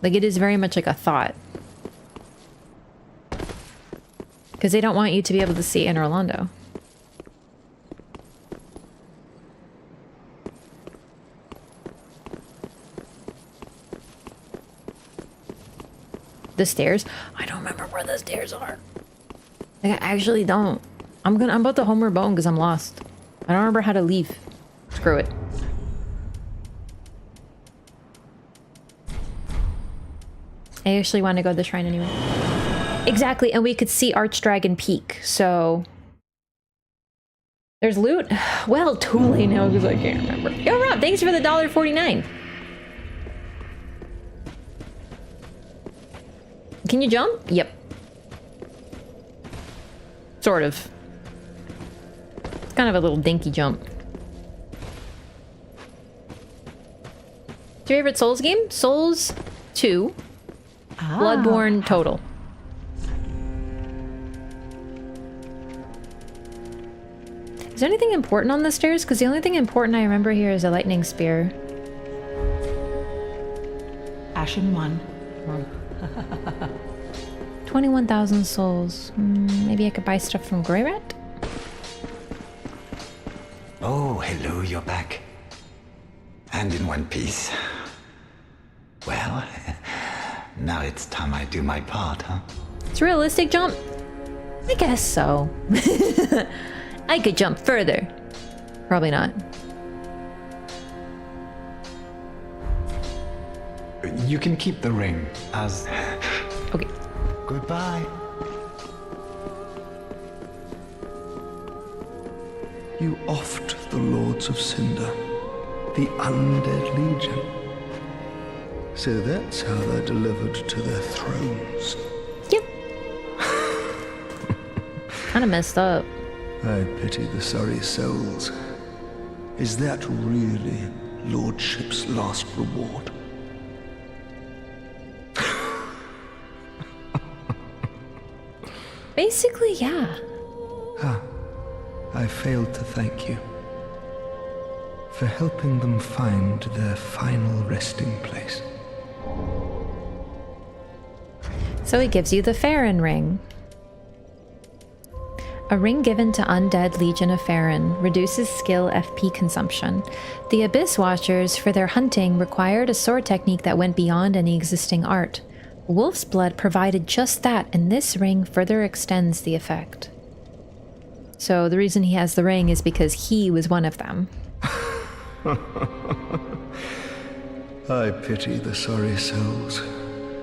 Like, it is very much like a thought. Because they don't want you to be able to see in Orlando. The stairs? I don't remember where the stairs are. Like, I actually don't. I'm about to Homer Bone because I'm lost. I don't remember how to leave. Screw it. I actually want to go to the shrine anyway. Exactly, and we could see Archdragon Peak, so There's loot? Well, too late now because I can't remember. Yo, Rob, thanks for the $1.49. Can you jump? Yep. Sort of. It's kind of a little dinky jump. Your favorite Souls game? Souls 2. Bloodborne total. Is there anything important on the stairs? Because the only thing important I remember here is a lightning spear. Ashen one. 21,000 souls. Maybe I could buy stuff from Greyrat? Oh, hello, you're back. And in one piece. Well, now it's time I do my part, huh? It's a realistic jump? I guess so. I could jump further. Probably not. You can keep the ring as... Okay. Goodbye. You offed the Lords of Cinder, the Undead Legion. So that's how they're delivered to their thrones. Yep. Kind of messed up. I pity the sorry souls. Is that really Lordship's last reward? Basically, yeah. I failed to thank you for helping them find their final resting place. So he gives you the Farron ring. A ring given to Undead Legion of Farron reduces skill FP consumption. The Abyss Watchers, for their hunting, required a sword technique that went beyond any existing art. Wolf's blood provided just that, and this ring further extends the effect. So the reason he has the ring is because he was one of them. I pity the sorry souls.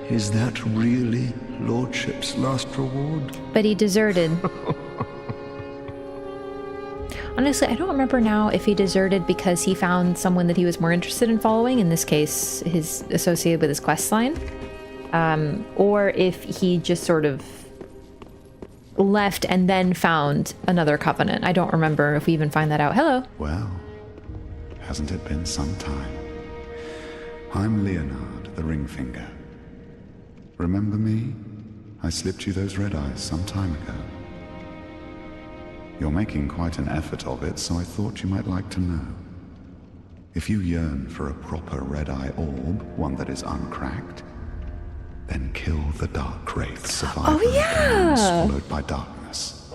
Is that really Lordship's last reward? But he deserted. Honestly, I don't remember now if he deserted because he found someone that he was more interested in following, in this case, his associated with his questline, or if he just sort of left and then found another covenant. I don't remember if we even find that out. Hello. Well, hasn't it been some time? I'm Leonhard, the Ringfinger. Remember me? I slipped you those red eyes some time ago. You're making quite an effort of it, so I thought you might like to know. If you yearn for a proper red-eye orb, one that is uncracked, then kill the Darkwraith survivor of the land swallowed by darkness.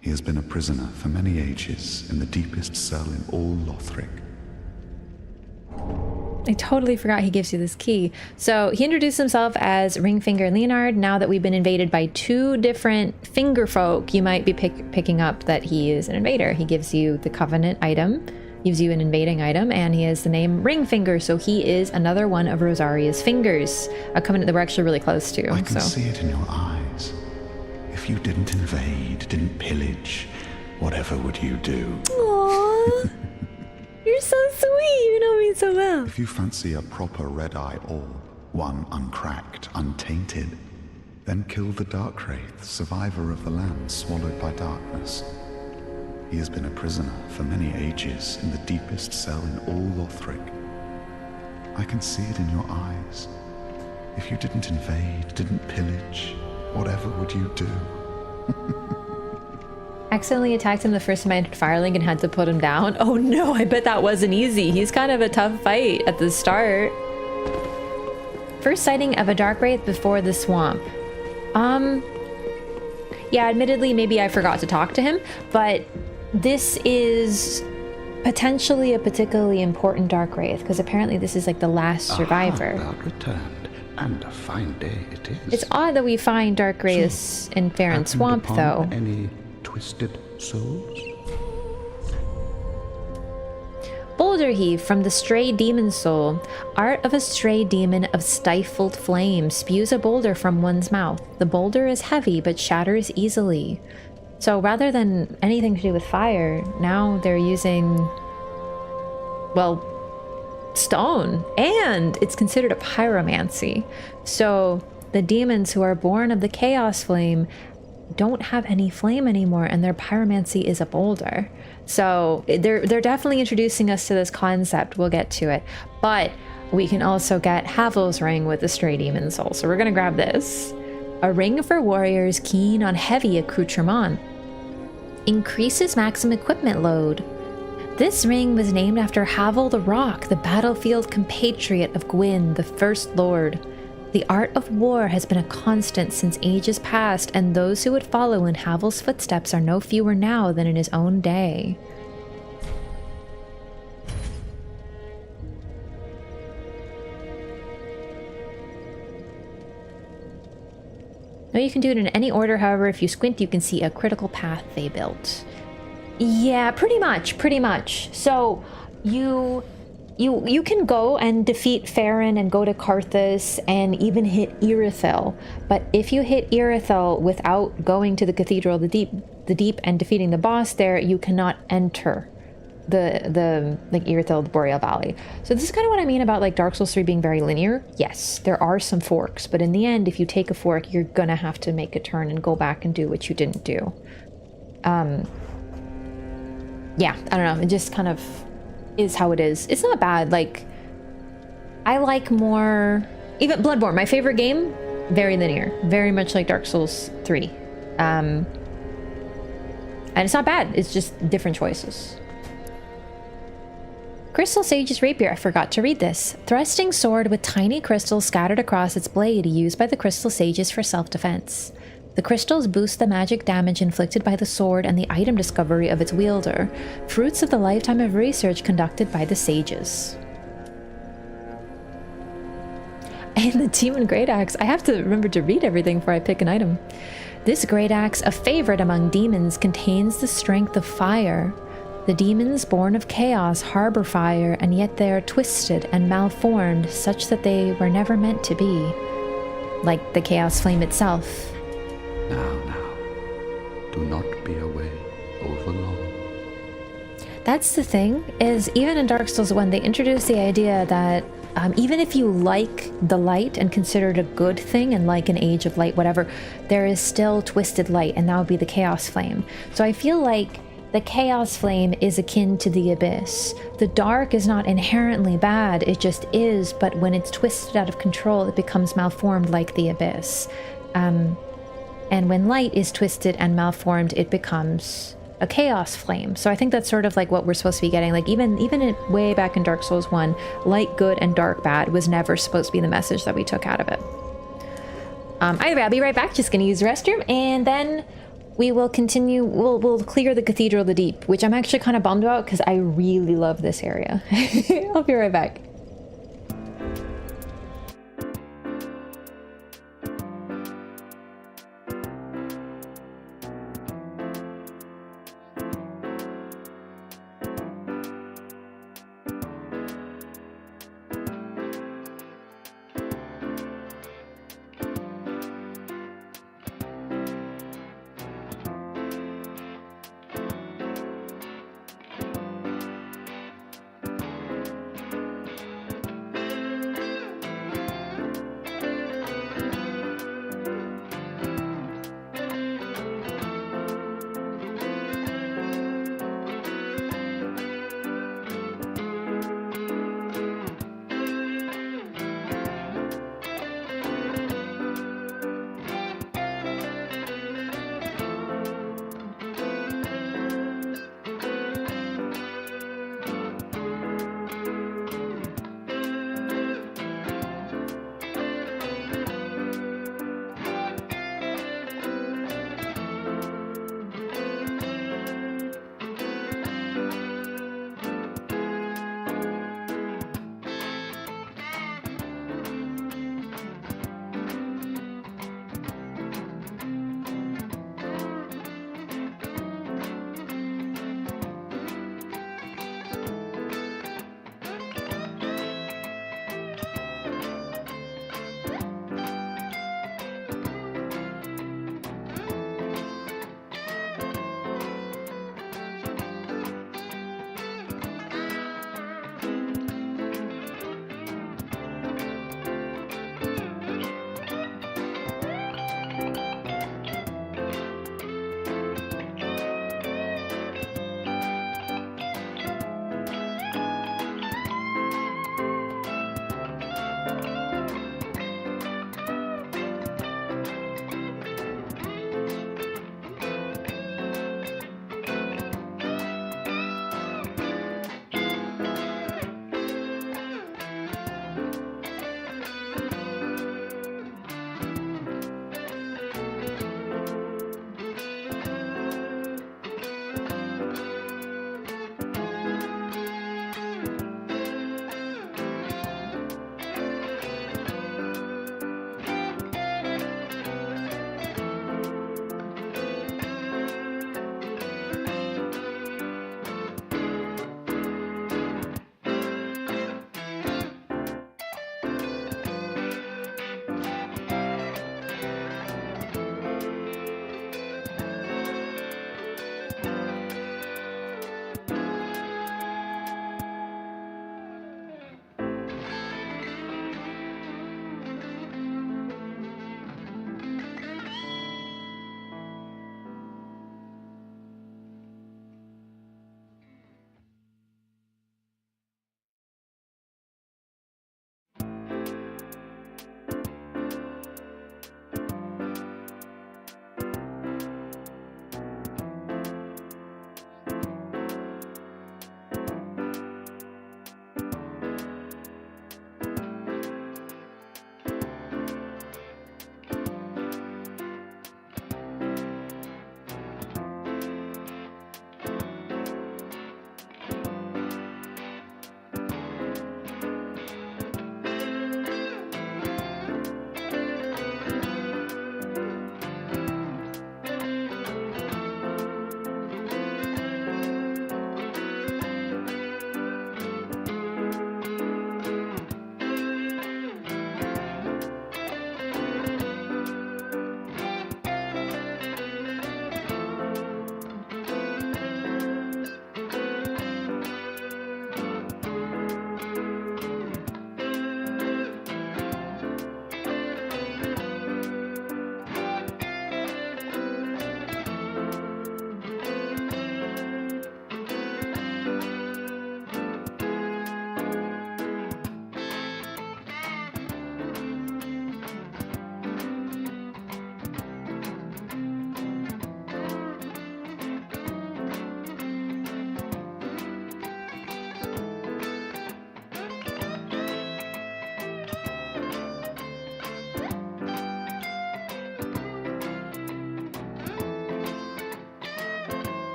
He has been a prisoner for many ages in the deepest cell in all Lothric. I totally forgot he gives you this key. So he introduced himself as Ringfinger Leonhard. Now that we've been invaded by two different finger folk, you might be picking up that he is an invader. He gives you the covenant item, gives you an invading item, and he has the name Ringfinger, so he is another one of Rosaria's fingers. A covenant that we're actually really close to. I can see it in your eyes. If you didn't invade, didn't pillage, whatever would you do? Aww. You're so sweet. You know me so well. If you fancy a proper red-eye orb, one uncracked, untainted, then kill the Darkwraith, survivor of the land swallowed by darkness. He has been a prisoner for many ages in the deepest cell in all Lothric. I can see it in your eyes. If you didn't invade, didn't pillage, whatever would you do? Accidentally attacked him the first time I entered Firelink and had to put him down. Oh no, I bet that wasn't easy. He's kind of a tough fight at the start. First sighting of a Darkwraith before the swamp. Yeah, admittedly, maybe I forgot to talk to him, but this is potentially a particularly important Darkwraith, because apparently this is like the last survivor. Thou returned, and a fine day it is. It's odd that we find Darkwraiths in Farron Swamp, though. Any twisted souls? Boulder Heave from the Stray Demon Soul. Art of a stray demon of stifled flame spews a boulder from one's mouth. The boulder is heavy but shatters easily. So rather than anything to do with fire, now they're using, well, stone, and it's considered a pyromancy. So the demons who are born of the chaos flame don't have any flame anymore, and their pyromancy is a boulder. So they're definitely introducing us to this concept. We'll get to it, but we can also get Havel's ring with the stray demon soul. So we're gonna grab this. A ring for warriors keen on heavy accoutrement. Increases maximum equipment load. This ring was named after Havel the Rock, the battlefield compatriot of Gwyn, the First Lord. The art of war has been a constant since ages past, and those who would follow in Havel's footsteps are no fewer now than in his own day. No, you can do it in any order, however, if you squint you can see a critical path they built. Yeah, pretty much. So you can go and defeat Farron and go to Carthus and even hit Irithyll. But if you hit Irithyll without going to the Cathedral, the deep and defeating the boss there, you cannot enter the like Irithyll, the Boreal Valley. So this is kind of what I mean about like Dark Souls 3 being very linear. Yes, there are some forks, but in the end, if you take a fork, you're gonna have to make a turn and go back and do what you didn't do. Yeah, I don't know. It just kind of is how it is. It's not bad. Like, I like more... Even Bloodborne, my favorite game, very linear. Very much like Dark Souls 3. And it's not bad. It's just different choices. Crystal Sage's Rapier. I forgot to read this. Thrusting sword with tiny crystals scattered across its blade, used by the Crystal Sages for self-defense. The crystals boost the magic damage inflicted by the sword and the item discovery of its wielder, fruits of the lifetime of research conducted by the sages. And the Demon Great Axe. I have to remember to read everything before I pick an item. This Great Axe, a favorite among demons, contains the strength of fire. The demons born of chaos harbor fire, and yet they are twisted and malformed such that they were never meant to be. Like the chaos flame itself. Now, do not be away overlong. That's the thing, is even in Dark Souls 1, they introduced the idea that even if you like the light and consider it a good thing and like an age of light, whatever, there is still twisted light, and that would be the chaos flame. So I feel like the chaos flame is akin to the abyss. The dark is not inherently bad, it just is, but when it's twisted out of control, it becomes malformed like the abyss. And when light is twisted and malformed, it becomes a chaos flame. So I think that's sort of like what we're supposed to be getting. Like even way back in Dark Souls 1, light good and dark bad was never supposed to be the message that we took out of it. Either way, I'll be right back. Just gonna use the restroom, and then we will continue. We'll clear the Cathedral of the Deep, which I'm actually kind of bummed about because I really love this area. I'll be right back.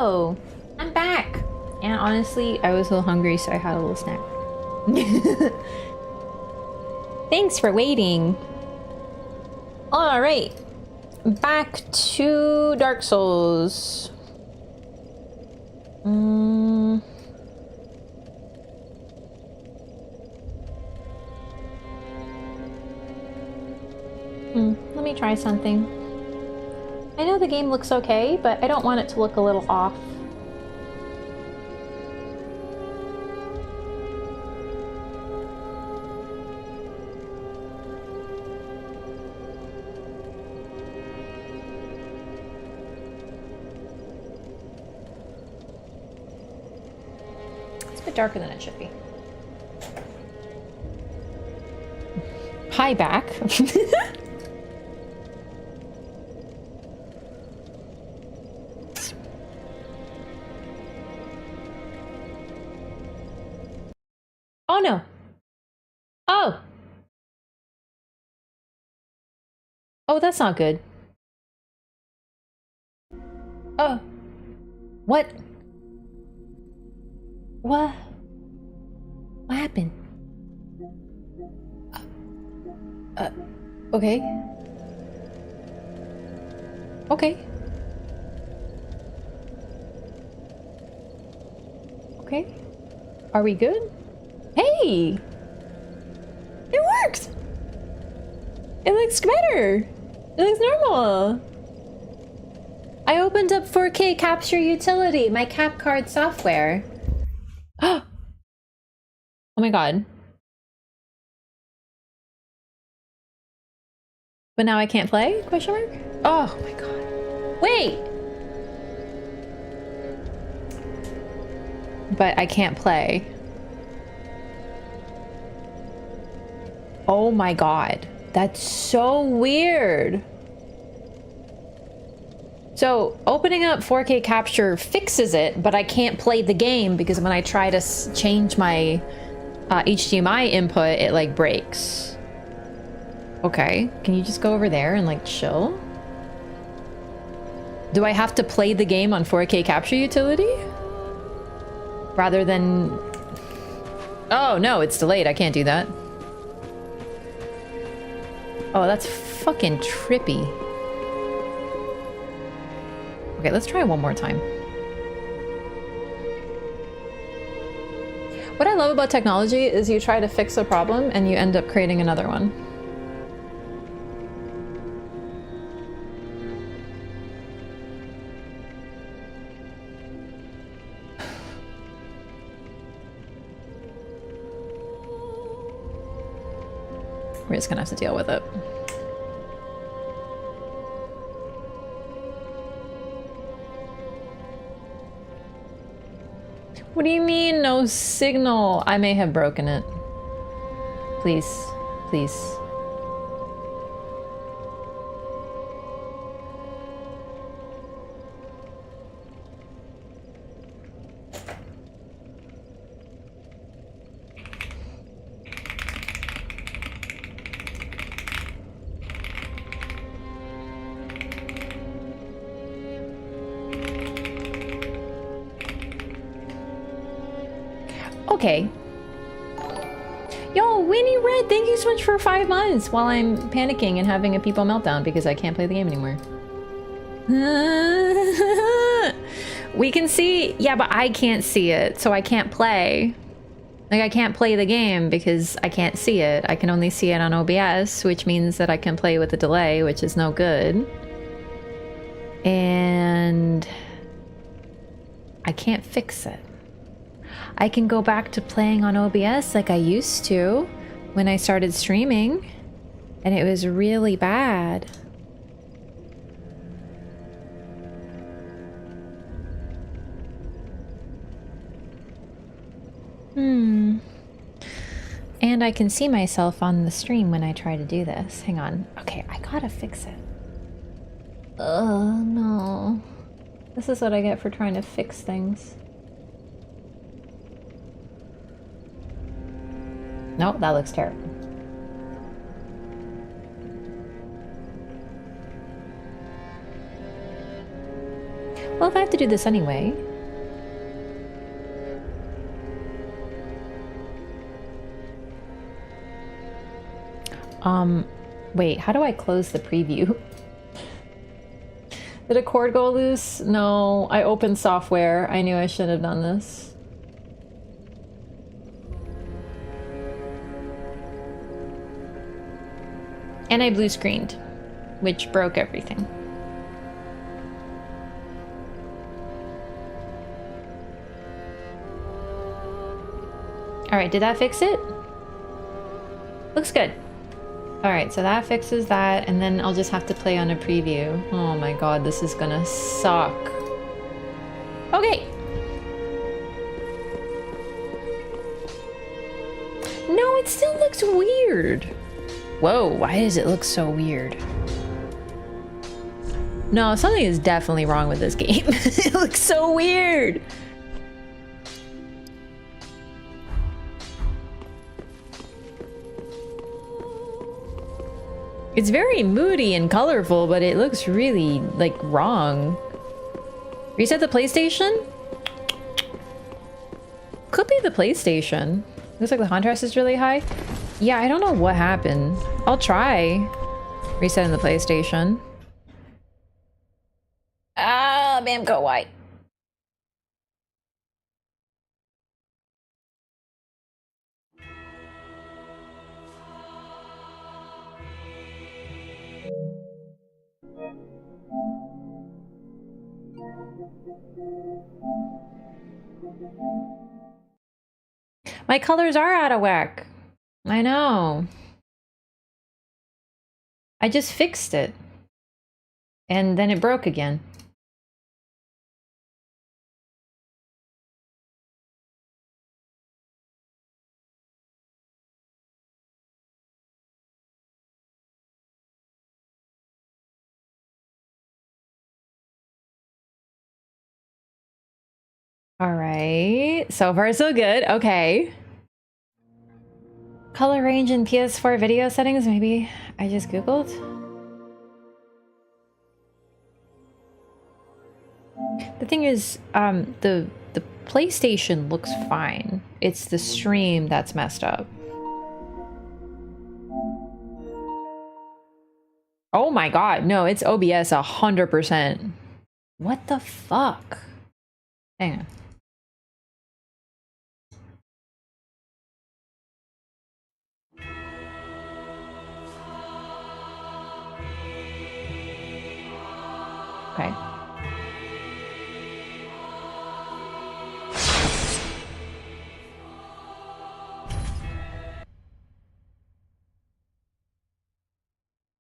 Hello! I'm back! And honestly, I was a little hungry, so I had a little snack. Thanks for waiting. Alright. Back to Dark Souls. Let me try something. I know the game looks okay, but I don't want it to look a little off. It's a bit darker than it should be. Hi, back. Oh no. Oh. Oh, that's not good. Oh. What? What? What happened? Okay. Okay. Okay. Are we good? Hey! It worked! It looks better! It looks normal! I opened up 4K capture utility, my cap card software. Oh my god. But now I can't play? Question mark? Oh my god. Wait! But I can't play. Oh my god. That's so weird. So, opening up 4K capture fixes it, but I can't play the game because when I try to change my HDMI input, it like breaks. Okay, can you just go over there and like chill? Do I have to play the game on 4K capture utility? Rather than... Oh no, it's delayed. I can't do that. Oh, that's fucking trippy. Okay, let's try one more time. What I love about technology is you try to fix a problem and you end up creating another one. We're just gonna have to deal with it. What do you mean, no signal? I may have broken it. Please, please. Okay. Yo, Winnie Red, thank you so much for 5 months while I'm panicking and having a people meltdown because I can't play the game anymore. We can see, yeah, but I can't see it, so I can't play. Like, I can't play the game because I can't see it. I can only see it on OBS, which means that I can play with a delay, which is no good. And I can't fix it. I can go back to playing on OBS like I used to when I started streaming, and it was really bad. And I can see myself on the stream when I try to do this. Hang on. Okay, I gotta fix it. No. This is what I get for trying to fix things. No, that looks terrible. Well, if I have to do this anyway... Wait, how do I close the preview? Did a cord go loose? No, I opened software. I knew I shouldn't have done this. And I blue screened, which broke everything. Alright, did that fix it? Looks good. Alright, so that fixes that, and then I'll just have to play on a preview. Oh my god, this is gonna suck. Okay! No, it still looks weird. Whoa, why does it look so weird? No, something is definitely wrong with this game. It looks so weird! It's very moody and colorful, but it looks really, like, wrong. Reset the PlayStation? Could be the PlayStation. Looks like the contrast is really high. Yeah, I don't know what happened. I'll try resetting the PlayStation. Ah, Bamco White. My colors are out of whack. I know. I just fixed it. And then it broke again. All right, so far so good. Okay. Color range in PS4 video settings, maybe I just Googled. The thing is, the PlayStation looks fine. It's the stream that's messed up. Oh my god, no, it's OBS 100%. What the fuck? Hang on. Okay.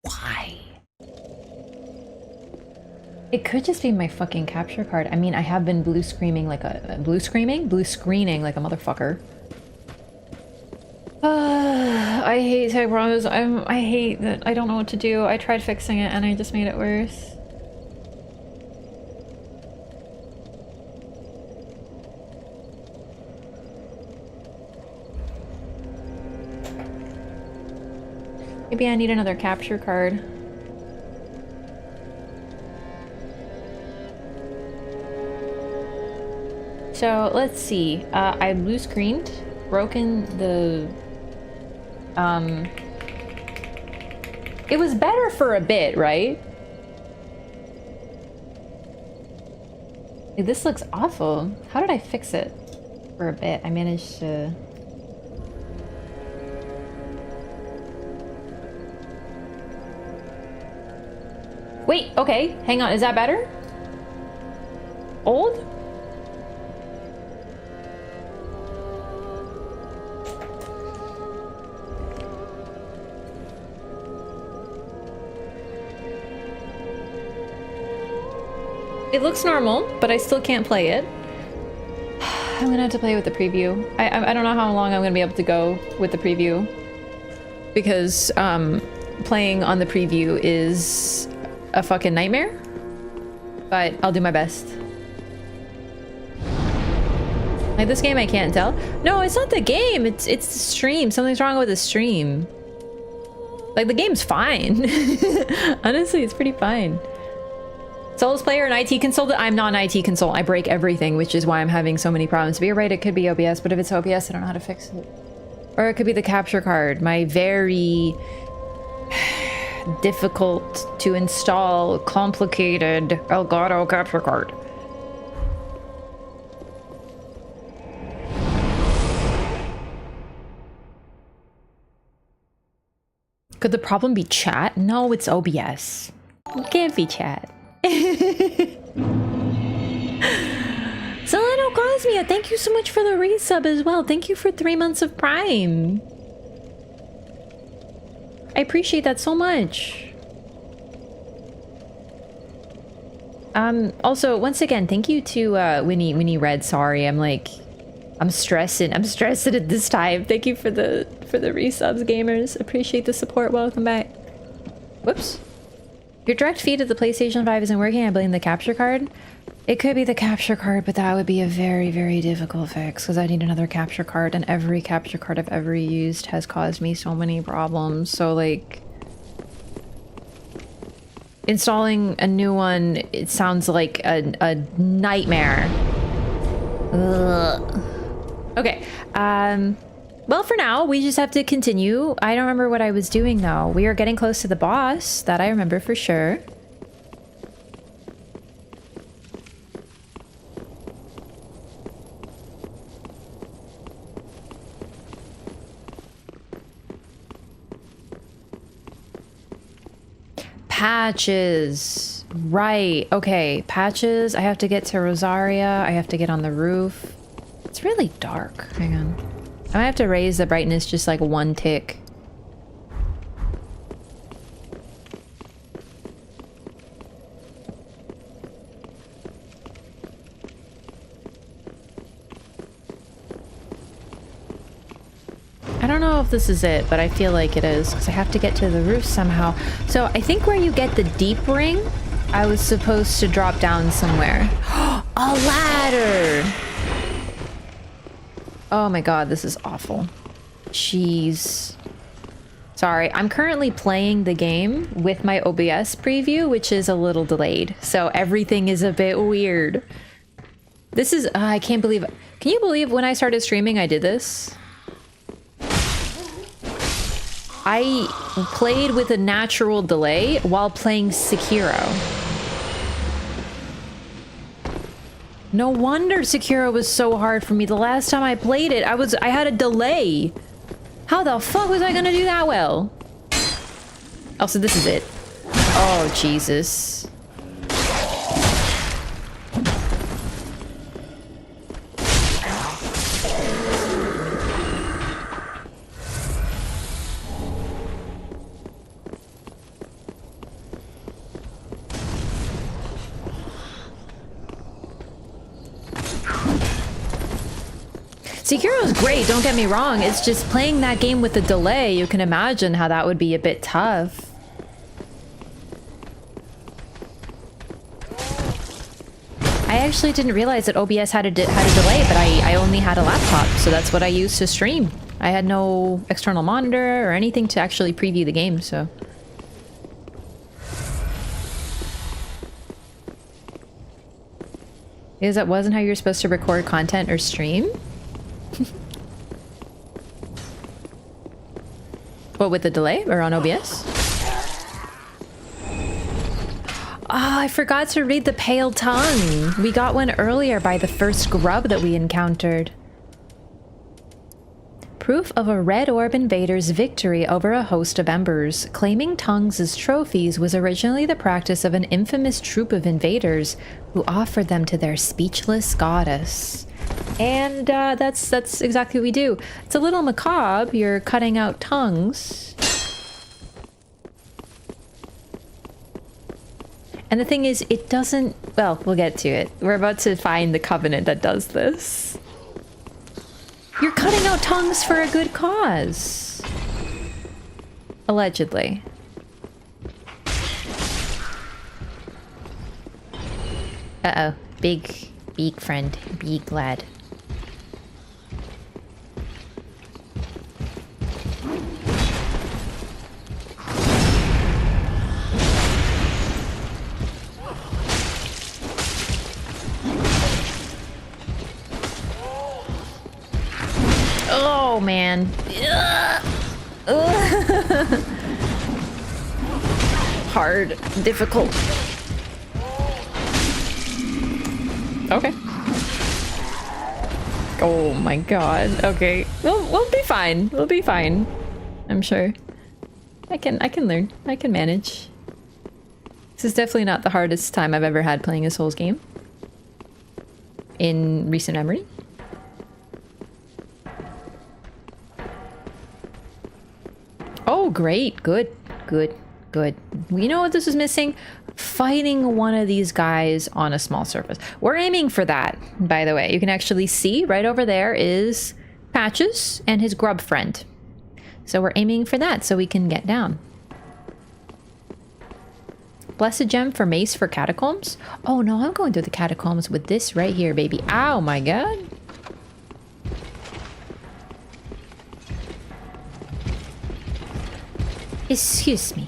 Why? It could just be my fucking capture card. I mean, I have been blue screening like a screening like a motherfucker. I hate tech problems. I hate that I don't know what to do. I tried fixing it and I just made it worse. Maybe I need another capture card. So let's see. I blue screened, broken the. It was better for a bit, right? This looks awful. How did I fix it? For a bit, I managed to. Wait, okay, hang on, is that better? Old? It looks normal, but I still can't play it. I'm gonna have to play with the preview. I don't know how long I'm gonna be able to go with the preview. Because, playing on the preview is a fucking nightmare, but I'll do my best. Like this game, I can't tell. No, it's not the game. It's the stream. Something's wrong with the stream. Like the game's fine. Honestly, it's pretty fine. Souls player and IT consultant? I'm not an IT consultant. I break everything, which is why I'm having so many problems. But you're right, it could be OBS, but if it's OBS, I don't know how to fix it. Or it could be the capture card. My very difficult to install, complicated Elgato capture card. Could the problem be chat? No, it's OBS. It can't be chat. Solano Cosmia, thank you so much for the resub as well. Thank you for 3 months of Prime. I appreciate that so much. Also, once again, thank you to Winnie Red. Sorry, I'm stressing at this time. Thank you for the resubs, gamers. Appreciate the support. Welcome back. Whoops. Your direct feed of the PlayStation 5 isn't working. I blame the capture card. It could be the capture card, but that would be a very, very difficult fix because I need another capture card, and every capture card I've ever used has caused me so many problems. So, like, installing a new one, it sounds like a nightmare. Ugh. Okay, well, for now, we just have to continue. I don't remember what I was doing, though. We are getting close to the boss. That I remember for sure. Patches. Right. Okay, patches. I have to get to Rosaria. I have to get on the roof. It's really dark. Hang on. I might have to raise the brightness just like 1 tick. I don't know if this is it, but I feel like it is because I have to get to the roof somehow. So I think where you get the deep ring, I was supposed to drop down somewhere. A ladder! Oh my god, this is awful. Jeez. Sorry, I'm currently playing the game with my OBS preview, which is a little delayed. So everything is a bit weird. This is... I can't believe... Can you believe when I started streaming I did this? I played with a natural delay while playing Sekiro. No wonder Sekiro was so hard for me. The last time I played it, I had a delay. How the fuck was I gonna do that well? Oh, so this is it. Oh, Jesus. Sekiro's great, don't get me wrong. It's just playing that game with the delay, you can imagine how that would be a bit tough. I actually didn't realize that OBS had a delay, but I only had a laptop, so that's what I used to stream. I had no external monitor or anything to actually preview the game, so... Because that wasn't how you're supposed to record content or stream? What, with the delay or on OBS? Oh, I forgot to read the Pale Tongue. We got one earlier by the first grub that we encountered. Proof of a Red Orb invader's victory over a host of embers. Claiming tongues as trophies was originally the practice of an infamous troop of invaders who offered them to their speechless goddess. And that's exactly what we do. It's a little macabre. You're cutting out tongues. And the thing is, it doesn't... Well, we'll get to it. We're about to find the covenant that does this. You're cutting out tongues for a good cause. Allegedly. Uh-oh. Big friend. Big lad. man. Ugh. Hard, difficult. Okay. Oh my god. Okay. We'll be fine. We'll be fine. I'm sure. I can learn. I can manage. This is definitely not the hardest time I've ever had playing a Souls game in recent memory. Oh, great. Good. Good. Good. You know what this is missing? Fighting one of these guys on a small surface. We're aiming for that, by the way. You can actually see right over there is Patches and his grub friend. So we're aiming for that so we can get down. Blessed gem for mace for catacombs? Oh no, I'm going through the catacombs with this right here, baby. Ow, my god. Excuse me.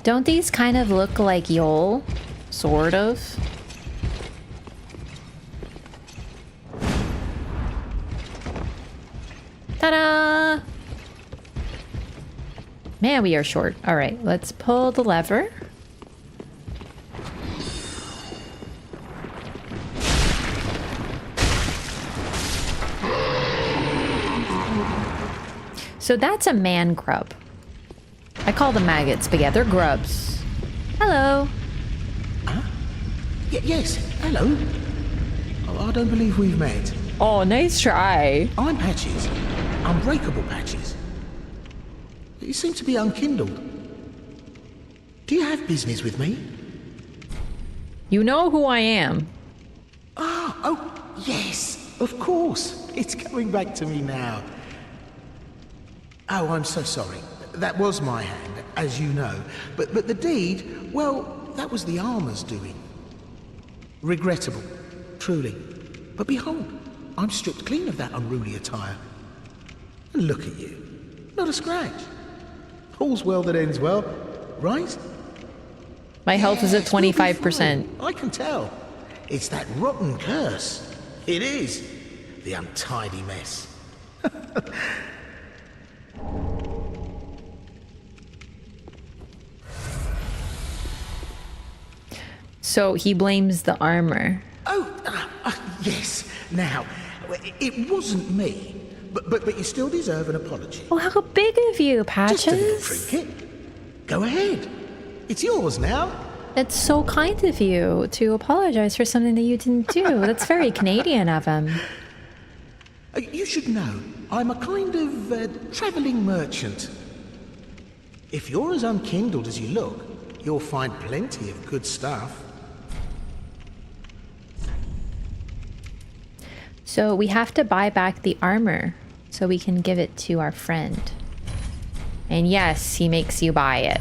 Don't these kind of look like Yol? Sort of. Ta-da! Man, we are short. All right, let's pull the lever. So that's a man grub. I call them maggots, but yeah, they're grubs. Hello. Huh? Yes, hello. Oh, I don't believe we've met. Oh, nice try. I'm Patches. Unbreakable Patches. You seem to be unkindled. Do you have business with me? You know who I am. Oh, yes, of course. It's coming back to me now. Oh, I'm so sorry. That was my hand, as you know. But the deed, well, that was the armor's doing. Regrettable, truly. But behold, I'm stripped clean of that unruly attire. And look at you. Not a scratch. All's well that ends well, right? My health is at 25%. I can tell. It's that rotten curse. It is. The untidy mess. So he blames the armor. Yes. Now, it wasn't me, but you still deserve an apology. Oh, how big of you, Patches. Just a little trinket. Go ahead. It's yours now. That's so kind of you to apologize for something that you didn't do. That's very Canadian of him. You should know, I'm a kind of traveling merchant. If you're as unkindled as you look, you'll find plenty of good stuff. So we have to buy back the armor so we can give it to our friend. And yes, he makes you buy it.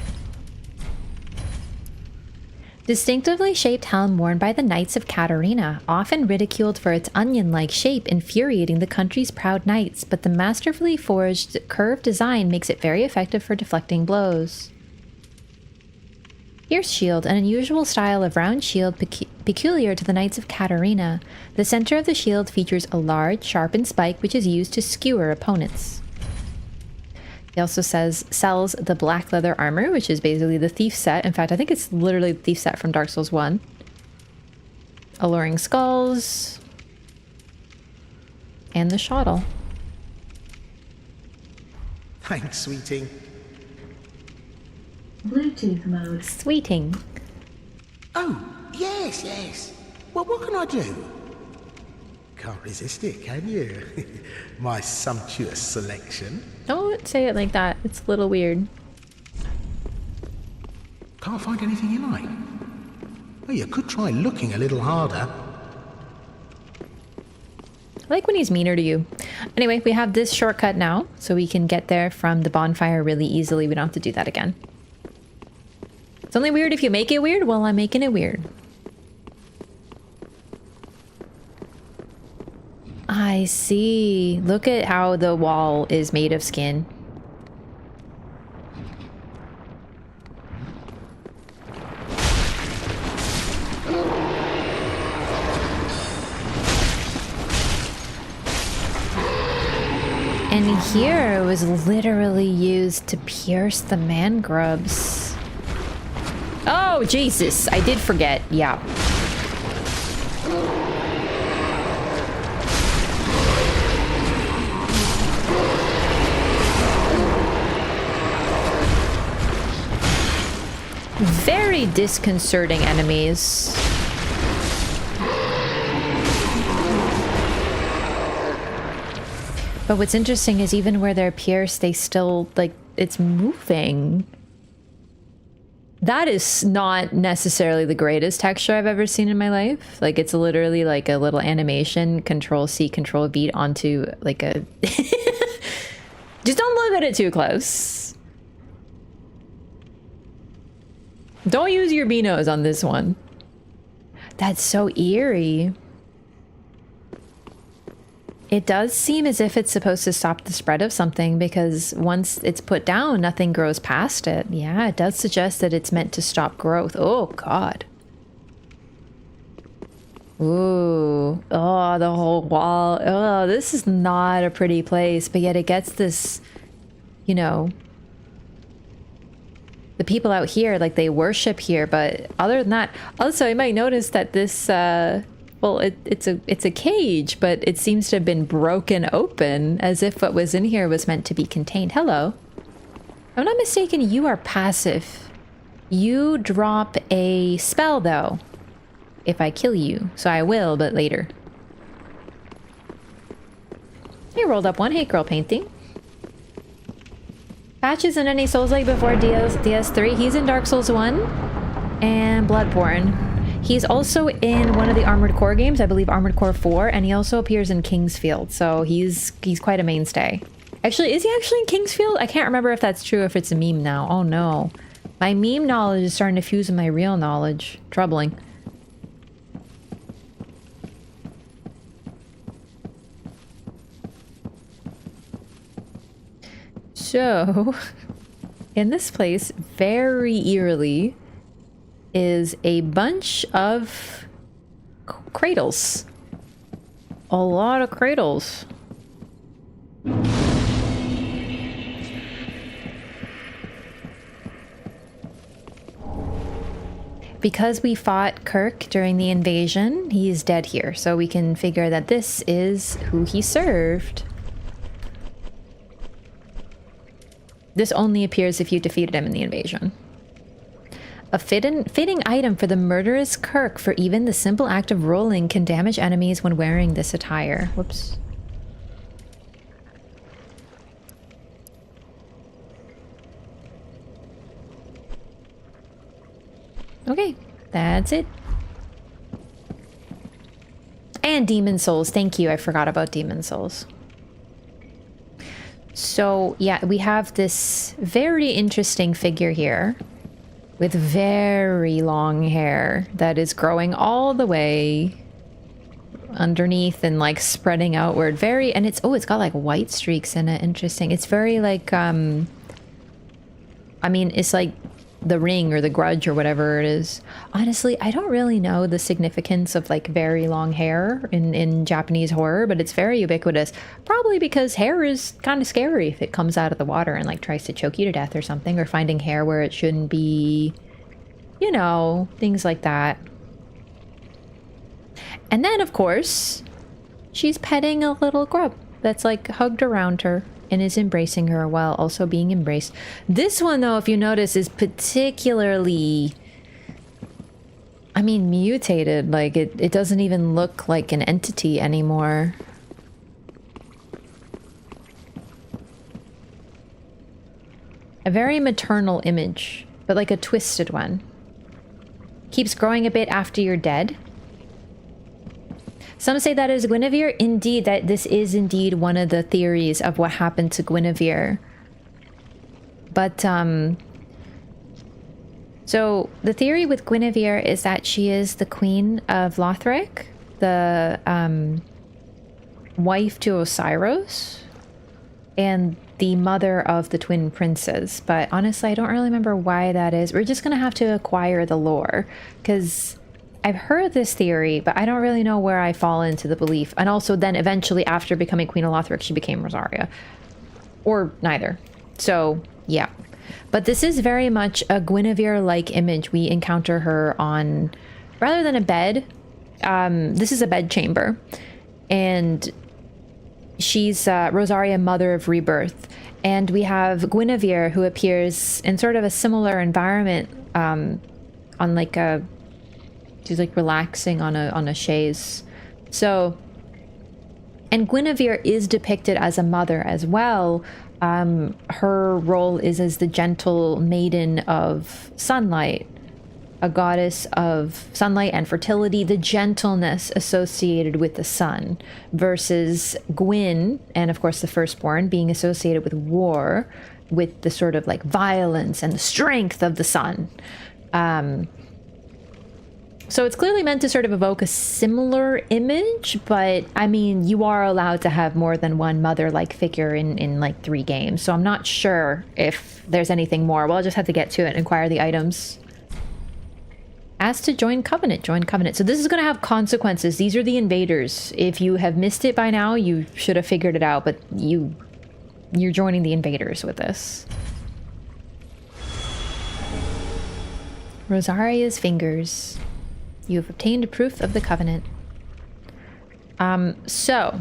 Distinctively shaped helm worn by the Knights of Catarina, often ridiculed for its onion-like shape, infuriating the country's proud knights, but the masterfully forged curved design makes it very effective for deflecting blows. Pierce shield, an unusual style of round shield peculiar to the Knights of Catarina. The center of the shield features a large, sharpened spike which is used to skewer opponents. He also sells the black leather armor, which is basically the thief set. In fact, I think it's literally the thief set from Dark Souls 1. Alluring skulls. And the shottle. Thanks, sweeting. Bluetooth mode. Sweeting. Oh, yes. Well, what can I do? Can't resist it, can you? My sumptuous selection. Don't say it like that. It's a little weird. Can't find anything you like. Well, you could try looking a little harder. I like when he's meaner to you. Anyway, we have this shortcut now, so we can get there from the bonfire really easily. We don't have to do that again. It's only weird if you make it weird. Well, I'm making it weird. I see. Look at how the wall is made of skin. And here it was literally used to pierce the man grubs. Oh, Jesus. I did forget. Yeah. Very disconcerting enemies. But what's interesting is even where they're pierced, they still, like, it's moving. That is not necessarily the greatest texture I've ever seen in my life. Like, it's literally like a little animation, Control-C, Control-V onto, like, a... Just don't look at it too close. Don't use your Beanos on this one. That's so eerie. It does seem as if it's supposed to stop the spread of something, because once it's put down, nothing grows past it. Yeah, it does suggest that it's meant to stop growth. Oh, God. Ooh. Oh, the whole wall. Oh, this is not a pretty place, but yet it gets this, you know... The people out here, like, they worship here, but other than that... Also, you might notice that this, well, it's a cage, but it seems to have been broken open, as if what was in here was meant to be contained. Hello. If I'm not mistaken, you are passive. You drop a spell, though, if I kill you. So I will, but later. I rolled up one hate girl painting. Patches in any Souls-like before DS3. He's in Dark Souls 1 and Bloodborne. He's also in one of the Armored Core games, I believe Armored Core 4, and he also appears in Kingsfield, so he's quite a mainstay. Actually, is he actually in Kingsfield? I can't remember if that's true, if it's a meme now. Oh no. My meme knowledge is starting to fuse with my real knowledge. Troubling. So, in this place, very eerily, is a bunch of cradles. A lot of cradles. Because we fought Kirk during the invasion, he's dead here. So we can figure that this is who he served. This only appears if you defeated him in the invasion. A fitting item for the murderous Kirk, for even the simple act of rolling can damage enemies when wearing this attire. Whoops. Okay, that's it. And Demon Souls. Thank you. I forgot about Demon Souls. So, yeah, we have this very interesting figure here with very long hair that is growing all the way underneath and, like, spreading outward. And it's got, like, white streaks in it. Interesting. It's very, like, I mean, it's like The Ring or The Grudge or whatever it is. Honestly, I don't really know the significance of, like, very long hair in Japanese horror, but it's very ubiquitous. Probably because hair is kind of scary if it comes out of the water and, like, tries to choke you to death or something, or finding hair where it shouldn't be, you know, things like that. And then, of course, she's petting a little grub that's, like, hugged around her and is embracing her while also being embraced. This one, though, if you notice, is particularly, I mean, mutated. Like, it doesn't even look like an entity anymore. A very maternal image, but like a twisted one. Keeps growing a bit after you're dead. Some say that is Guinevere. Indeed, that this is indeed one of the theories of what happened to Guinevere. But, so the theory with Guinevere is that she is the queen of Lothric, the, wife to Osiris, and the mother of the twin princes. But honestly, I don't really remember why that is. We're just gonna have to acquire the lore, because I've heard this theory, but I don't really know where I fall into the belief. And also then eventually after becoming Queen of Lothric, she became Rosaria. or neither. So yeah, but this is very much a Guinevere-like image. We encounter her on, rather than a bed, this is a bedchamber, and she's Rosaria, Mother of Rebirth, and we have Guinevere, who appears in sort of a similar environment, on like a, she's like relaxing on a chaise. So, and Guinevere is depicted as a mother as well. Her role is as the gentle maiden of sunlight, a goddess of sunlight and fertility, the gentleness associated with the sun, versus Gwyn, and of course the firstborn, being associated with war, with the sort of like violence and the strength of the sun. So it's clearly meant to sort of evoke a similar image, but I mean, you are allowed to have more than one mother-like figure in like 3 games, so I'm not sure if there's anything more. Well, I'll just have to get to it and acquire the items. As to join Covenant, join Covenant. So this is going to have consequences. These are the invaders. If you have missed it by now, you should have figured it out, but you're joining the invaders with this. Rosaria's fingers. You have obtained a proof of the Covenant. So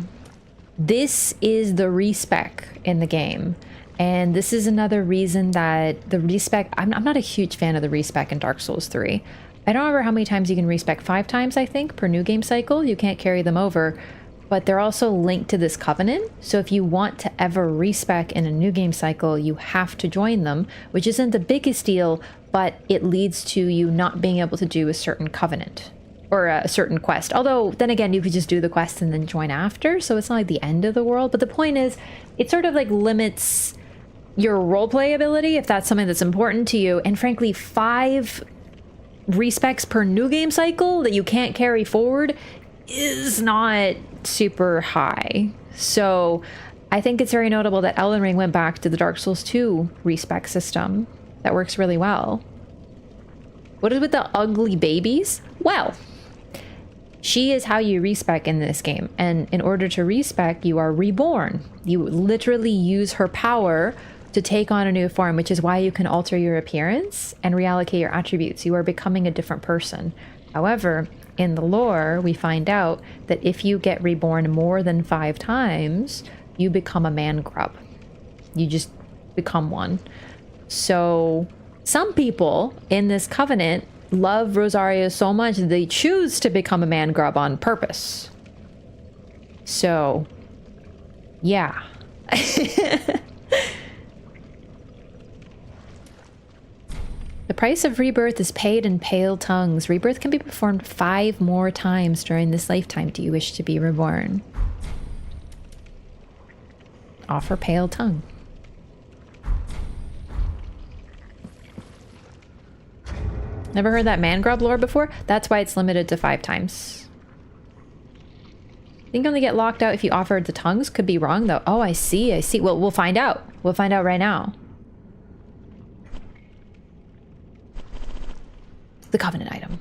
this is the respec in the game. And this is another reason that the respec, I'm not a huge fan of the respec in Dark Souls 3. I don't remember how many times you can respec, 5 times, I think, per new game cycle. You can't carry them over, but they're also linked to this Covenant. So if you want to ever respec in a new game cycle, you have to join them, which isn't the biggest deal, but it leads to you not being able to do a certain Covenant or a certain quest. Although then again, you could just do the quest and then join after. So it's not like the end of the world, but the point is it sort of like limits your roleplay ability if that's something that's important to you. And frankly, 5 respecs per new game cycle that you can't carry forward is not super high. So I think it's very notable that Elden Ring went back to the Dark Souls 2 respec system. That works really well. What is with the ugly babies? Well, she is how you respec in this game. And in order to respec, you are reborn. You literally use her power to take on a new form, which is why you can alter your appearance and reallocate your attributes. You are becoming a different person. However, in the lore, we find out that if you get reborn more than 5 times, you become a man grub. You just become one. So some people in this Covenant love Rosaria so much that they choose to become a man grub on purpose. So, yeah. The price of rebirth is paid in pale tongues. Rebirth can be performed 5 more times during this lifetime. Do you wish to be reborn? Offer pale tongue. Never heard that man grub lore before? That's why it's limited to 5 times. I think you only get locked out if you offered the tongues. Could be wrong though. Oh, I see, I see. Well, we'll find out. We'll find out right now. The Covenant item.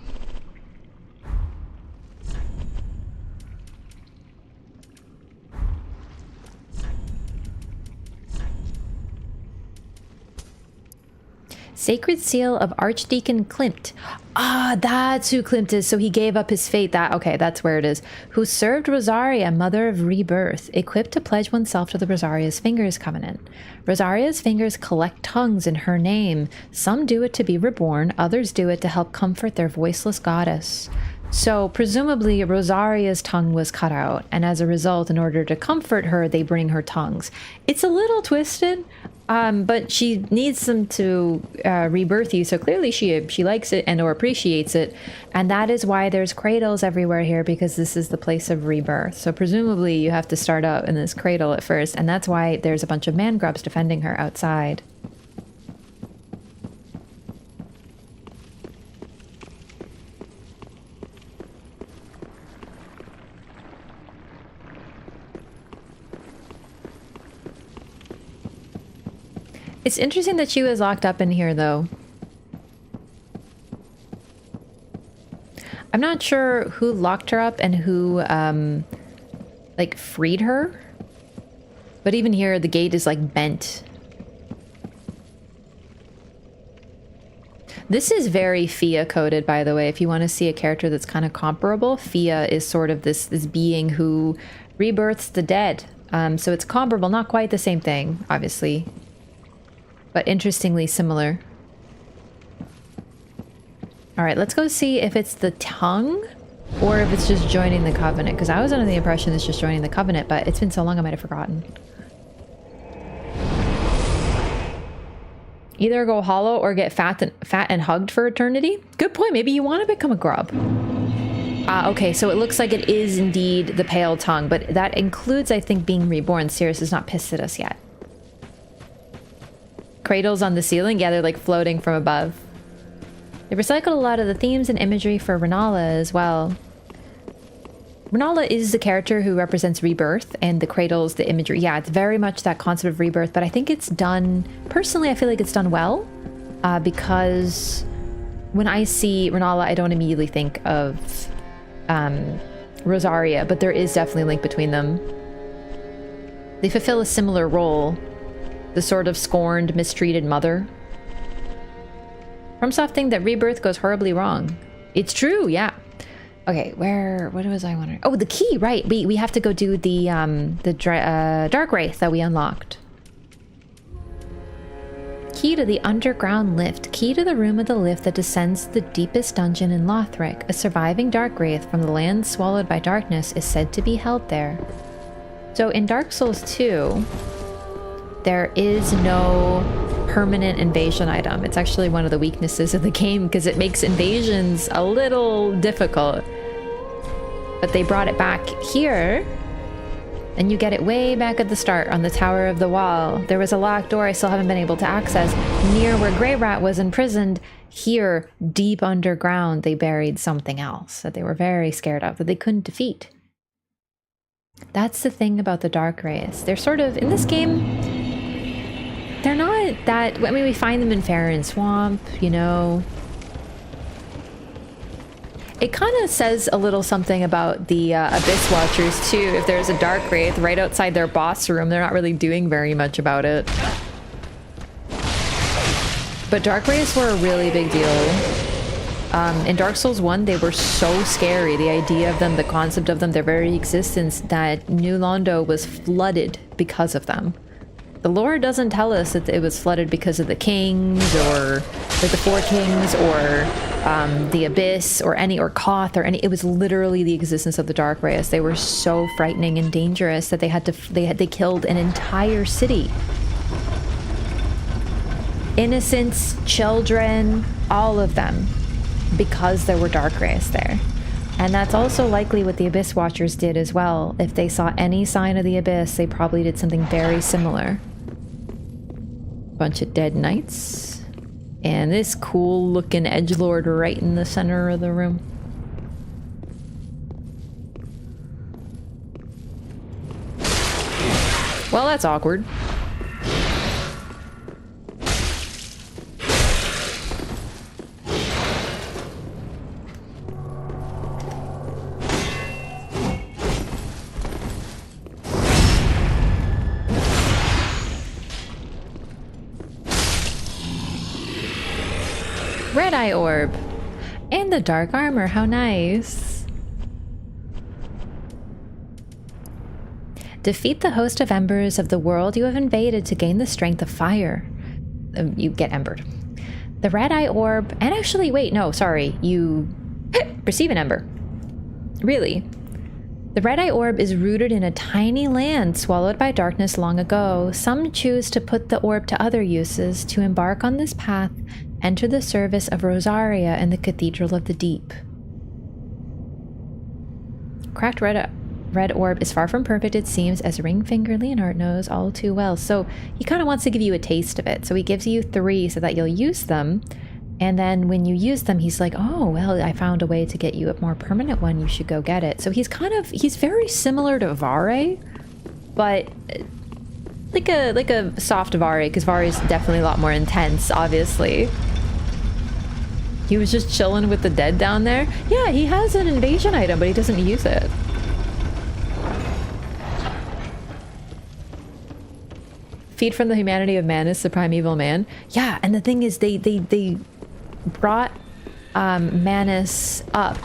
Sacred Seal of Archdeacon Klimt. Ah, that's who Klimt is. So he gave up his fate. Okay, that's where it is. Who served Rosaria, Mother of Rebirth, equipped to pledge oneself to the Rosaria's Fingers Covenant. Rosaria's fingers collect tongues in her name. Some do it to be reborn, others do it to help comfort their voiceless goddess. So presumably Rosaria's tongue was cut out, and as a result, in order to comfort her, they bring her tongues. It's a little twisted, but she needs them to rebirth you, so clearly she likes it and or appreciates it, and that is why there's cradles everywhere here, because this is the place of rebirth. So presumably you have to start out in this cradle at first, and that's why there's a bunch of man grubs defending her outside. It's interesting that she was locked up in here, though. I'm not sure who locked her up and who, like, freed her. But even here, the gate is like bent. This is very Fia coded, by the way. If you want to see a character that's kind of comparable, Fia is sort of this being who rebirths the dead. So it's comparable, not quite the same thing, obviously, but interestingly similar. All right, let's go see if it's the tongue or if it's just joining the covenant, because I was under the impression it's just joining the covenant, but it's been so long I might have forgotten. Either go hollow or get fat and hugged for eternity. Good point. Maybe you want to become a grub. Okay, so it looks like it is indeed the pale tongue, but that includes, I think, being reborn. Sirris is not pissed at us yet. Cradles on the ceiling? Yeah, they're like floating from above. They recycled a lot of the themes and imagery for Renala as well. Renala is the character who represents rebirth, and the cradles, the imagery. Yeah, it's very much that concept of rebirth, but I think it's done... Personally, I feel like it's done well, because when I see Renala, I don't immediately think of Rosaria, but there is definitely a link between them. They fulfill a similar role, the sort of scorned, mistreated mother. FromSoft think that rebirth goes horribly wrong. It's true, yeah. Okay, what was I wondering? Oh, the key, right. We have to go do the Darkwraith that we unlocked. Key to the underground lift. Key to the room of the lift that descends to the deepest dungeon in Lothric. A surviving Darkwraith from the land swallowed by darkness is said to be held there. So in Dark Souls 2, there is no permanent invasion item. It's actually one of the weaknesses of the game because it makes invasions a little difficult. But they brought it back here, and you get it way back at the start on the Tower of the Wall. There was a locked door I still haven't been able to access near where Grey Rat was imprisoned. Here, deep underground, they buried something else that they were very scared of, that they couldn't defeat. That's the thing about the Darkwraiths. They're sort of, in this game, they're not that... I mean, we find them in Farron Swamp, you know. It kind of says a little something about the Abyss Watchers, too. If there's a Darkwraith right outside their boss room, they're not really doing very much about it. But Darkwraiths were a really big deal. In Dark Souls 1, they were so scary. The idea of them, the concept of them, their very existence, that New Londo was flooded because of them. The lore doesn't tell us that it was flooded because of the kings, or like the four kings, or the Abyss, or Koth, or any. It was literally the existence of the Darkwraiths. They were so frightening and dangerous that they killed an entire city. Innocents, children, all of them, because there were Darkwraiths there. And that's also likely what the Abyss Watchers did as well. If they saw any sign of the Abyss, they probably did something very similar. Bunch of dead knights. And this cool looking edgelord right in the center of the room. Well, that's awkward. Red-eye orb. And the dark armor, how nice. Defeat the host of embers of the world you have invaded to gain the strength of fire. You get embered. The red-eye orb, and actually, wait, no, sorry, you perceive an ember. Really. The red-eye orb is rooted in a tiny land swallowed by darkness long ago. Some choose to put the orb to other uses, to embark on this path. Enter the service of Rosaria and the Cathedral of the Deep. Cracked red orb is far from perfect, it seems, as Ringfinger Leonhard knows all too well. So he kind of wants to give you a taste of it. So he gives you 3 so that you'll use them. And then when you use them, he's like, oh, well, I found a way to get you a more permanent one. You should go get it. So he's very similar to Vare, but like a soft Vare, because Vare is definitely a lot more intense, obviously. He was just chilling with the dead down there. Yeah, he has an invasion item, but he doesn't use it. Feed from the humanity of Manus, the primeval man. Yeah, and the thing is, they brought Manus up.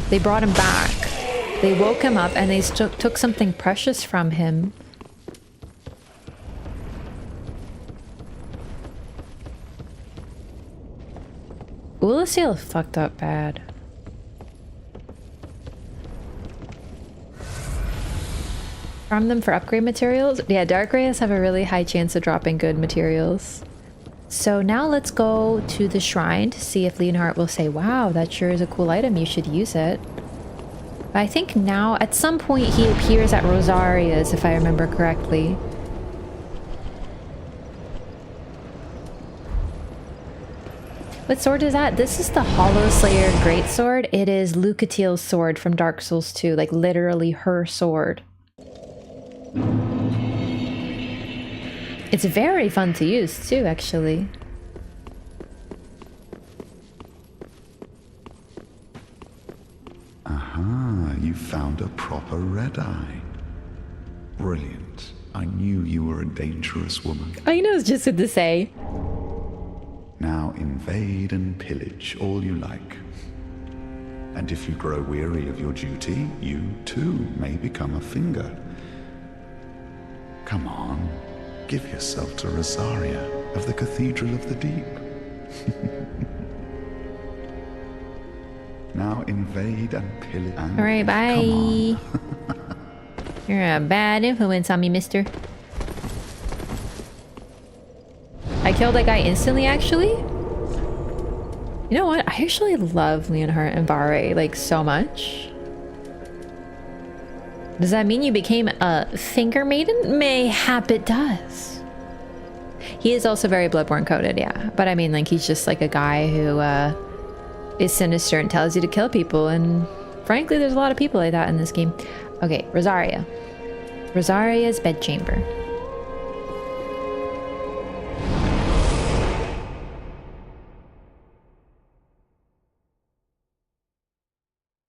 They brought him back. They woke him up and they took something precious from him. Irithyll fucked up bad. Farm them for upgrade materials? Yeah, Darkwraiths have a really high chance of dropping good materials. So now let's go to the shrine to see if Leonhard will say, wow, that sure is a cool item, you should use it. But I think now, at some point he appears at Rosaria's, if I remember correctly. What sword is that? This is the Hollow Slayer Greatsword. It is Lucatille's sword from Dark Souls 2, like literally her sword. It's very fun to use too, actually. Aha, you found a proper red-eye. Brilliant. I knew you were a dangerous woman. I know, it's just what to say. Now invade and pillage all you like. And if you grow weary of your duty, you too may become a finger. Come on, give yourself to Rosaria of the Cathedral of the Deep. Now invade and pillage and... Alright, bye. You're a bad influence on me, mister. I killed that guy instantly, actually. You know what? I actually love Leonhard and Vare, like, so much. Does that mean you became a finger maiden? Mayhap it does. He is also very Bloodborne coded, yeah. But I mean, like, he's just like a guy who is sinister and tells you to kill people. And frankly, there's a lot of people like that in this game. Okay, Rosaria. Rosaria's bedchamber.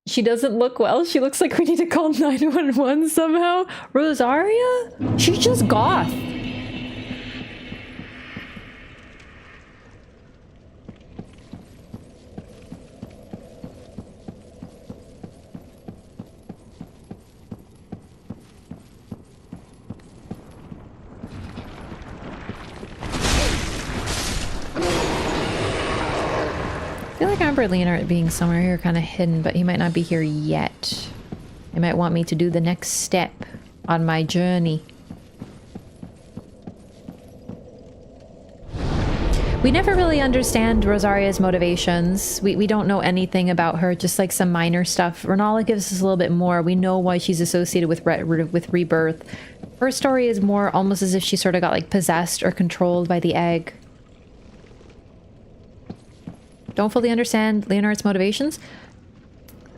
She doesn't look well. She looks like we need to call 911 somehow. Rosaria? She's just goth. I feel like I remember Leonhard being somewhere here kind of hidden, but he might not be here yet. He might want me to do the next step on my journey. We never really understand Rosaria's motivations. We don't know anything about her, just like some minor stuff. Renala gives us a little bit more. We know why she's associated with Rebirth. Her story is more almost as if she sort of got like possessed or controlled by the egg. Don't fully understand Leonhard's motivations.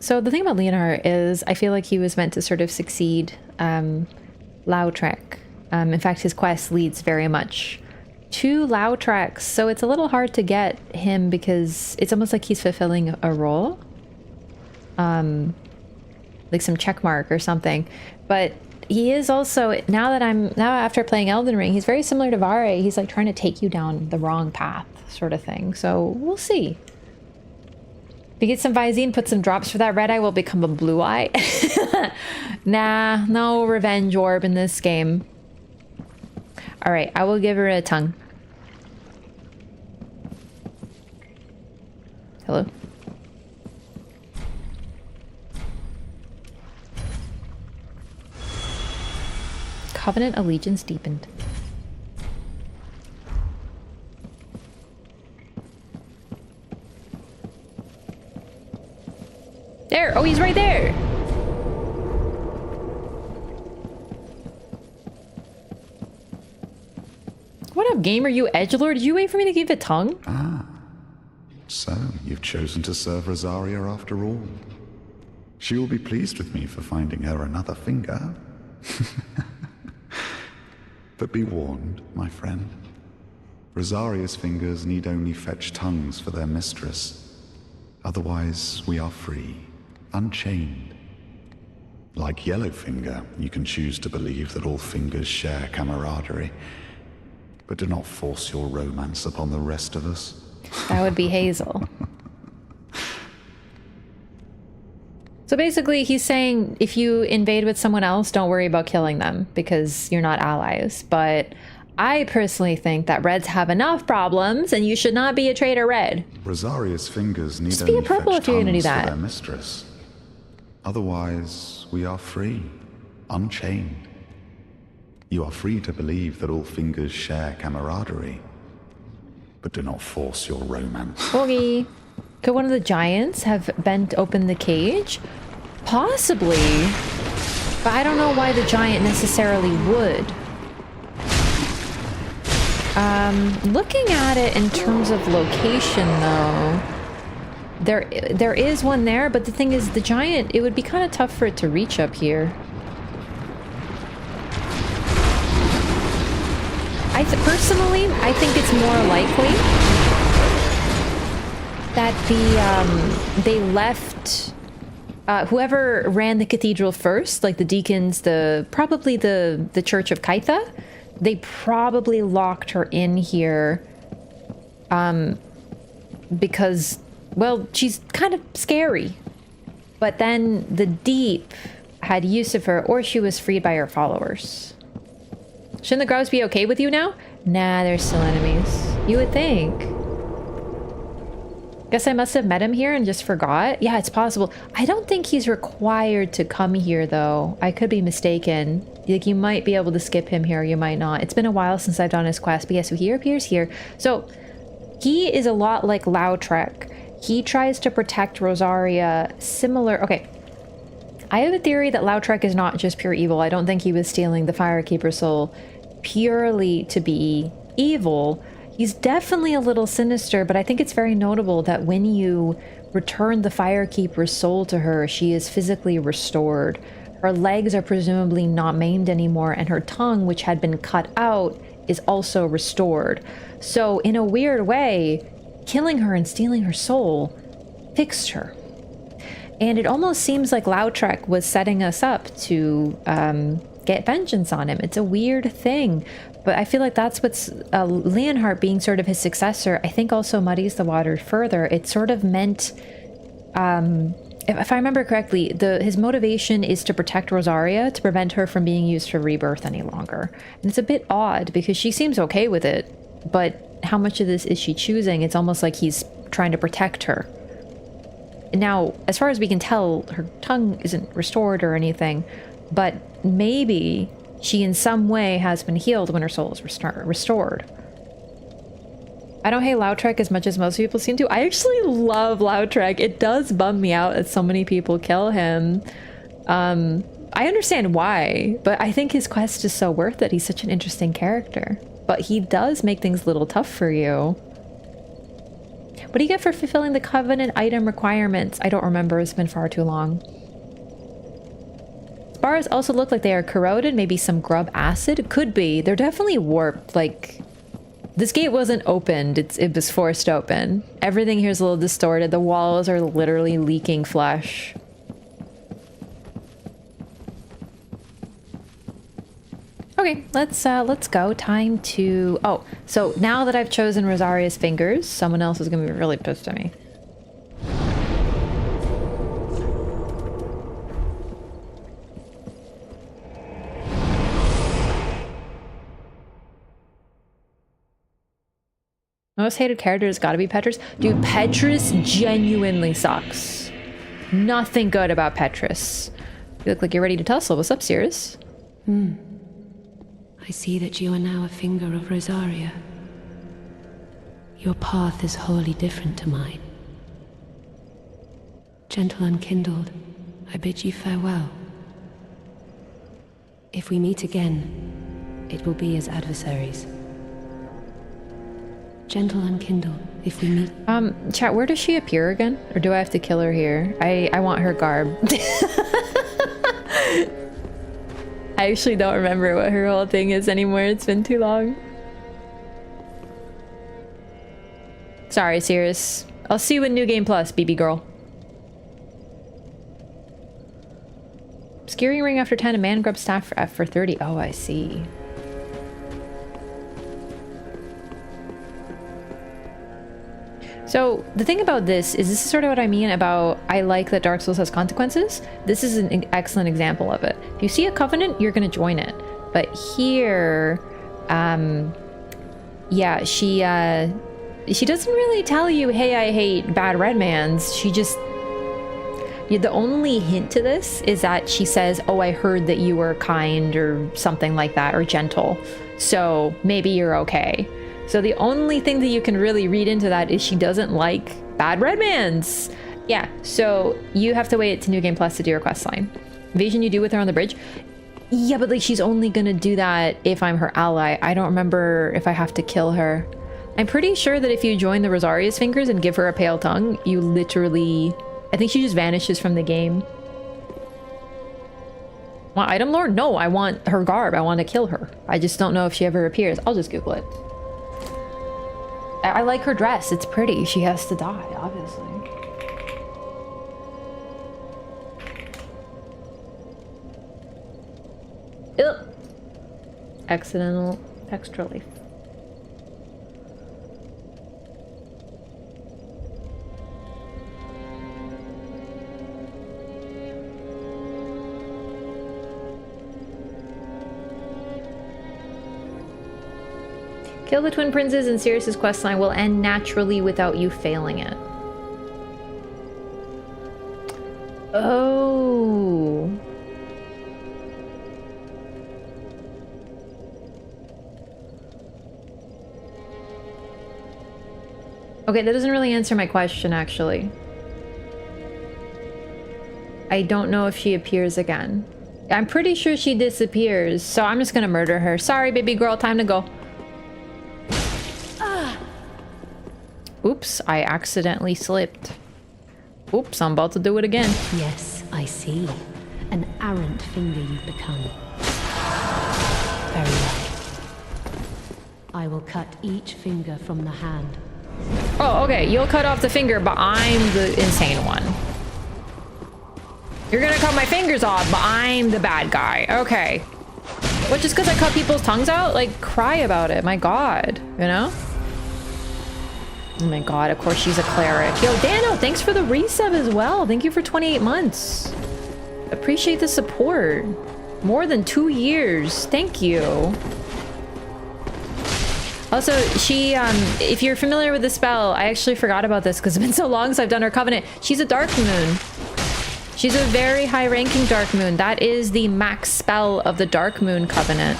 So the thing about Leonhard is I feel like he was meant to sort of succeed Lautrec. In fact, his quest leads very much to Lautrec, so it's a little hard to get him because it's almost like he's fulfilling a role. Like some check mark or something. But he is also, now after playing Elden Ring, he's very similar to Vare. He's like trying to take you down the wrong path sort of thing. So we'll see. If you get some Visine, put some drops for that red eye, will become a blue eye. Nah, no revenge orb in this game. Alright, I will give her a tongue. Hello? Covenant allegiance deepened. There! Oh, he's right there! What up, gamer? You edgelord? Did you wait for me to give a tongue? Ah. So, you've chosen to serve Rosaria after all. She will be pleased with me for finding her another finger. But be warned, my friend. Rosaria's fingers need only fetch tongues for their mistress. Otherwise, we are free, unchained. Like Yellowfinger, you can choose to believe that all fingers share camaraderie. but do not force your romance upon the rest of us. That would be Hazel. So basically, he's saying if you invade with someone else, don't worry about killing them because you're not allies. But I personally think that Reds have enough problems and you should not be a traitor Red. Rosaria's fingers need Just be a only purple fetch if you're gonna do tongues for that. their mistress. Otherwise, we are free, unchained. You are free to believe that all fingers share camaraderie, but do not force your romance. Okay. Could one of the giants have bent open the cage? Possibly. But I don't know why the giant necessarily would. Looking at it in terms of location, though, there is one there, but the thing is, the giant, it would be kind of tough for it to reach up here. Personally, I think it's more likely that they left whoever ran the cathedral first, like the Deacons, probably the Church of Kaitha, they probably locked her in here because, well, she's kind of scary. But then the Deep had use of her, or she was freed by her followers. Shouldn't the grubs be okay with you now? Nah, they're still enemies. You would think. Guess I must have met him here and just forgot. Yeah, it's possible. I don't think he's required to come here, though. I could be mistaken. Like, you might be able to skip him here, you might not. It's been a while since I've done his quest, but yeah, so he appears here. So, he is a lot like Lautrec. He tries to protect Rosaria, similar... Okay. I have a theory that Lautrec is not just pure evil. I don't think he was stealing the Firekeeper's soul purely to be evil. He's definitely a little sinister, but I think it's very notable that when you return the Firekeeper's soul to her, she is physically restored. Her legs are presumably not maimed anymore, and her tongue, which had been cut out, is also restored. So, in a weird way, killing her and stealing her soul fixed her. And it almost seems like Lautrec was setting us up to get vengeance on him. It's a weird thing. But I feel like that's what's... Leonhard being sort of his successor, I think also muddies the water further. It sort of meant... if I remember correctly, his motivation is to protect Rosaria, to prevent her from being used for Rebirth any longer. And it's a bit odd, because she seems okay with it. But how much of this is she choosing? It's almost like he's trying to protect her. Now, as far as we can tell, her tongue isn't restored or anything, but maybe she in some way has been healed when her soul is restored. I don't hate Lautrec as much as most people seem to. I actually love Lautrec. It does bum me out that so many people kill him. I understand why, but I think his quest is so worth it. He's such an interesting character. But he does make things a little tough for you. What do you get for fulfilling the Covenant item requirements? I don't remember. It's been far too long. Spars also look like they are corroded. Maybe some grub acid? It could be. They're definitely warped. Like, this gate wasn't opened. It was forced open. Everything here is a little distorted. The walls are literally leaking flesh. Okay, let's go. Time to... Oh, so now that I've chosen Rosaria's fingers, someone else is going to be really pissed at me. Most hated character has got to be Petrus. Dude, Petrus genuinely sucks. Nothing good about Petrus. You look like you're ready to tussle. What's up, Sirris? I see that you are now a finger of Rosaria. Your path is wholly different to mine. Gentle unkindled, I bid you farewell. If we meet again, it will be as adversaries. Gentle unkindled, if we meet... Chat, where does she appear again? Or do I have to kill her here? I want her garb. I actually don't remember what her whole thing is anymore. It's been too long. Sorry, Sirris. I'll see you in New Game Plus, BB girl. Skewering ring after 10, a man grub staff for 30. Oh, I see. So the thing about this is sort of what I mean about I like that Dark Souls has consequences. This is an excellent example of it. If you see a covenant, you're going to join it. But here, yeah, she doesn't really tell you, hey, I hate bad redmans. She just, the only hint to this is that she says, oh, I heard that you were kind or something like that, or gentle. So maybe you're okay. So the only thing that you can really read into that is she doesn't like bad redmans. Yeah, so you have to wait to New Game Plus to do your questline. Invasion you do with her on the bridge. Yeah, but like she's only gonna do that if I'm her ally. I don't remember if I have to kill her. I'm pretty sure that if you join the Rosaria's fingers and give her a pale tongue, you literally... I think she just vanishes from the game. Want item lord? No, I want her garb. I want to kill her. I just don't know if she ever appears. I'll just Google it. I like her dress. It's pretty. She has to die, obviously. Ugh. Accidental text relief. Kill the twin princes and Sirris' questline will end naturally without you failing it. Oh. Okay, that doesn't really answer my question, actually. I don't know if she appears again. I'm pretty sure she disappears, so I'm just gonna murder her. Sorry, baby girl, time to go. Oops, I accidentally slipped. Oops, I'm about to do it again. Yes, I see. An arrant finger you've become. Very well. I will cut each finger from the hand. Oh, okay, you'll cut off the finger, but I'm the insane one. You're gonna cut my fingers off, but I'm the bad guy. Okay. What, just because I cut people's tongues out? Like, cry about it, my god, you know? Oh my god, of course she's a cleric. Yo, Dano, thanks for the resub as well. Thank you for 28 months. Appreciate the support. More than 2 years. Thank you. Also, she, if you're familiar with the spell, I actually forgot about this because it's been so long since I've done her covenant. She's a Dark Moon. She's a very high-ranking Dark Moon. That is the max spell of the Dark Moon covenant.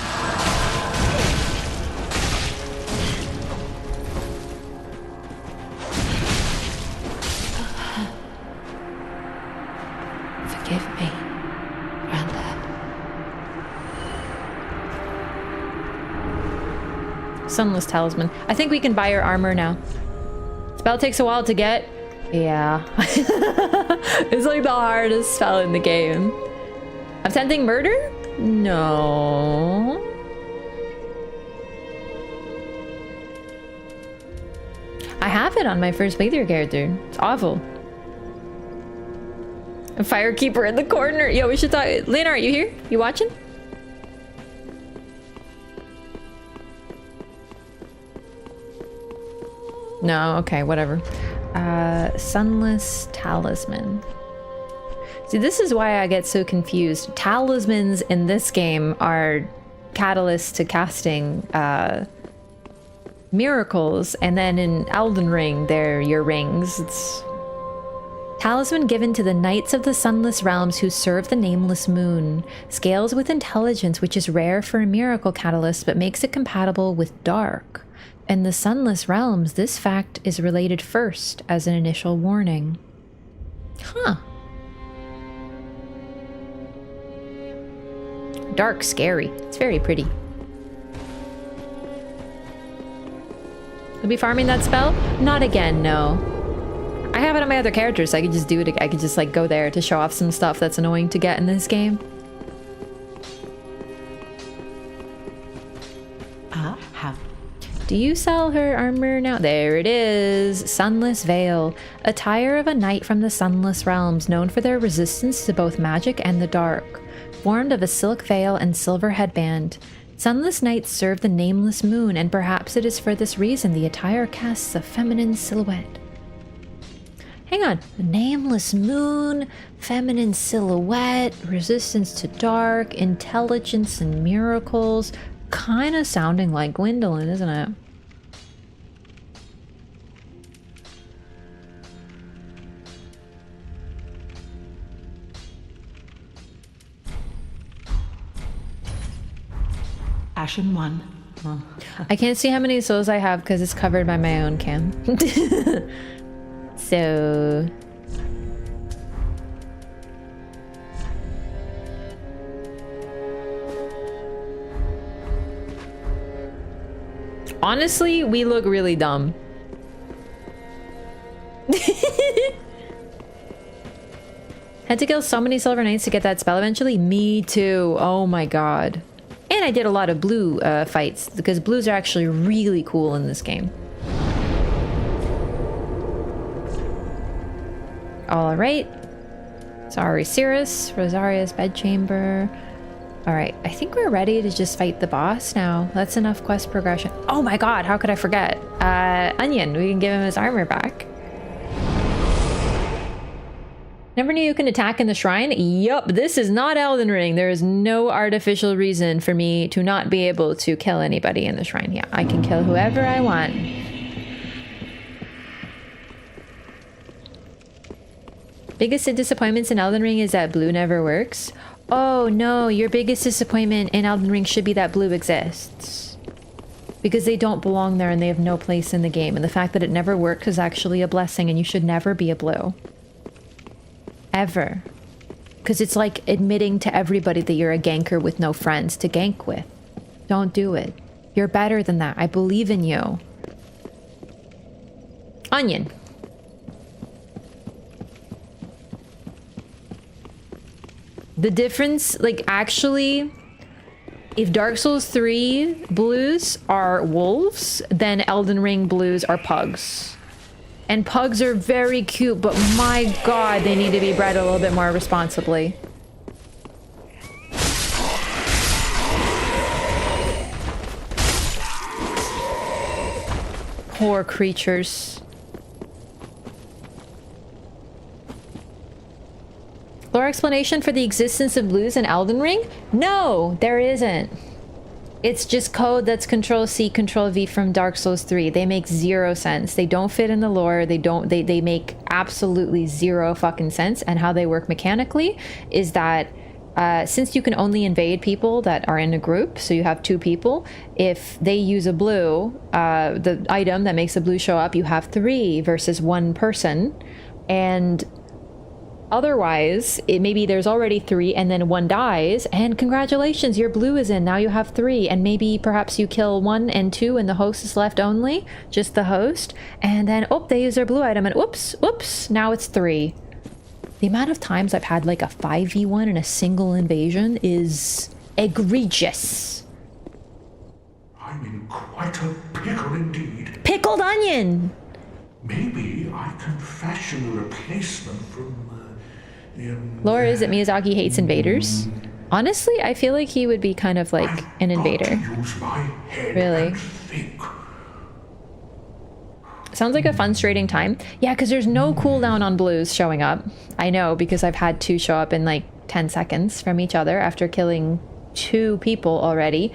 Sunless Talisman. I think we can buy her armor now. Spell takes a while to get. Yeah. It's like the hardest spell in the game. Attempting murder? No. I have it on my first playthrough character. It's awful. A firekeeper in the corner. Yo, we should talk. Leonhard, you here? You watching? No, okay, whatever. Sunless Talisman. See, this is why I get so confused. Talismans in this game are catalysts to casting miracles, and then in Elden Ring, they're your rings. It's talisman given to the Knights of the Sunless Realms who serve the Nameless Moon. Scales with intelligence, which is rare for a miracle catalyst, but makes it compatible with dark. In the Sunless Realms, this fact is related first as an initial warning. Huh. Dark, scary. It's very pretty. You'll be farming that spell? Not again, no. I have it on my other characters, so I could just do it. I could just like go there to show off some stuff that's annoying to get in this game. Do you sell her armor now? There it is. Sunless Veil. Attire of a knight from the Sunless Realms, known for their resistance to both magic and the dark. Formed of a silk veil and silver headband. Sunless knights serve the Nameless Moon, and perhaps it is for this reason the attire casts a feminine silhouette. Hang on. Nameless moon, feminine silhouette, resistance to dark, intelligence and miracles. Kind of sounding like Gwendolyn, isn't it? Ashen one. Oh. I can't see how many souls I have because it's covered by my own cam. So... honestly, we look really dumb. Had to kill so many Silver Knights to get that spell eventually? Me too. Oh my god. And I did a lot of blue fights, because blues are actually really cool in this game. Alright. Sorry, Sirris, Rosaria's bedchamber. Alright, I think we're ready to just fight the boss now. That's enough quest progression. Oh my god, how could I forget? Onion, we can give him his armor back. Never knew you can attack in the shrine? Yup, this is not Elden Ring. There is no artificial reason for me to not be able to kill anybody in the shrine. Yeah, I can kill whoever I want. Biggest disappointments in Elden Ring is that blue never works. Oh no, your biggest disappointment in Elden Ring should be that blue exists. Because they don't belong there and they have no place in the game. And the fact that it never works is actually a blessing, and you should never be a blue. Ever. Because it's like admitting to everybody that you're a ganker with no friends to gank with. Don't do it. You're better than that. I believe in you. Onion. The difference, like, actually, if Dark Souls 3 blues are wolves, then Elden Ring blues are pugs. And pugs are very cute, but my god, they need to be bred a little bit more responsibly. Poor creatures. Lore explanation for the existence of blues in Elden Ring? No, there isn't. It's just code that's Control-C, Control-V from Dark Souls 3. They make zero sense. They don't fit in the lore. They make absolutely zero fucking sense. And how they work mechanically is that since you can only invade people that are in a group, so you have 2 people, if they use a blue, the item that makes a blue show up, you have 3 versus 1 person. And otherwise, maybe there's already 3 and then 1 dies, and congratulations, your blue is in. Now you have 3, and maybe perhaps you kill 1 and 2 and the host is left only, just the host, and then, oh, they use their blue item, and oops, now it's 3. The amount of times I've had like a 5v1 in a single invasion is egregious. I'm in quite a pickle indeed. Pickled onion! Maybe I can fashion a replacement from Lore is that Miyazaki hates invaders. Honestly, I feel like he would be kind of like an invader. Really. Sounds like a frustrating time. Yeah, because there's no cooldown on blues showing up. I know, because I've had 2 show up in like 10 seconds from each other after killing 2 people already.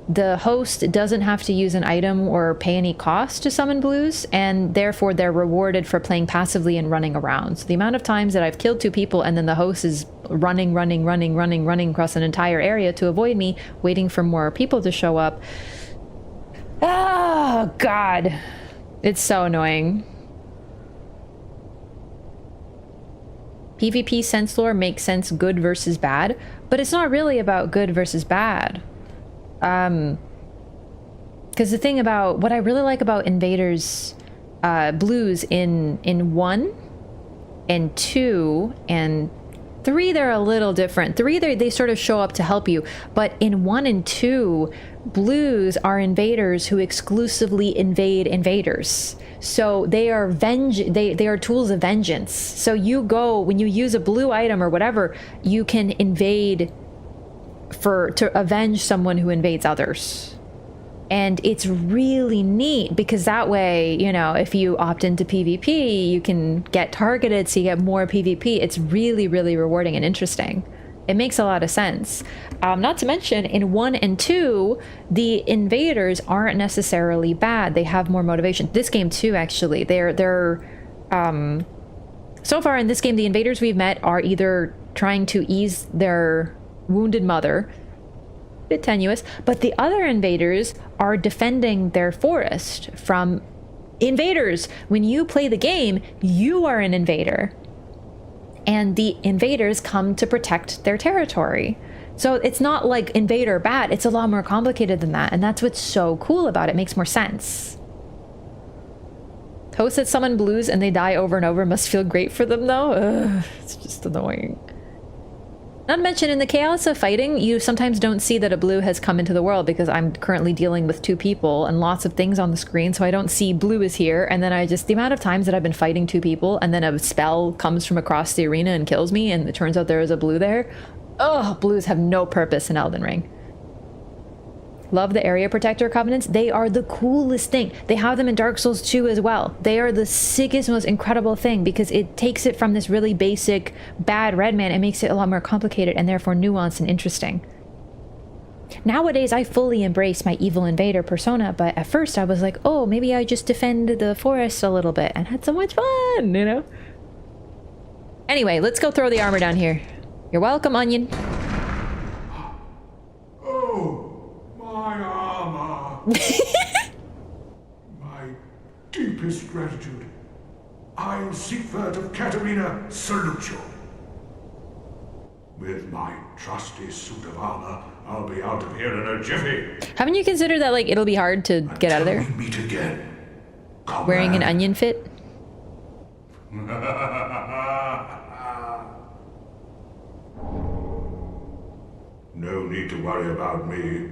The host doesn't have to use an item or pay any cost to summon blues, and therefore they're rewarded for playing passively and running around. So the amount of times that I've killed 2 people and then the host is running across an entire area to avoid me, waiting for more people to show up. Oh, God. It's so annoying. PvP sense lore makes sense good versus bad, but it's not really about good versus bad. Because the thing about what I really like about invaders blues in 1 and 2 and 3, they're a little different. 3, they sort of show up to help you, but in 1 and 2, blues are invaders who exclusively invade invaders. So they are they are tools of vengeance. So you go, when you use a blue item or whatever, you can invade to avenge someone who invades others. And it's really neat because that way, you know, if you opt into PvP, you can get targeted so you get more PvP. It's really, really rewarding and interesting. It makes a lot of sense. Not to mention, in 1 and 2, the invaders aren't necessarily bad. They have more motivation. This game too, actually. So far in this game, the invaders we've met are either trying to ease their wounded mother, a bit tenuous, but the other invaders are defending their forest from invaders. When you play the game, you are an invader. And the invaders come to protect their territory. So it's not like invader bad, it's a lot more complicated than that. And that's what's so cool about it. It makes more sense. Hosts that summon blues and they die over and over must feel great for them though. Ugh, it's just annoying. Not to mention, in the chaos of fighting, you sometimes don't see that a blue has come into the world because I'm currently dealing with 2 people and lots of things on the screen, so I don't see blue is here, and then the amount of times that I've been fighting 2 people and then a spell comes from across the arena and kills me and it turns out there is a blue there. Ugh, blues have no purpose in Elden Ring. Love the area protector covenants. They are the coolest thing. They have them in Dark Souls 2 as well. They are the sickest, most incredible thing because it takes it from this really basic bad red man and makes it a lot more complicated and therefore nuanced and interesting. Nowadays, I fully embrace my evil invader persona, but at first I was like, oh, maybe I just defend the forest a little bit and had so much fun, you know? Anyway, let's go throw the armor down here. You're welcome, Onion. My armor. My deepest gratitude. I, Siegward of Catarina, salute you. With my trusty suit of armor, I'll be out of here in a jiffy. Haven't you considered that, like, it'll be hard to get out of there? We meet again. Wearing an onion fit? No need to worry about me.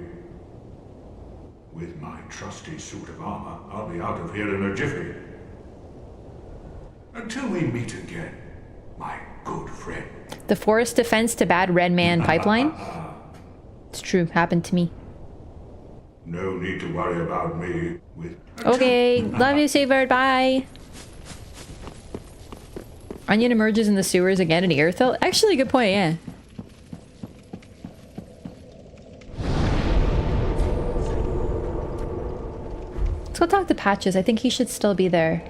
With my trusty suit of armor, I'll be out of here in a jiffy. Until we meet again, my good friend. The forest defense to bad red man pipeline? It's true, happened to me. No need to worry about me. Okay, love you, Siegward, bye. Onion emerges in the sewers again in Irithyll? Actually, good point, yeah. Let's go talk to Patches. I think he should still be there.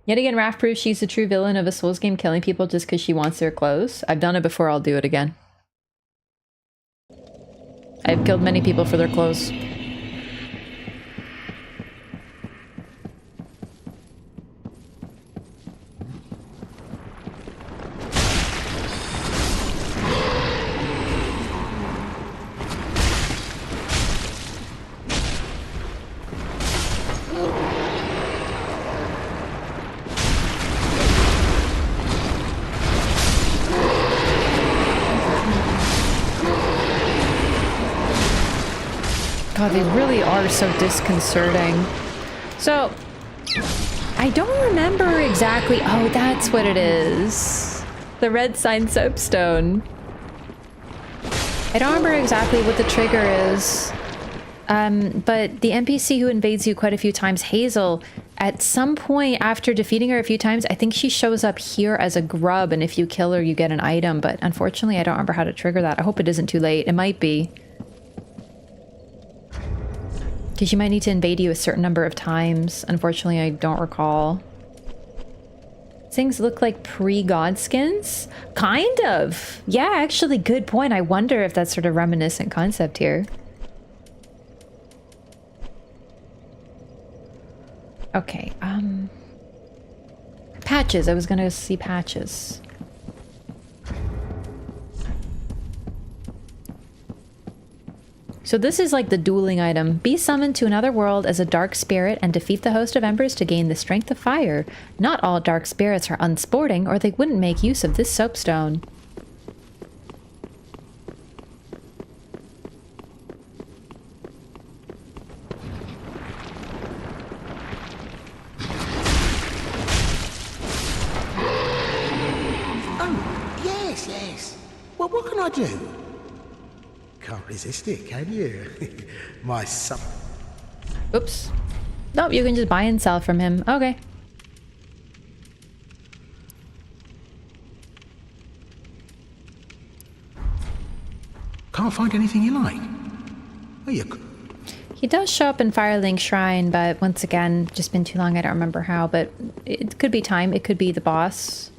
Yet again, Raph proves she's the true villain of a Souls game, killing people just because she wants their clothes. I've done it before, I'll do it again. I've killed many people for their clothes. God, they really are so disconcerting. So, I don't remember exactly... Oh, that's what it is. The red sign soapstone. I don't remember exactly what the trigger is. But the NPC who invades you quite a few times, Hazel, at some point after defeating her a few times, I think she shows up here as a grub, and if you kill her, you get an item. But unfortunately, I don't remember how to trigger that. I hope it isn't too late. It might be. Because you might need to invade you a certain number of times. Unfortunately, I don't recall. Things look like pre-god skins? Kind of. Yeah, actually, good point. I wonder if that's sort of reminiscent concept here. Okay, Patches. I was gonna see Patches. So this is like the dueling item. Be summoned to another world as a dark spirit and defeat the host of embers to gain the strength of fire. Not all dark spirits are unsporting, or they wouldn't make use of this soapstone. Oh, yes, yes. Well, what can I do? can't resist it, can you? My son. Oops. Nope, you can just buy and sell from him. Okay. Can't find anything you like. Oh, you... He does show up in Firelink Shrine, but once again, just been too long, I don't remember how, but it could be time, it could be the boss.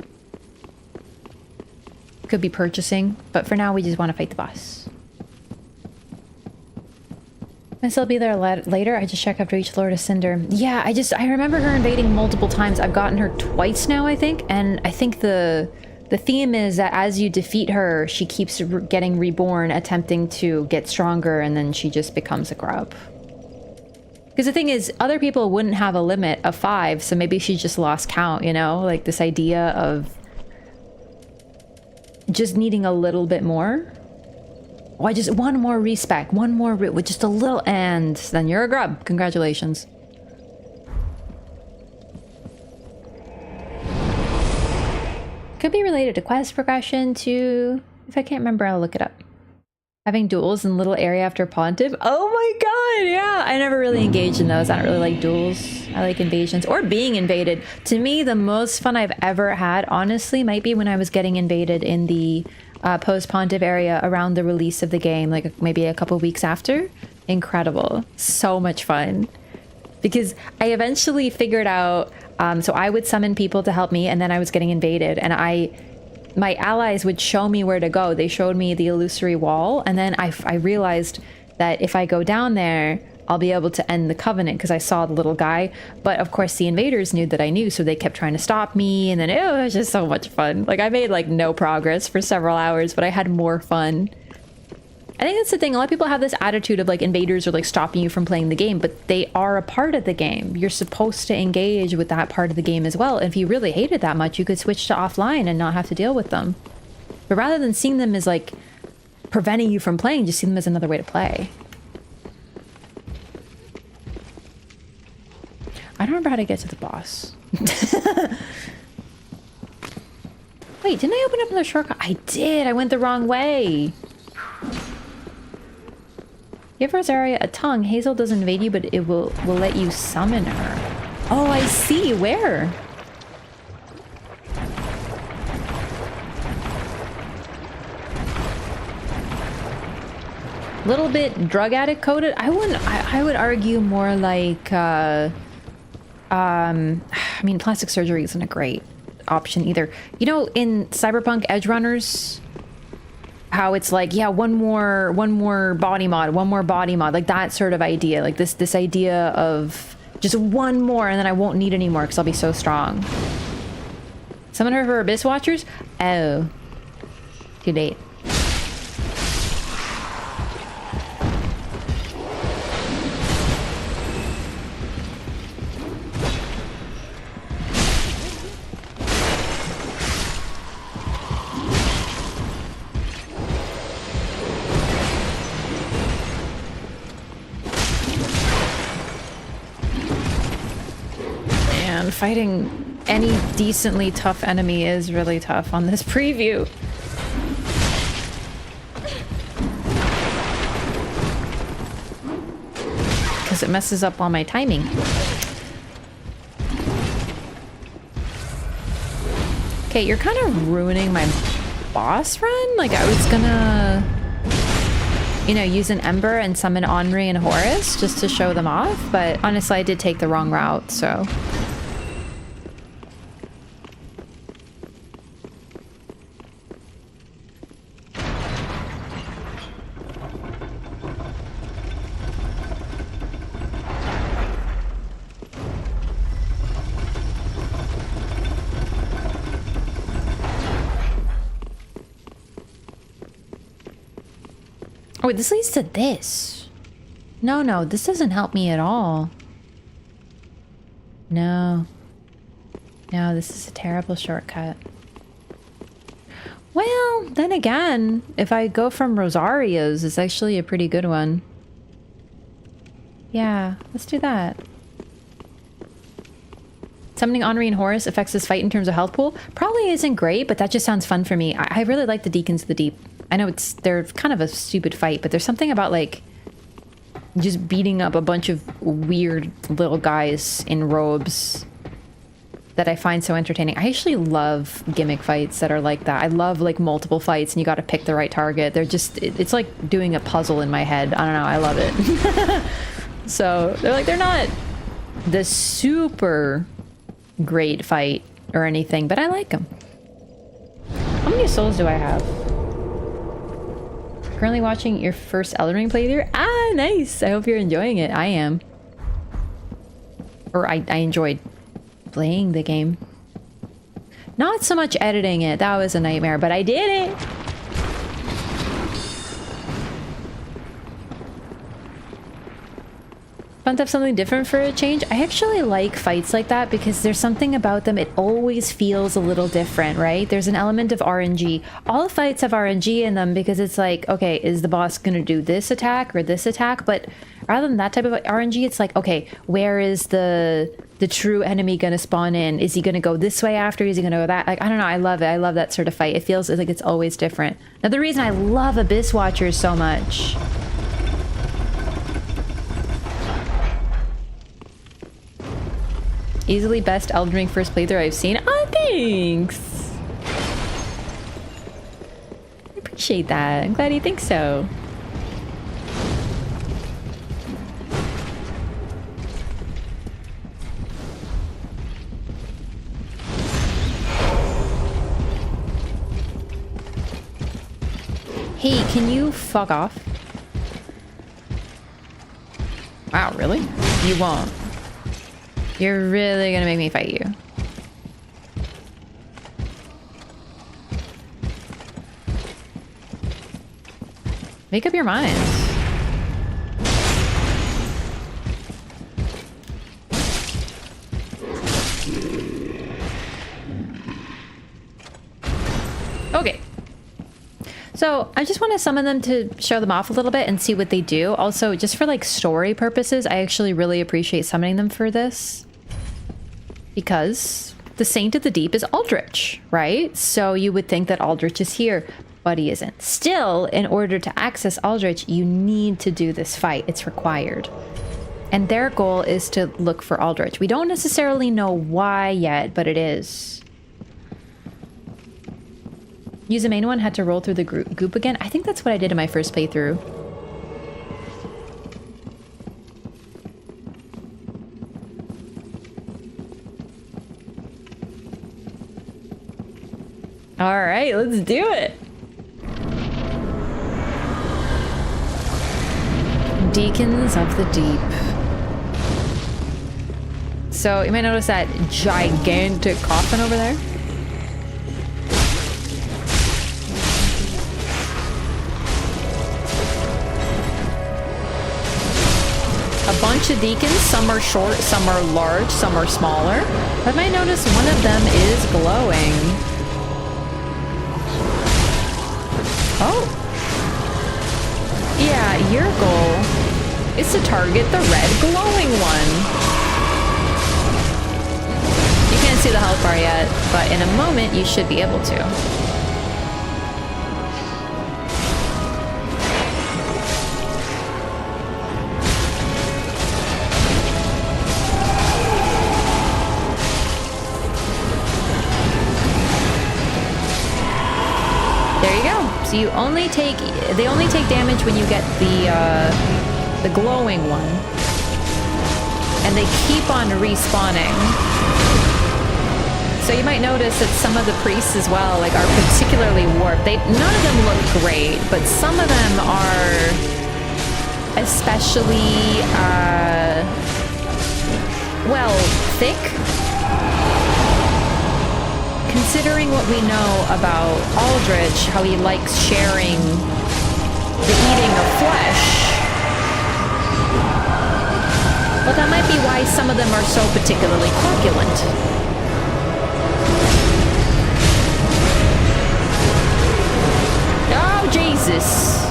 Could be purchasing, but for now we just want to fight the boss. Might still be there later. I just check after each Lord of Cinder. Yeah, I remember her invading multiple times. I've gotten her twice now, I think, and I think the theme is that as you defeat her, she keeps getting reborn, attempting to get stronger, and then she just becomes a grub. Because the thing is, other people wouldn't have a limit of 5, so maybe she just lost count, you know? Like this idea of just needing a little bit more. Why just one more respec, one more with just a little, and then you're a grub. Congratulations. Could be related to quest progression too. If I can't remember, I'll look it up. Having duels in little area after pontiff. Oh my god, yeah. I never really engaged in those. I don't really like duels. I like invasions or being invaded. To me, the most fun I've ever had, honestly, might be when I was getting invaded in the post-pontiff area around the release of the game, like maybe a couple weeks after. Incredible. So much fun. Because I eventually figured out, so I would summon people to help me, and then I was getting invaded, and my allies would show me where to go. They showed me the illusory wall, and then I realized that if I go down there, I'll be able to end the covenant because I saw the little guy. But of course the invaders knew that I knew, so they kept trying to stop me, and then it was just so much fun. Like I made like no progress for several hours, but I had more fun. I think that's the thing. A lot of people have this attitude of like invaders are like stopping you from playing the game, but they are a part of the game. You're supposed to engage with that part of the game as well. If you really hate it that much, you could switch to offline and not have to deal with them. But rather than seeing them as like preventing you from playing, just see them as another way to play. I don't remember how to get to the boss. Wait, didn't I open up another shortcut? I did. I went the wrong way. Give Rosaria a tongue. Hazel doesn't invade you, but it will let you summon her. Oh, I see. Where? Little bit drug addict coded. I would argue more like I mean, plastic surgery isn't a great option either. You know, in Cyberpunk Edge Runners, how it's like, yeah, one more body mod, like that sort of idea, like this idea of just one more and then I won't need any more because I'll be so strong. Summon her for Abyss Watchers? Oh, too late. Fighting any decently tough enemy is really tough on this preview. Because it messes up all my timing. Okay, you're kind of ruining my boss run. Like I was gonna, you know, use an Ember and summon Henri and Horus just to show them off, but honestly I did take the wrong route, so. Oh, wait, this leads to this. No, this doesn't help me at all. No, this is a terrible shortcut. Well, then again, if I go from Rosaria's, it's actually a pretty good one. Yeah, let's do that. Summoning Henri and Horus affects this fight in terms of health pool. Probably isn't great, but that just sounds fun for me. I really like the Deacons of the Deep. I know they're kind of a stupid fight, but there's something about like just beating up a bunch of weird little guys in robes that I find so entertaining. I actually love gimmick fights that are like that. I love like multiple fights and you got to pick the right target. They're just, it's like doing a puzzle in my head. I don't know, I love it. So they're not the super great fight or anything, but I like them. How many souls do I have? Currently watching your first Elden Ring playthrough? Ah, nice! I hope you're enjoying it. I am. Or I enjoyed playing the game. Not so much editing it. That was a nightmare, but I did it! Fun to have something different for a change. I actually like fights like that because there's something about them. It always feels a little different, right? There's an element of RNG. All the fights have RNG in them because it's like, okay, is the boss gonna do this attack or this attack? But rather than that type of RNG, it's like, okay, where is the true enemy gonna spawn in? Is he gonna go this way after? Is he gonna go that? Like, I don't know. I love it. I love that sort of fight. It feels like it's always different. Another reason I love Abyss Watchers so much. Easily best Elden Ring first playthrough I've seen. Oh, thanks! I appreciate that. I'm glad you think so. Hey, can you fuck off? Wow, really? You won't. You're really gonna make me fight you. Make up your mind. Okay. So I just want to summon them to show them off a little bit and see what they do. Also, just for like story purposes, I actually really appreciate summoning them for this. Because the Saint of the Deep is Aldrich, right? So you would think that Aldrich is here, but he isn't. Still, in order to access Aldrich, you need to do this fight. It's required. And their goal is to look for Aldrich. We don't necessarily know why yet, but it is. Use the main one, had to roll through the goop again. I think that's what I did in my first playthrough. All right, let's do it. Deacons of the Deep. So you might notice that gigantic coffin over there. A bunch of deacons, some are short, some are large, some are smaller. But I might notice one of them is glowing. Oh. Yeah, your goal is to target the red glowing one. You can't see the health bar yet, but in a moment you should be able to. So you only take, they only take damage when you get the glowing one. And they keep on respawning. So you might notice that some of the priests as well, like, are particularly warped. None of them look great, but some of them are especially, well, thick. Considering what we know about Aldrich, how he likes sharing the eating of flesh, well, that might be why some of them are so particularly corpulent. Oh, Jesus!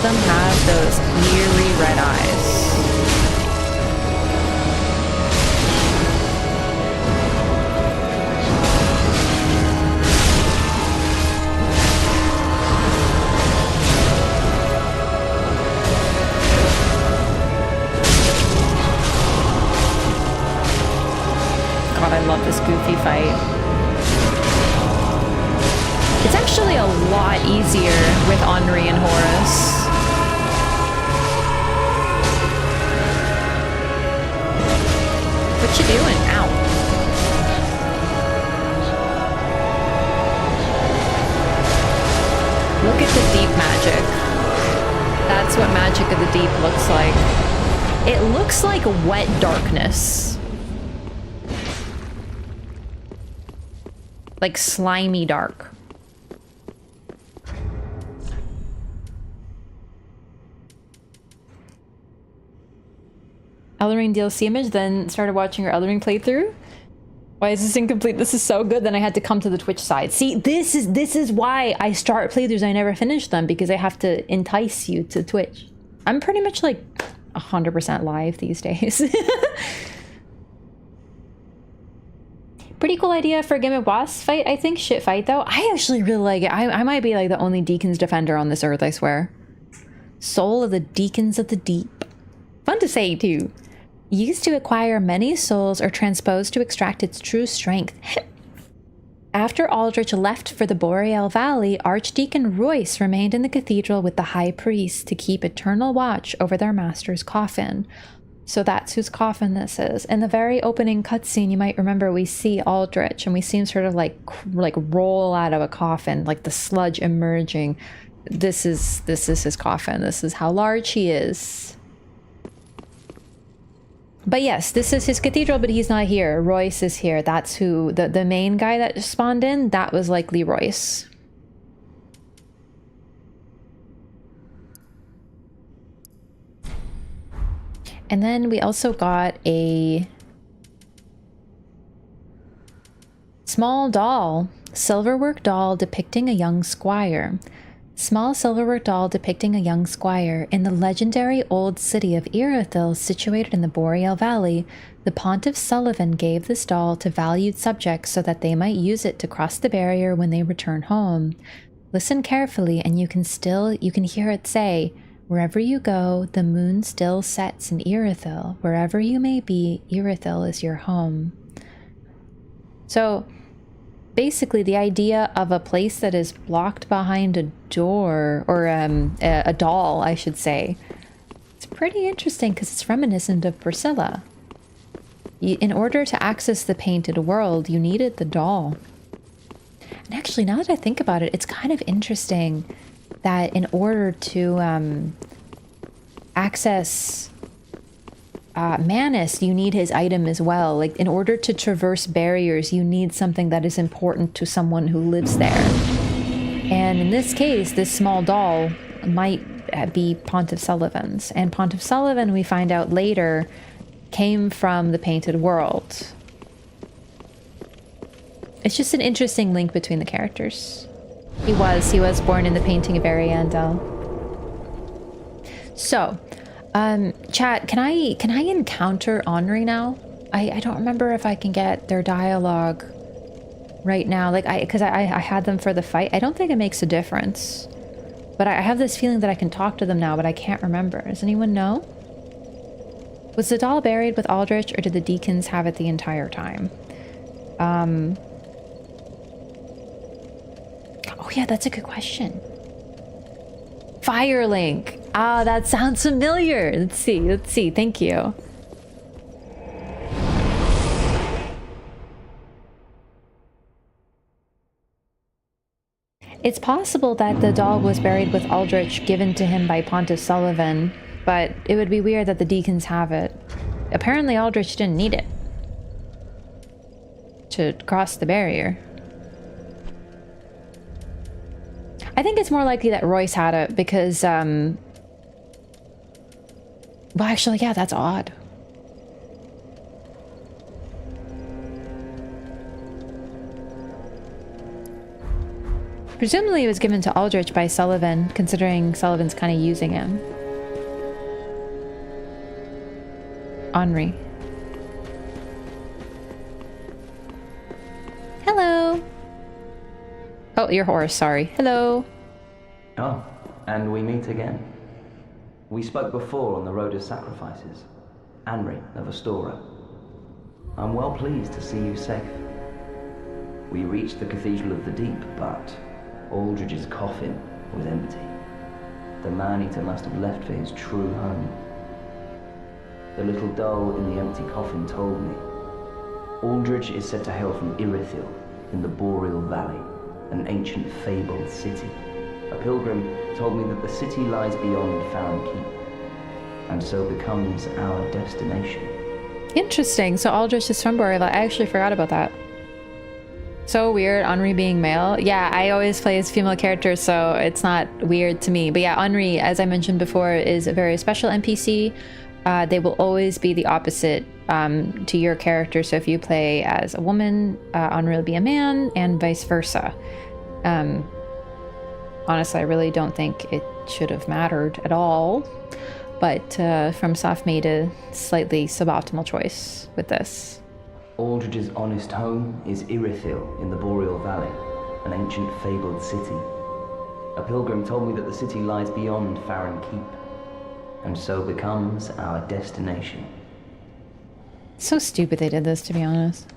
Them have those eerie red eyes. God, I love this goofy fight. It's actually a lot easier with Henri and Horus. What you doing? Ow. Look at the deep magic. That's what magic of the deep looks like. It looks like wet darkness. Like slimy dark. Elden Ring DLC image, then started watching your Elden Ring playthrough. Why is this incomplete? This is so good. Then I had to come to the Twitch side. See, this is why I start playthroughs and I never finish them, because I have to entice you to Twitch. I'm pretty much like 100% live these days. Pretty cool idea for a gimmick boss fight, I think. Shit fight though. I actually really like it. I might be like the only Deacons defender on this earth, I swear. Soul of the Deacons of the Deep. Fun to say too. Used to acquire many souls or transposed to extract its true strength. After Aldrich left for the Boreal Valley, Archdeacon Royce remained in the cathedral with the High Priest to keep eternal watch over their master's coffin. So that's whose coffin this is. In the very opening cutscene, you might remember we see Aldrich and we see him sort of like roll out of a coffin, like the sludge emerging. This is his coffin. This is how large he is. But yes, this is his cathedral, but he's not here. Royce is here. That's who, the main guy that spawned in, that was likely Royce. And then we also got a small doll, silverwork doll depicting a young squire. Small silverwork doll depicting a young squire. In the legendary old city of Irithyll, situated in the Boreal Valley, the Pontiff Sullivan gave this doll to valued subjects so that they might use it to cross the barrier when they return home. Listen carefully and you can hear it say, "Wherever you go, the moon still sets in Irithyll. Wherever you may be, Irithyll is your home." So basically the idea of a place that is blocked behind a door, or a doll, I should say, it's pretty interesting because it's reminiscent of Priscilla. In order to access the painted world, you needed the doll. And actually, now that I think about it, it's kind of interesting that in order to access Manus, you need his item as well. Like, in order to traverse barriers, you need something that is important to someone who lives there. And in this case, this small doll might be Pontiff Sullivan's. And Pontiff Sullivan, we find out later, came from the Painted World. It's just an interesting link between the characters. He was born in the painting of Ariandel. So, chat, can I encounter Henri now? I don't remember if I can get their dialogue right now. Like, because I had them for the fight. I don't think it makes a difference. But I have this feeling that I can talk to them now, but I can't remember. Does anyone know? Was the doll buried with Aldrich, or did the Deacons have it the entire time? Oh yeah, that's a good question. Firelink. Ah, that sounds familiar. Let's see. Thank you. It's possible that the doll was buried with Aldrich, given to him by Pontiff Sullivan, but it would be weird that the Deacons have it. Apparently Aldrich didn't need it to cross the barrier. I think it's more likely that Royce had it because, well, actually, yeah, that's odd. Presumably it was given to Aldrich by Sullivan, considering Sullivan's kind of using him. Henri. Hello. Oh, you're Horus, sorry. Hello. Oh, and we meet again. We spoke before on the Road of Sacrifices. Henri of Astora. I'm well pleased to see you safe. We reached the Cathedral of the Deep, but Aldridge's coffin was empty. The man-eater must have left for his true home. The little doll in the empty coffin told me. Aldridge is said to hail from Irithyll in the Boreal Valley, an ancient fabled city. A pilgrim told me that the city lies beyond Farron Keep, and so becomes our destination. Interesting. So Aldrich is from Boreal. I actually forgot about that. So weird, Henri being male. Yeah, I always play as female characters, so it's not weird to me. But yeah, Henri, as I mentioned before, is a very special NPC. They will always be the opposite to your character. So if you play as a woman, Henri will be a man, and vice versa. Honestly, I really don't think it should have mattered at all. But FromSoft made a slightly suboptimal choice with this. Aldridge's honest home is Irithyll in the Boreal Valley, an ancient fabled city. A pilgrim told me that the city lies beyond Farron Keep, and so becomes our destination. So stupid they did this, to be honest.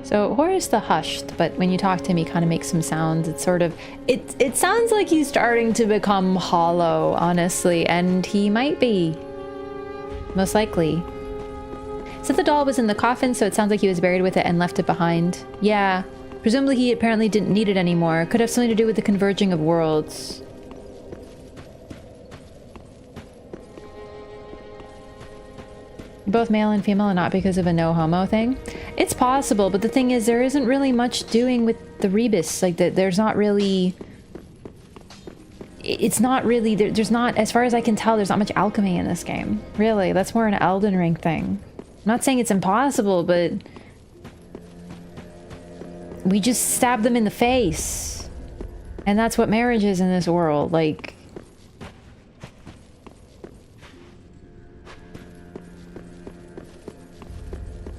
So Horace the hushed, but when you talk to him, he kind of makes some sounds. It's sort of, it sounds like he's starting to become hollow, honestly, and he might be, most likely. Said the doll was in the coffin, so it sounds like he was buried with it and left it behind. Yeah, presumably he apparently didn't need it anymore. Could have something to do with the converging of worlds. Both male and female, and not because of a no homo thing. It's possible, but the thing is, there isn't really much doing with the rebus. Like, there's not really... It's not really... There's not, as far as I can tell, there's not much alchemy in this game. Really, that's more an Elden Ring thing. I'm not saying it's impossible, but... We just stab them in the face. And that's what marriage is in this world. Like...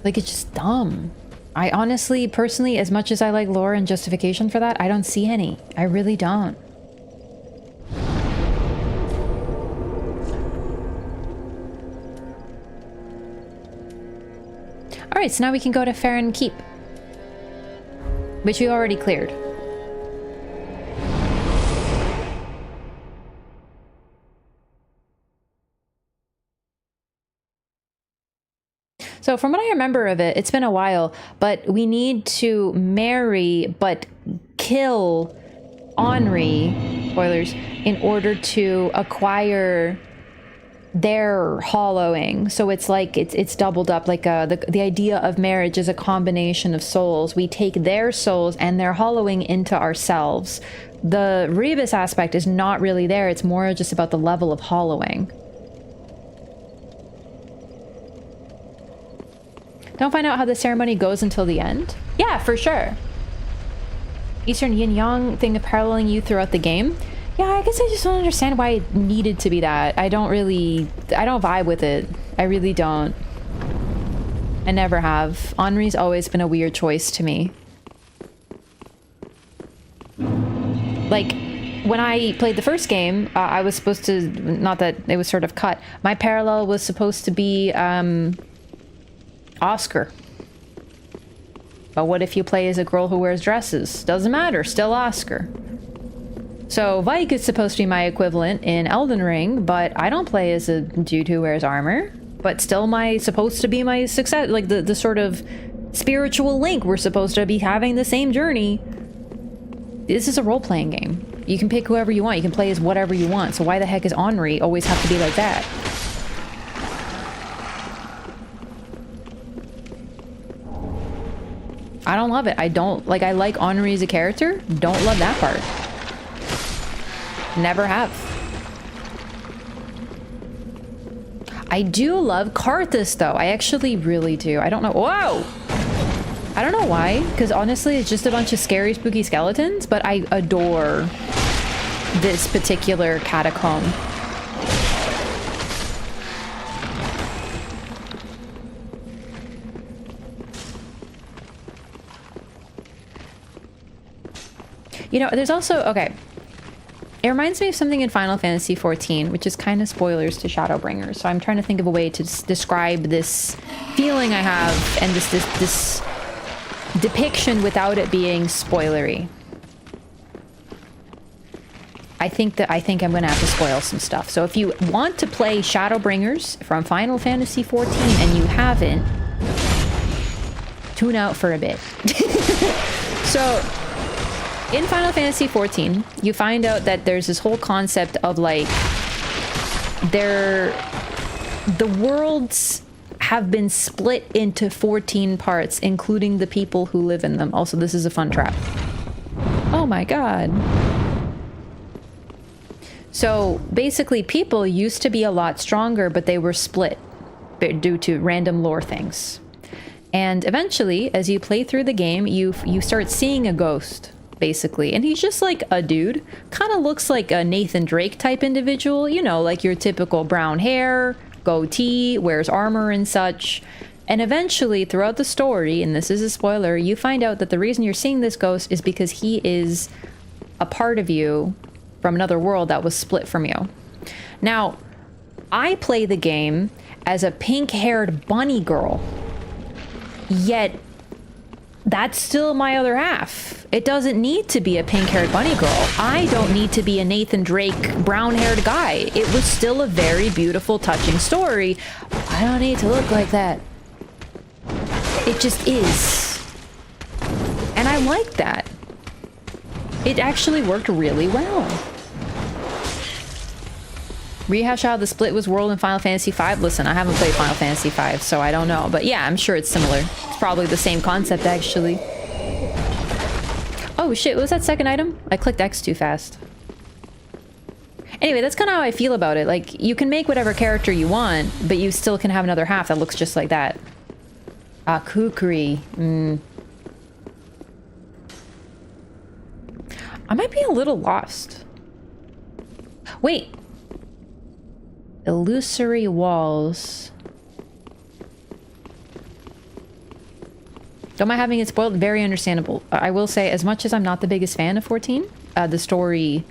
Like, it's just dumb. I honestly, personally, as much as I like lore and justification for that, I don't see any. I really don't. Alright, so now we can go to Farron Keep, which we already cleared. So from what I remember of it, it's been a while, but we need to marry but kill Henri, spoilers, in order to acquire their hollowing. So it's like it's doubled up. Like the idea of marriage is a combination of souls. We take their souls and their hollowing into ourselves. The rebus aspect is not really there. It's more just about the level of hollowing. Don't find out how the ceremony goes until the end? Yeah, for sure. Eastern yin-yang thing paralleling you throughout the game? Yeah, I guess I just don't understand why it needed to be that. I don't vibe with it. I really don't. I never have. Henri's always been a weird choice to me. Like, when I played the first game, I was supposed to, not that it was sort of cut, my parallel was supposed to be, Oscar. But what if you play as a girl who wears dresses? Doesn't matter, still Oscar. So Vike is supposed to be my equivalent in Elden Ring, but I don't play as a dude who wears armor. But still supposed to be my success, like the sort of spiritual link. We're supposed to be having the same journey. This is a role-playing game. You can pick whoever you want, you can play as whatever you want, so why the heck is Henri always have to be like that? I don't love it. I like Henri as a character. Don't love that part. Never have. I do love Carthus, though. I actually really do. I don't know. Whoa! I don't know why, because honestly, it's just a bunch of scary, spooky skeletons, but I adore this particular catacomb. You know, there's also, okay, It reminds me of something in Final Fantasy XIV, which is kind of spoilers to Shadowbringers. So I'm trying to think of a way to describe this feeling I have and this depiction without it being spoilery. I think I'm gonna have to spoil some stuff. So if you want to play Shadowbringers from Final Fantasy XIV and you haven't, tune out for a bit. So in Final Fantasy XIV, you find out that there's this whole concept of like the worlds have been split into 14 parts, including the people who live in them. Also, this is a fun trap. Oh my god. So basically, people used to be a lot stronger, but they were split due to random lore things. And eventually, as you play through the game, you start seeing a ghost, basically. And he's just like a dude. Kind of looks like a Nathan Drake type individual, you know, like your typical brown hair, goatee, wears armor and such. And eventually, throughout the story, and this is a spoiler, you find out that the reason you're seeing this ghost is because he is a part of you from another world that was split from you. Now, I play the game as a pink-haired bunny girl, yet that's still my other half. It doesn't need to be a pink-haired bunny girl. I don't need to be a Nathan Drake brown-haired guy. It was still a very beautiful, touching story. I don't need to look like that. It just is. And I like that. It actually worked really well. Rehash how the split was world in Final Fantasy V. Listen, I haven't played Final Fantasy V, so I don't know. But yeah, I'm sure it's similar. It's probably the same concept, actually. Oh shit, what was that second item? I clicked X too fast. Anyway, that's kind of how I feel about it. Like, you can make whatever character you want, but you still can have another half that looks just like that. Ah, kukri. I might be a little lost. Wait. Illusory walls. Don't mind having it spoiled. Very understandable. I will say, as much as I'm not the biggest fan of 14, the story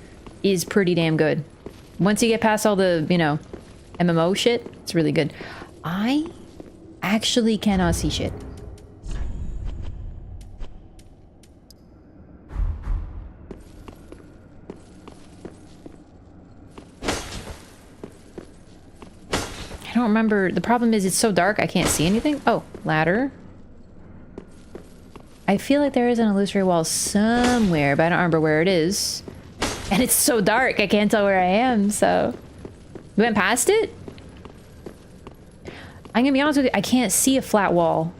is pretty damn good. Once you get past all the, you know, MMO shit, it's really good. I actually cannot see shit. I don't remember. The problem is it's so dark I can't see anything. Oh, ladder. I feel like there is an illusory wall somewhere, but I don't remember where it is. And it's so dark I can't tell where I am, so... We went past it? I'm gonna be honest with you, I can't see a flat wall.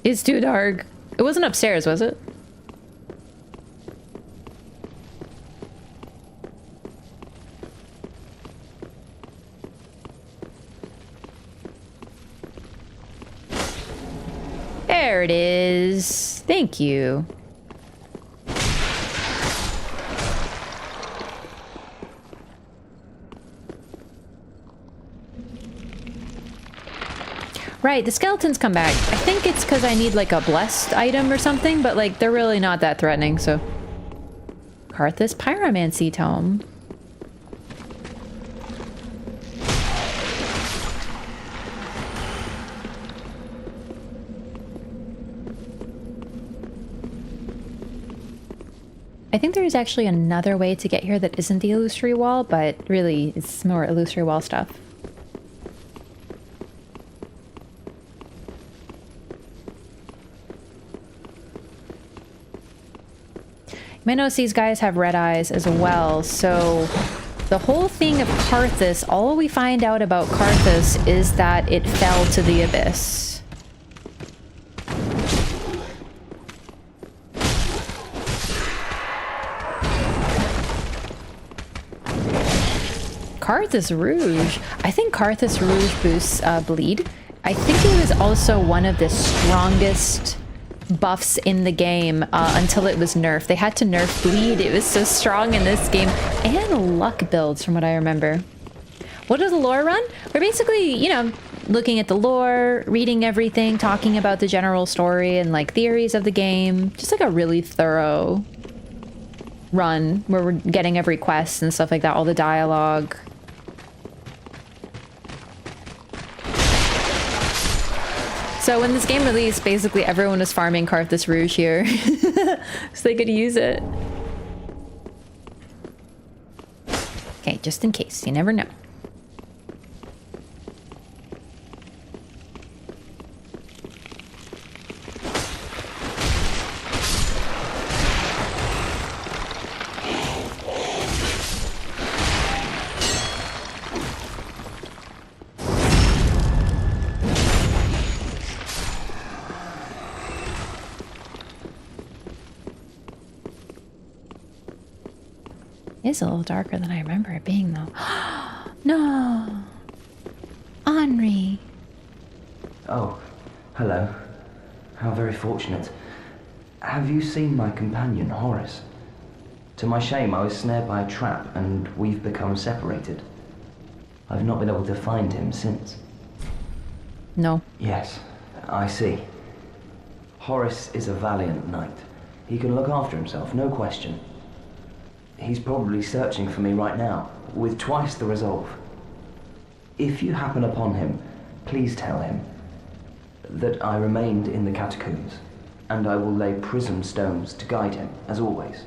It's too dark. It wasn't upstairs, was it? There it is. Thank you. Right, the skeletons come back. I think it's because I need like a blessed item or something, but like they're really not that threatening, so. Carthus Pyromancy Tome. I think there's actually another way to get here that isn't the illusory wall, but really it's more illusory wall stuff. You might notice these guys have red eyes as well, so the whole thing of Carthus, all we find out about Carthus is that it fell to the abyss. Carthus Rouge. I think Carthus Rouge boosts bleed. I think it was also one of the strongest buffs in the game until it was nerfed. They had to nerf bleed. It was so strong in this game. And luck builds from what I remember. what does the lore run? We're basically, you know, looking at the lore, reading everything, talking about the general story and like theories of the game. Just like a really thorough run where we're getting every quest and stuff like that, all the dialogue. So when this game released, basically everyone was farming Carthus Rouge here. So they could use it. Okay, just in case. You never know. It's a little darker than I remember it being, though. No! Henri! Oh, hello. How very fortunate. Have you seen my companion, Horace? To my shame, I was snared by a trap, and we've become separated. I've not been able to find him since. No. Yes, I see. Horace is a valiant knight. He can look after himself, no question. He's probably searching for me right now, with twice the resolve. If you happen upon him, please tell him that I remained in the catacombs, and I will lay prism stones to guide him, as always.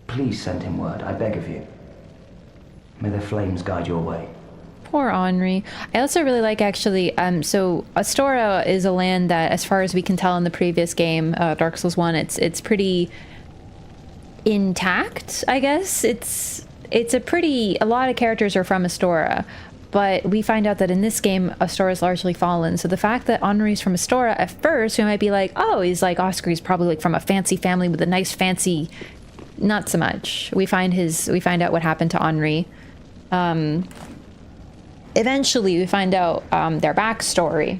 Please send him word, I beg of you. May the flames guide your way. Poor Henri. I also really like, actually, so Astoria is a land that, as far as we can tell in the previous game, Dark Souls 1, it's pretty intact, I guess. It's a lot of characters are from Astoria, but we find out that in this game Astoria is largely fallen. So the fact that Henri's from Astoria, at first we might be like, oh, he's like Oscar's probably like from a fancy family with a nice fancy. Not so much. We find out what happened to Henri. Eventually we find out their backstory.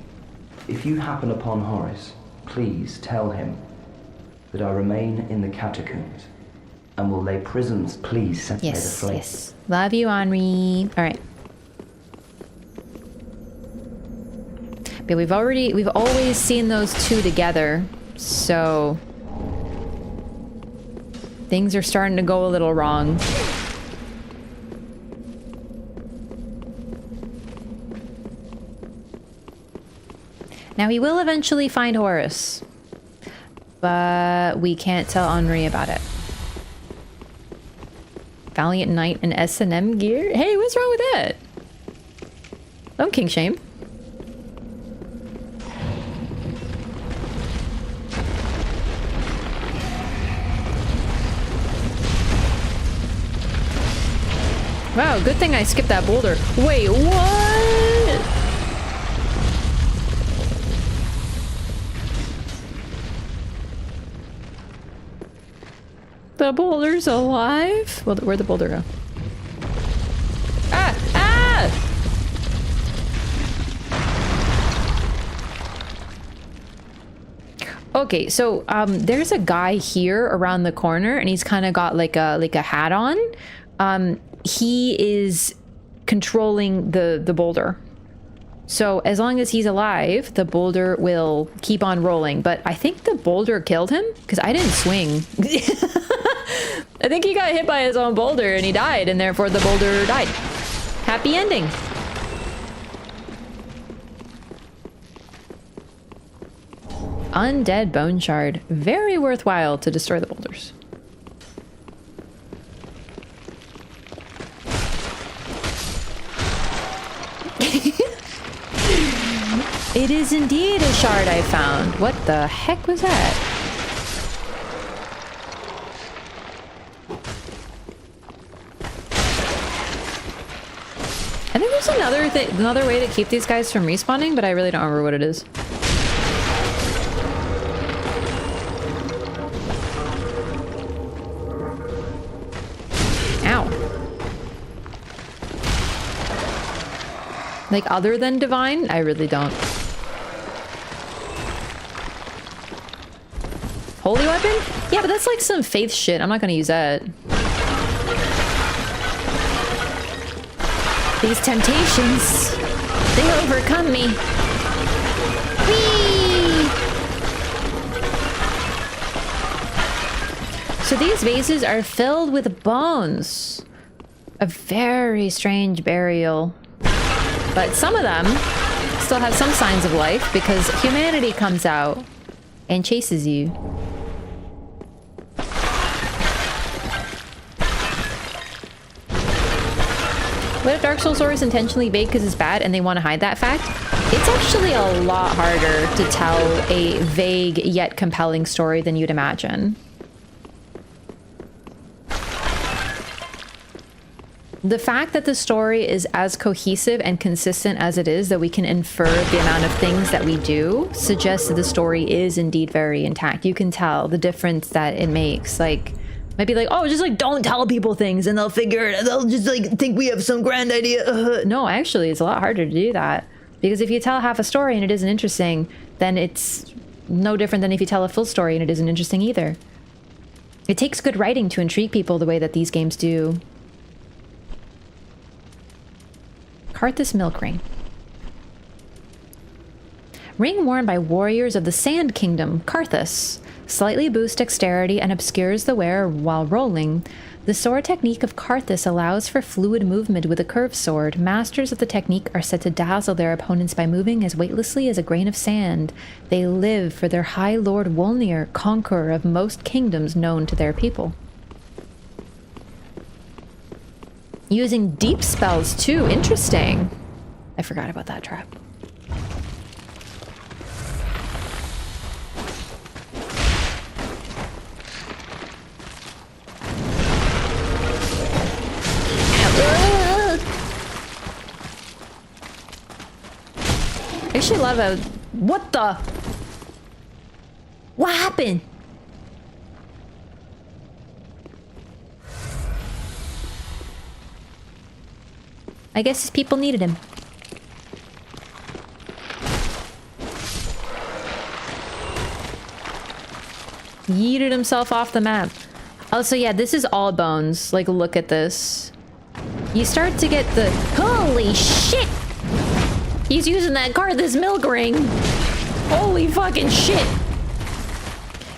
If you happen upon Horace, please tell him that I remain in the catacombs and will lay prisms, please send me the flames. Yes. Love you, Henri. All right. But we've always seen those two together, so things are starting to go a little wrong. Now he will eventually find Horace, but we can't tell Henri about it. Valiant Knight and S&M gear? Hey, what's wrong with that? Don't king shame. Wow, good thing I skipped that boulder. Wait, what? The boulder's alive? Well, where'd the boulder go? Ah! Ah! Okay, so there's a guy here around the corner, and he's kind of got like a hat on. He is controlling the boulder. So as long as he's alive, the boulder will keep on rolling. But I think the boulder killed him because I didn't swing. I think he got hit by his own boulder and he died, and therefore the boulder died. Happy ending. Undead bone shard. Very worthwhile to destroy the boulders. It is indeed a shard I found. What the heck was that? I think there's another way to keep these guys from respawning, but I really don't remember what it is. Ow. Like, other than divine? I really don't. Holy weapon? Yeah, but that's like some faith shit. I'm not gonna use that. These temptations, they overcome me. Whee! So these vases are filled with bones. A very strange burial. But some of them still have some signs of life because humanity comes out and chases you. What if Dark Souls lore is intentionally vague because it's bad and they want to hide that fact? It's actually a lot harder to tell a vague yet compelling story than you'd imagine. The fact that the story is as cohesive and consistent as it is, that we can infer the amount of things that we do, suggests that the story is indeed very intact. You can tell the difference that it makes. Like, might be like, oh, just like don't tell people things and they'll figure it out. They'll just like think we have some grand idea. No, actually, it's a lot harder to do that. Because if you tell half a story and it isn't interesting, then it's no different than if you tell a full story and it isn't interesting either. It takes good writing to intrigue people the way that these games do. Carthus milk ring. Ring worn by warriors of the Sand Kingdom, Carthus. Slightly boosts dexterity and obscures the wearer while rolling. The sword technique of Carthus allows for fluid movement with a curved sword. Masters of the technique are said to dazzle their opponents by moving as weightlessly as a grain of sand. They live for their High Lord Wolnir, conqueror of most kingdoms known to their people. Using deep spells too. Interesting. I forgot about that trap. I actually love how... What the? What happened? I guess his people needed him. Yeeted himself off the map. Also, yeah, this is all bones. Like, look at this. You start to get the... Holy shit! He's using that Carthus milk ring. Holy fucking shit.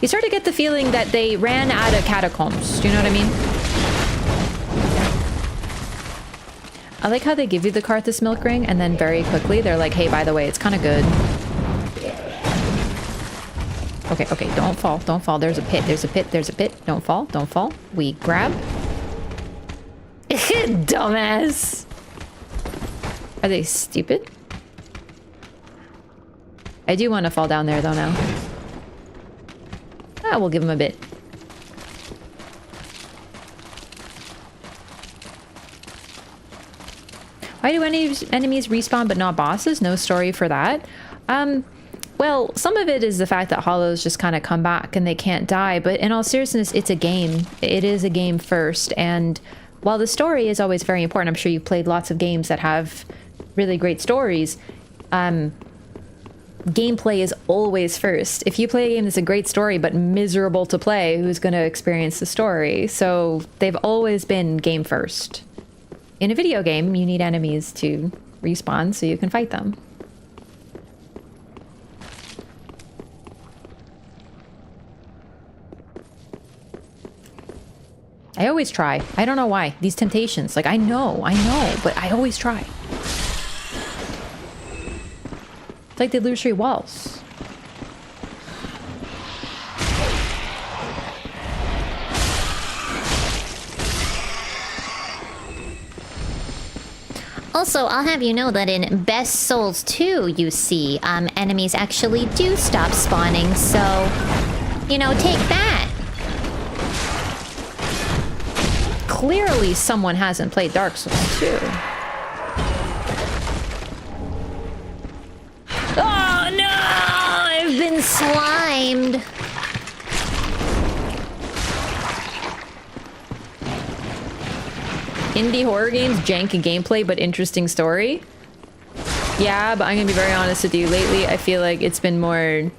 You start to get the feeling that they ran out of catacombs. Do you know what I mean? I like how they give you the Carthus milk ring and then very quickly they're like, hey, by the way, it's kind of good. Okay, don't fall, don't fall. There's a pit, there's a pit, there's a pit. Don't fall, don't fall. We grab. Dumbass. Are they stupid? I do want to fall down there though now. Ah, we'll give him a bit. Why do enemies respawn but not bosses? No story for that. Well, some of it is the fact that hollows just kind of come back and they can't die, but in all seriousness, it's a game. It is a game first, and while the story is always very important, I'm sure you've played lots of games that have really great stories, gameplay is always first. If you play a game that's a great story but miserable to play, who's going to experience the story? So they've always been game first. In a video game, you need enemies to respawn so you can fight them. I always try. I don't know why. These temptations. Like, I know, but I always try. It's like the illusory walls. Also, I'll have you know that in Best Souls 2, you see, enemies actually do stop spawning, so, you know, take that. Clearly someone hasn't played Dark Souls 2. Oh no! I've been slimed! Indie horror games, janky gameplay, but interesting story. Yeah, but I'm gonna be very honest with you. Lately, I feel like it's been more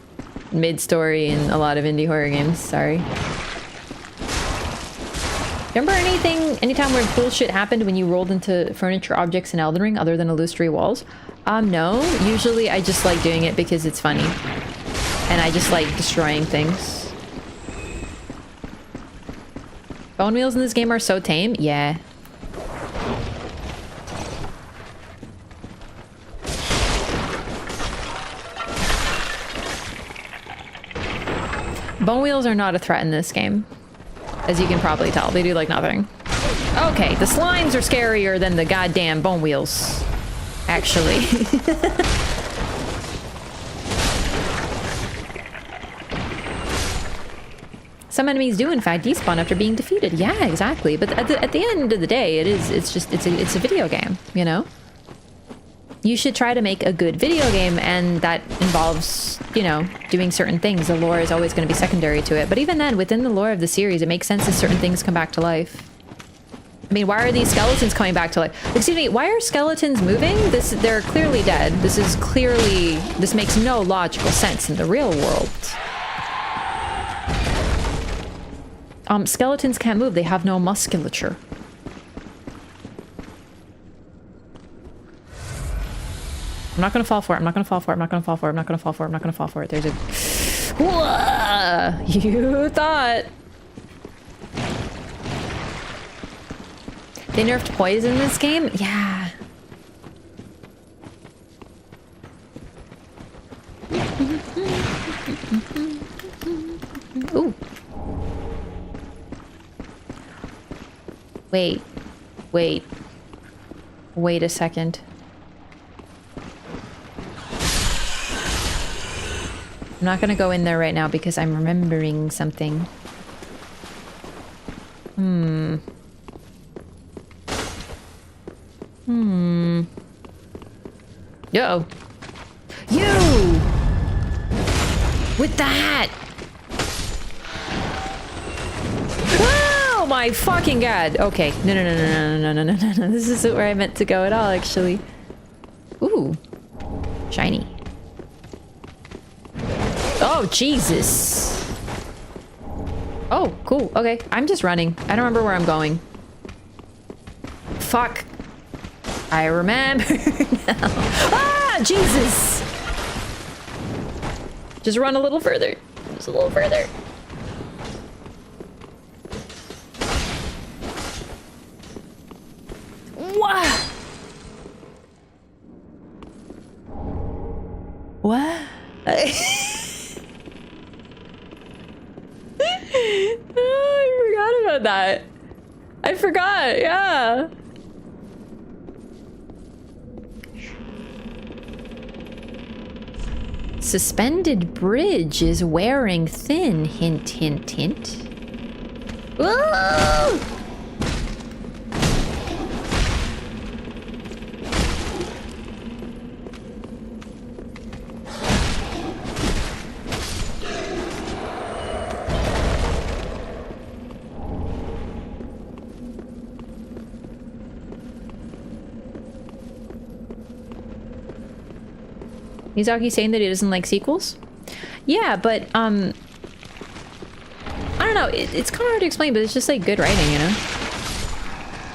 mid-story in a lot of indie horror games. Sorry. Remember anytime where cool shit happened when you rolled into furniture objects in Elden Ring other than illusory walls? No. Usually I just like doing it because it's funny. And I just like destroying things. Bone wheels in this game are so tame? Yeah. Bone wheels are not a threat in this game. As you can probably tell, they do like nothing. Okay, the slimes are scarier than the goddamn bone wheels. Actually. Some enemies do in fact despawn after being defeated. Yeah, exactly. But at the end of the day, it's a video game, you know? You should try to make a good video game, and that involves, you know, doing certain things. The lore is always going to be secondary to it. But even then, within the lore of the series, it makes sense that certain things come back to life. I mean, why are these skeletons coming back to life? Excuse me, why are skeletons moving? They're clearly dead. This makes no logical sense in the real world. Skeletons can't move. They have no musculature. I'm not gonna fall for it. I'm not gonna fall for it. I'm not gonna fall for it. I'm not gonna fall for it. I'm not gonna fall for it. There's a... Whoa! You thought. They nerfed poison in this game? Yeah. Ooh. Wait a second. I'm not gonna go in there right now because I'm remembering something. Uh-oh. You! With the hat! Oh my fucking god! Okay. No. This isn't where I meant to go at all, actually. Ooh. Shiny. Oh, Jesus. Oh, cool. Okay. I'm just running. I don't remember where I'm going. Fuck. I remember now. Ah, Jesus. Just run a little further. Just a little further. What? What? Oh, I forgot about that. I forgot, yeah. Suspended bridge is wearing thin. Hint, hint, hint. Whoa! Mizaki's saying that he doesn't like sequels? Yeah, but, I don't know, it's kind of hard to explain, but it's just, like, good writing, you know?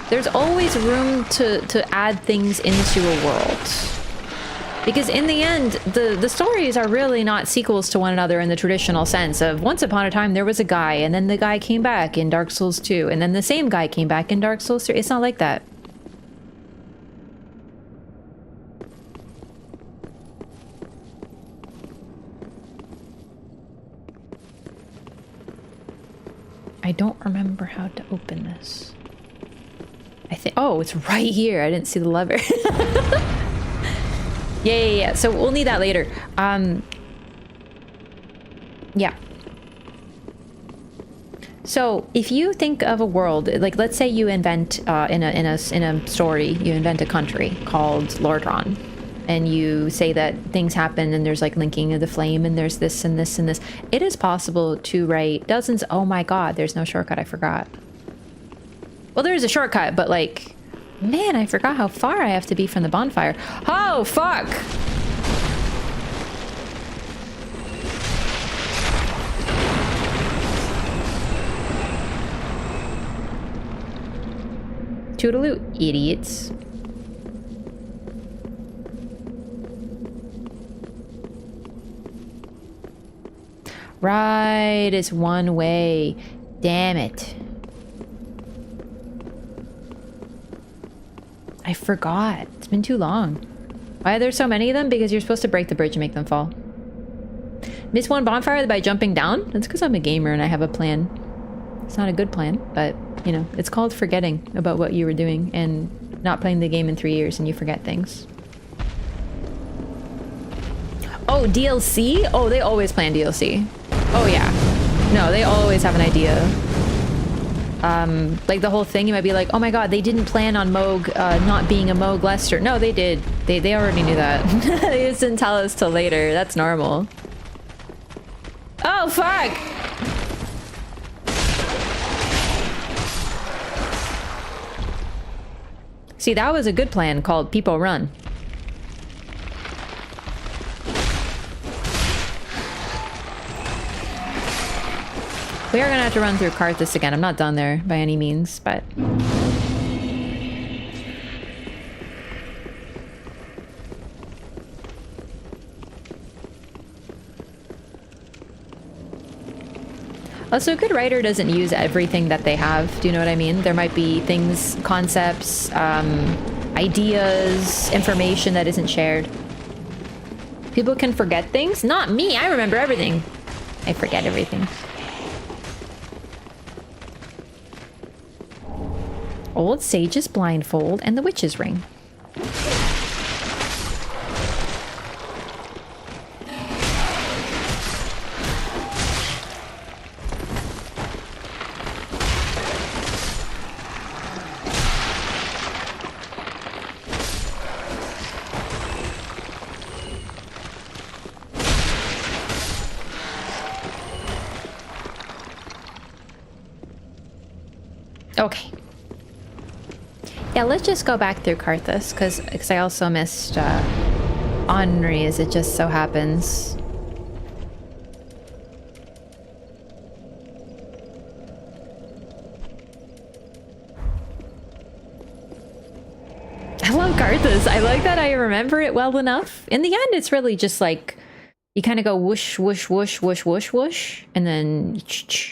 There's always room to add things into a world. Because in the end, the stories are really not sequels to one another in the traditional sense of once upon a time there was a guy, and then the guy came back in Dark Souls 2, and then the same guy came back in Dark Souls 3. It's not like that. I don't remember how to open this. I think, oh, it's right here. I didn't see the lever. Yeah. So we'll need that later. Yeah. So if you think of a world, like let's say you invent in a story, you invent a country called Loreathon. And you say that things happen and there's like linking of the flame and there's this and this and this. It is possible to write dozens. Oh my god, there's no shortcut. I forgot. Well, there is a shortcut, but like, man, I forgot how far I have to be from the bonfire. Oh, fuck. toodaloo, idiots. Right, it's one way. Damn it. I forgot. It's been too long. Why are there so many of them? Because you're supposed to break the bridge and make them fall. Miss one bonfire by jumping down? That's because I'm a gamer and I have a plan. It's not a good plan, but, you know, it's called forgetting about what you were doing and not playing the game in 3 years and you forget things. Oh, DLC? Oh, they always plan DLC. Oh, yeah. No, they always have an idea. Like the whole thing, you might be like, oh my god, they didn't plan on Moog not being a Moog Lester. No, they did. They already knew that. They just didn't tell us till later. That's normal. Oh, fuck! See, that was a good plan called People Run. We are gonna have to run through Carthus again. I'm not done there by any means, but... Also, a good writer doesn't use everything that they have. Do you know what I mean? There might be things, concepts, ideas, information that isn't shared. People can forget things. Not me. I remember everything. I forget everything. Old Sage's blindfold and the witch's ring. Okay. Yeah, let's just go back through Carthus, because I also missed Henri, as it just so happens. I love Carthus. I like that I remember it well enough. In the end, it's really just like, you kind of go whoosh, whoosh, whoosh, whoosh, whoosh, whoosh, and then,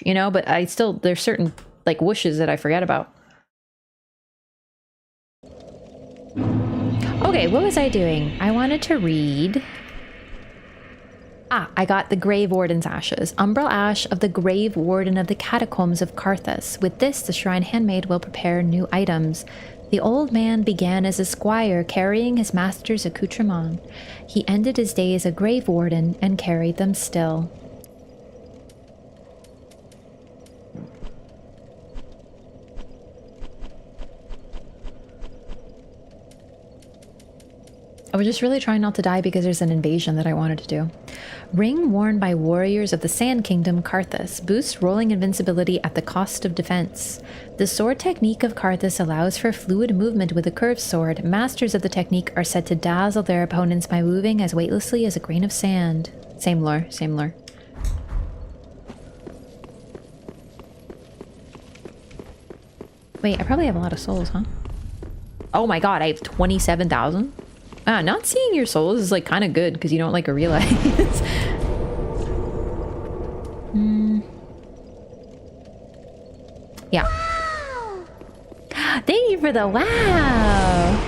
you know, but I still, there's certain, like, whooshes that I forget about. Okay, what was I doing? I wanted to read... Ah, I got the Grave Warden's Ashes. Umbral Ash of the Grave Warden of the Catacombs of Carthus. With this, the Shrine Handmaid will prepare new items. The old man began as a squire, carrying his master's accoutrement. He ended his days a Grave Warden, and carried them still. I was just really trying not to die because there's an invasion that I wanted to do. Ring worn by warriors of the Sand Kingdom, Carthus. Boosts rolling invincibility at the cost of defense. The sword technique of Carthus allows for fluid movement with a curved sword. Masters of the technique are said to dazzle their opponents by moving as weightlessly as a grain of sand. Same lore, same lore. Wait, I probably have a lot of souls, huh? Oh my god, I have 27,000? Not seeing your souls is like kind of good because you don't like realize. Yeah. Wow. Thank you for the wow.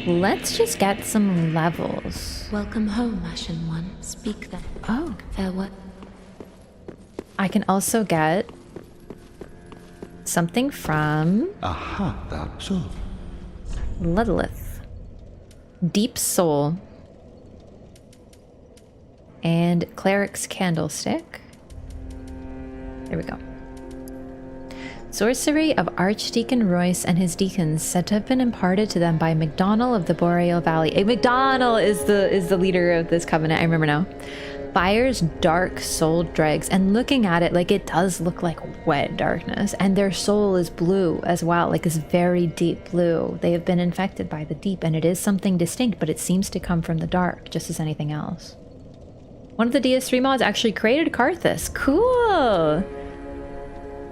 Let's just get some levels. Welcome home, Ashen One. Speak then. Oh. Farewell. I can also get something from... Aha, that's all. Ludlith. Deep Soul. And Cleric's Candlestick. There we go. Sorcery of Archdeacon Royce and his deacons, said to have been imparted to them by McDonnell of the Boreal Valley. McDonnell is the leader of this covenant, I remember now. Fire's dark soul dregs, and looking at it, like, it does look like wet darkness, and their soul is blue as well, like this very deep blue. They have been infected by the deep, and it is something distinct, but it seems to come from the dark, just as anything else. One of the DS3 mods actually created Carthus. Cool.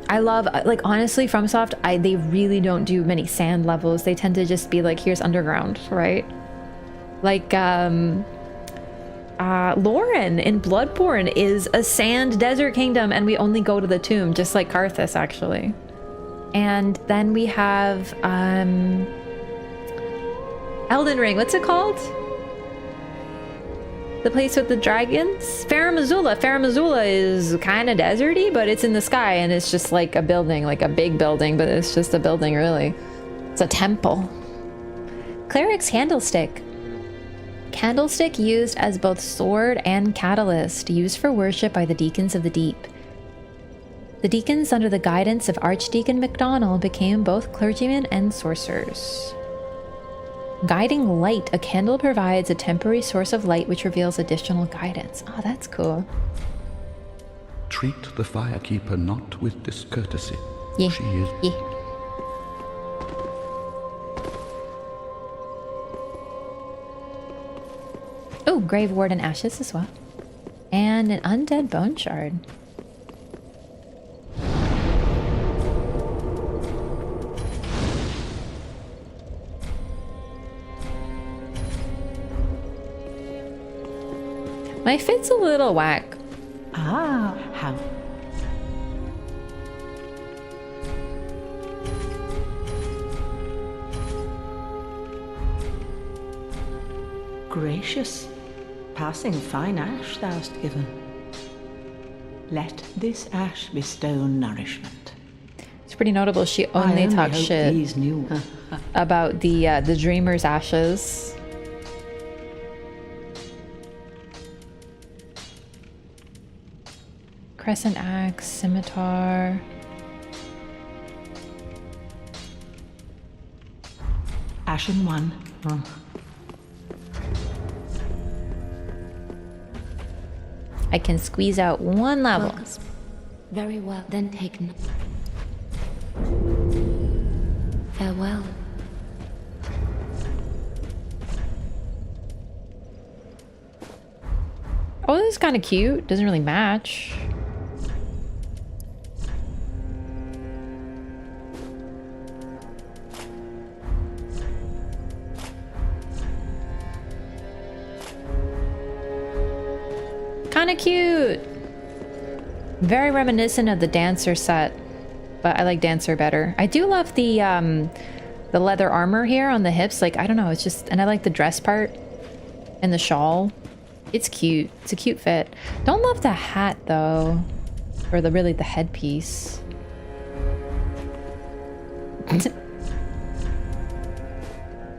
I love, like, honestly, FromSoft, they really don't do many sand levels. They tend to just be like, here's underground, right? Like, Lauren in Bloodborne is a sand desert kingdom, and we only go to the tomb, just like Carthus, actually. And then we have, Elden Ring, what's it called? The place with the dragons? Farum Azula. Farum Azula is kind of deserty, but it's in the sky, and it's just like a building, like a big building, but it's just a building, really. It's a temple. Cleric's Candlestick. Candlestick used as both sword and catalyst, used for worship by the Deacons of the Deep. The Deacons, under the guidance of Archdeacon MacDonald, became both clergymen and sorcerers. Guiding light. A candle provides a temporary source of light which reveals additional guidance. Oh, that's cool. Treat the firekeeper not with discourtesy. Yeah. She is... Yeah. Oh, Grave Warden Ashes as well. And an Undead Bone Shard. My fit's a little whack. Ah, how... Gracious, passing fine ash thou'st given. Let this ash bestow nourishment. It's pretty notable. She only talks shit these new about the Dreamer's ashes. Crescent axe, scimitar. Ashen one. I can squeeze out one level. Very well, then take no. Farewell. Oh, this is kind of cute. Doesn't really match. Kind of cute. Very reminiscent of the Dancer set, but I like Dancer better. I do love the leather armor here on the hips. Like, I don't know, it's just, and I like the dress part and the shawl. It's cute. It's a cute fit. Don't love the hat though, or the headpiece.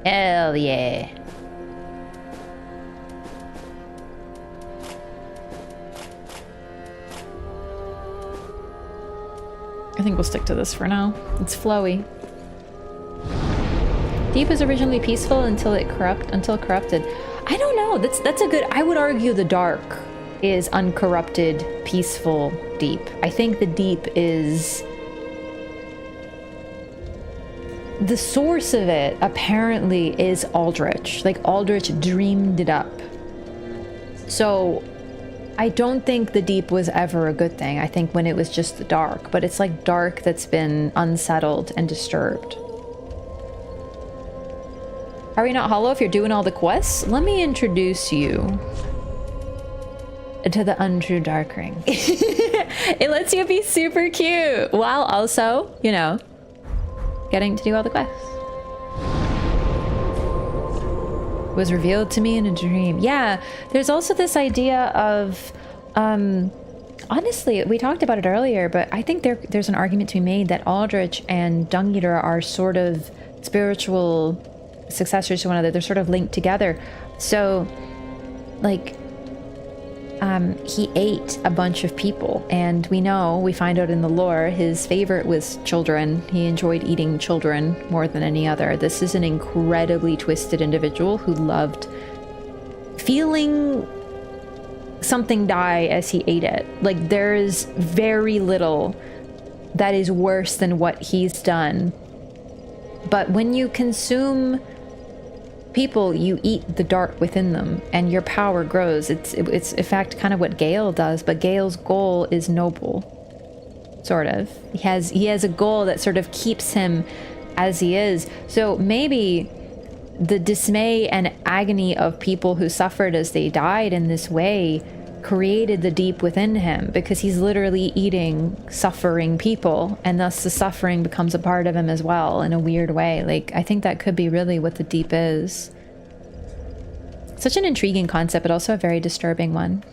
Hell yeah. I think we'll stick to this for now. It's flowy. Deep was originally peaceful until corrupted. I don't know. That's a good. I would argue the dark is uncorrupted, peaceful deep. I think the deep is the source of it. Apparently, is Aldrich. Like Aldrich dreamed it up. So I don't think the deep was ever a good thing. I think when it was just the dark, but it's like dark that's been unsettled and disturbed. Are we not hollow if you're doing all the quests? Let me introduce you to the untrue dark ring. It lets you be super cute while also, you know, getting to do all the quests. Was revealed to me in a dream. Yeah, there's also this idea of honestly, we talked about it earlier, but I think there's an argument to be made that Aldrich and Dung Eater are sort of spiritual successors to one another. They're sort of linked together. So like he ate a bunch of people, and we find out in the lore, his favorite was children. He enjoyed eating children more than any other. This is an incredibly twisted individual who loved feeling something die as he ate it. Like, there's very little that is worse than what he's done. But when you consume people, you eat the dark within them, and your power grows. It's in fact kind of what Gail does, but Gail's goal is noble, sort of. He has a goal that sort of keeps him as he is. So maybe the dismay and agony of people who suffered as they died in this way created the deep within him, because he's literally eating suffering people, and thus the suffering becomes a part of him as well in a weird way. Like, I think that could be really what the deep is. Such an intriguing concept, but also a very disturbing one.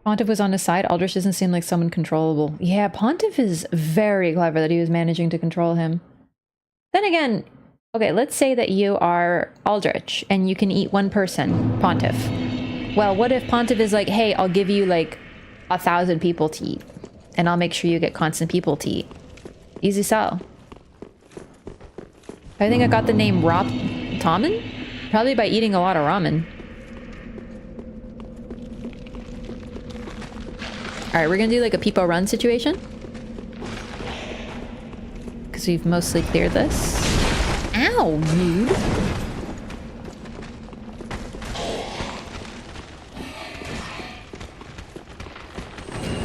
Pontiff was on his side. Aldrich doesn't seem like someone controllable. Yeah, Pontiff is very clever that he was managing to control him. Then again, okay, let's say that you are Aldrich and you can eat one person, Pontiff. Well, what if Pontiff is like, hey, I'll give you like 1,000 people to eat, and I'll make sure you get constant people to eat. Easy sell. I think I got the name Tomen? Probably by eating a lot of ramen. Alright, we're gonna do like a people run situation. Because we've mostly cleared this. Ow, rude.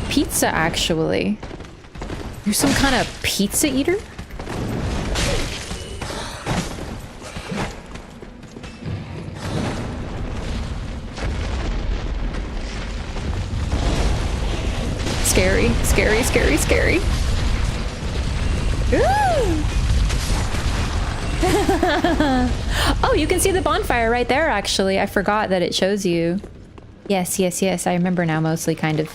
Pizza, actually. You're some kind of pizza eater? Scary, scary, scary, scary. Oh, you can see the bonfire right there, actually. I forgot that it shows you. Yes, yes, yes. I remember now, mostly, kind of.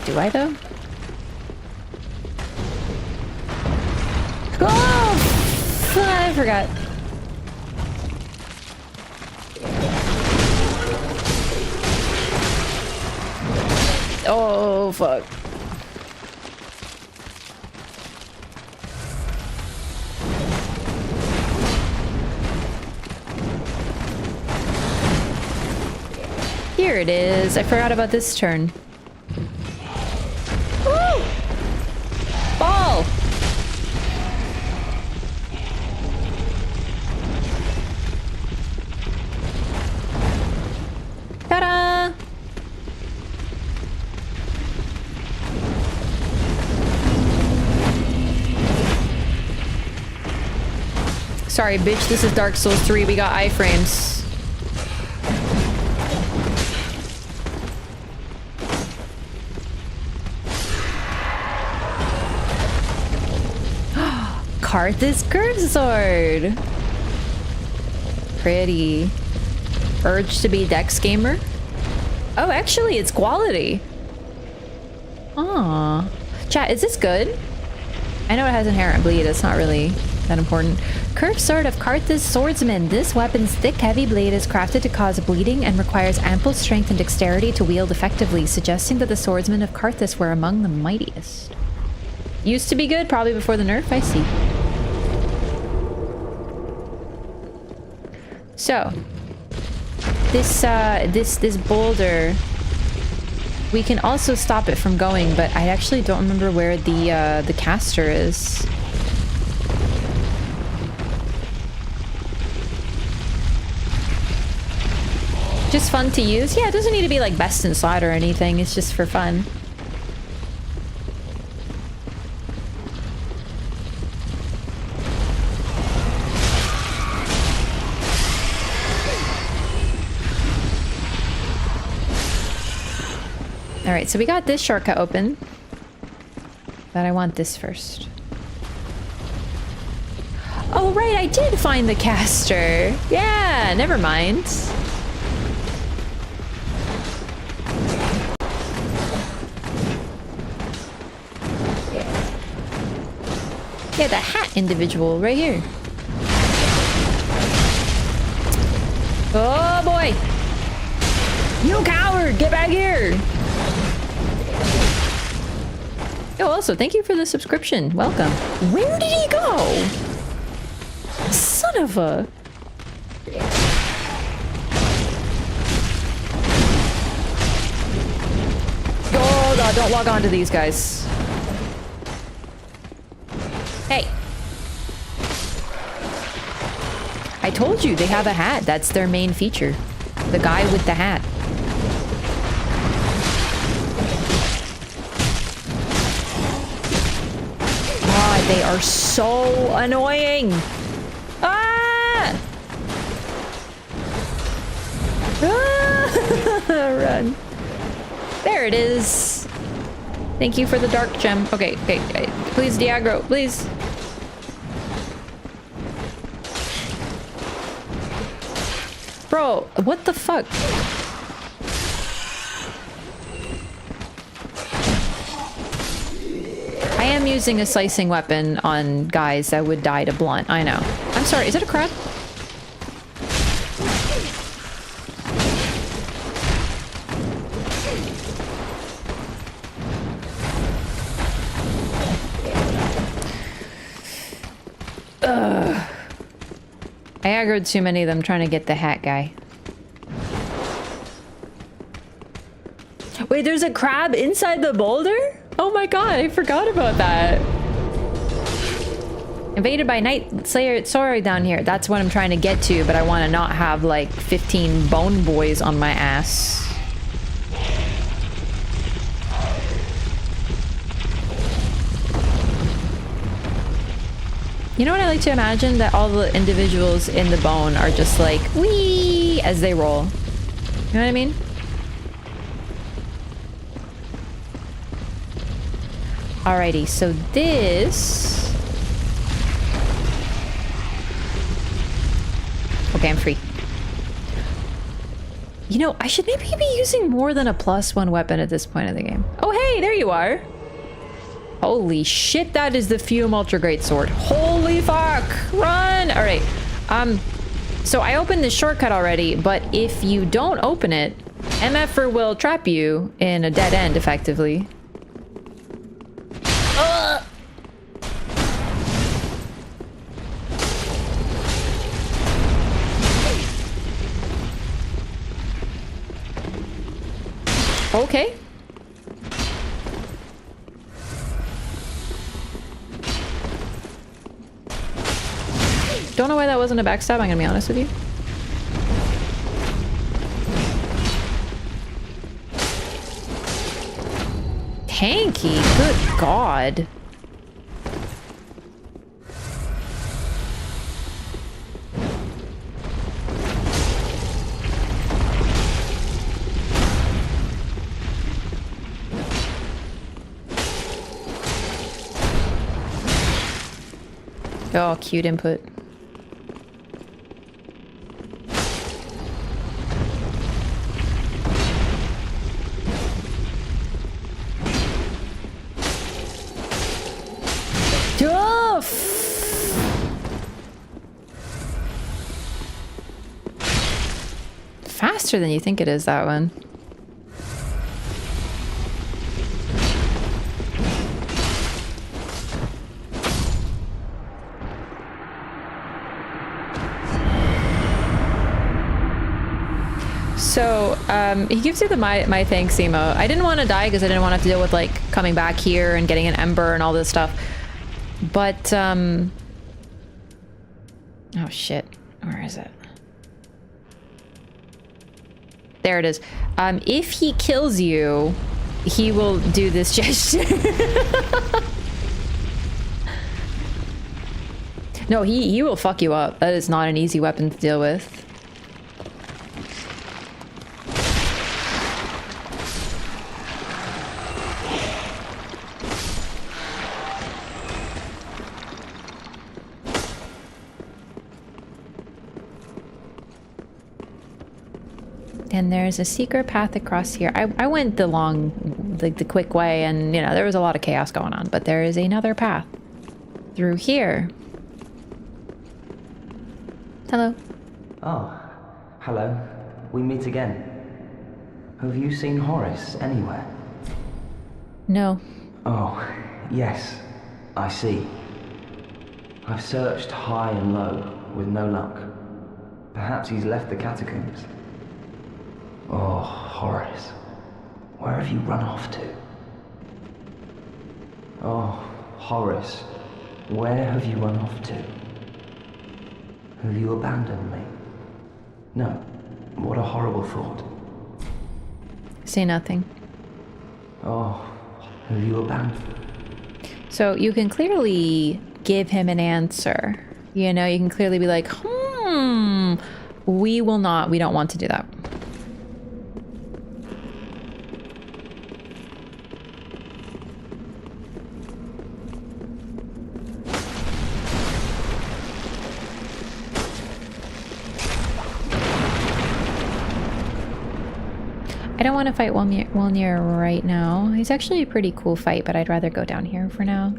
Do I, though? Oh! I forgot. Oh, fuck. Here it is. I forgot about this turn. Woo! Ball! Ta-da! Sorry, bitch, this is Dark Souls 3. We got iframes. Carthus curved sword. Pretty. Urge to be Dex gamer. Oh, actually, it's quality. Aw. Chat, is this good? I know it has inherent bleed. It's not really that important. Curved sword of Carthus swordsman. This weapon's thick, heavy blade is crafted to cause bleeding and requires ample strength and dexterity to wield effectively, suggesting that the swordsmen of Carthus were among the mightiest. Used to be good, probably before the nerf. I see. So, this boulder, we can also stop it from going, but I actually don't remember where the caster is. Just fun to use. Yeah, it doesn't need to be like best in slot or anything. It's just for fun. Alright, so we got this shortcut open. But I want this first. Oh, right, I did find the caster. Yeah, never mind. Yeah, the hat individual right here. Oh boy! You coward! Get back here! Oh, also, thank you for the subscription. Welcome. Where did he go? Son of a... don't log on to these guys. Hey. I told you, they have a hat. That's their main feature. The guy with the hat. God, they are so annoying. Ah! Run. There it is. Thank you for the dark gem. Okay, okay, okay. Please, Diagro, please. Bro, what the fuck? I am using a slicing weapon on guys that would die to blunt. I know. I'm sorry, is it a crab? I aggroed too many of them trying to get the hat guy. Wait, there's a crab inside the boulder? Oh my god, I forgot about that. Invaded by Night Slayer Sora down here. That's what I'm trying to get to, but I want to not have like 15 bone boys on my ass. You know what I like to imagine? That all the individuals in the bone are just like, wee, as they roll. You know what I mean? Alrighty, so this... Okay, I'm free. You know, I should maybe be using more than a +1 weapon at this point of the game. Oh, hey, there you are. Holy shit, that is the Fume Ultra Great Sword. Holy fuck! Run! Alright. So I opened this shortcut already, but if you don't open it, MFer will trap you in a dead end, effectively. Okay. Don't know why that wasn't a backstab, I'm gonna be honest with you. Tanky, good god. Oh, cute input. Faster than you think it is, that one. So, he gives you the my thanks emote. I didn't want to die because I didn't want to have to deal with, like, coming back here and getting an ember and all this stuff. But, oh shit. Where is it? There it is. If he kills you, he will do this gesture. No, he will fuck you up. That is not an easy weapon to deal with. And there's a secret path across here. I went the quick way, and you know, there was a lot of chaos going on, but there is another path through here. Hello. Oh, hello. We meet again. Have you seen Horace anywhere? No. Oh, yes. I see. I've searched high and low with no luck. Perhaps he's left the catacombs. Oh, Horace. Where have you run off to? Oh, Horace, where have you run off to? Have you abandoned me? No, what a horrible thought. Say nothing. Oh, have you abandoned? So you can clearly give him an answer. You know, you can clearly be like, we will not, we don't want to do that. I don't want to fight Wolnir right now. He's actually a pretty cool fight, but I'd rather go down here for now.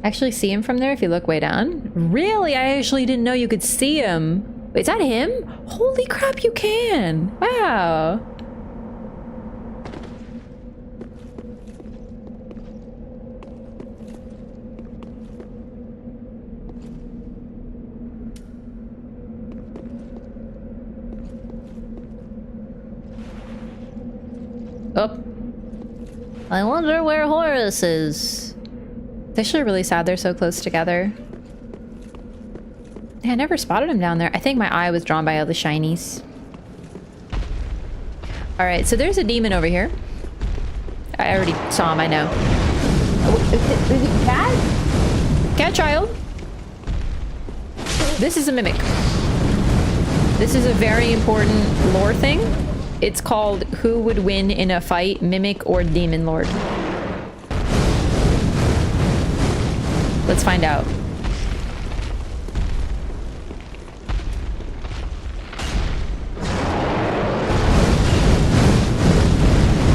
Actually see him from there if you look way down. Really? I actually didn't know you could see him. Wait, is that him? Holy crap, you can. Wow. Oh. I wonder where Horace is. It's actually really sad they're so close together. Yeah, I never spotted him down there. I think my eye was drawn by all the shinies. Alright, so there's a demon over here. I already saw him, I know. Oh, is it cat? Cat child. This is a mimic. This is a very important lore thing. It's called who would win in a fight, mimic or demon lord. Let's find out.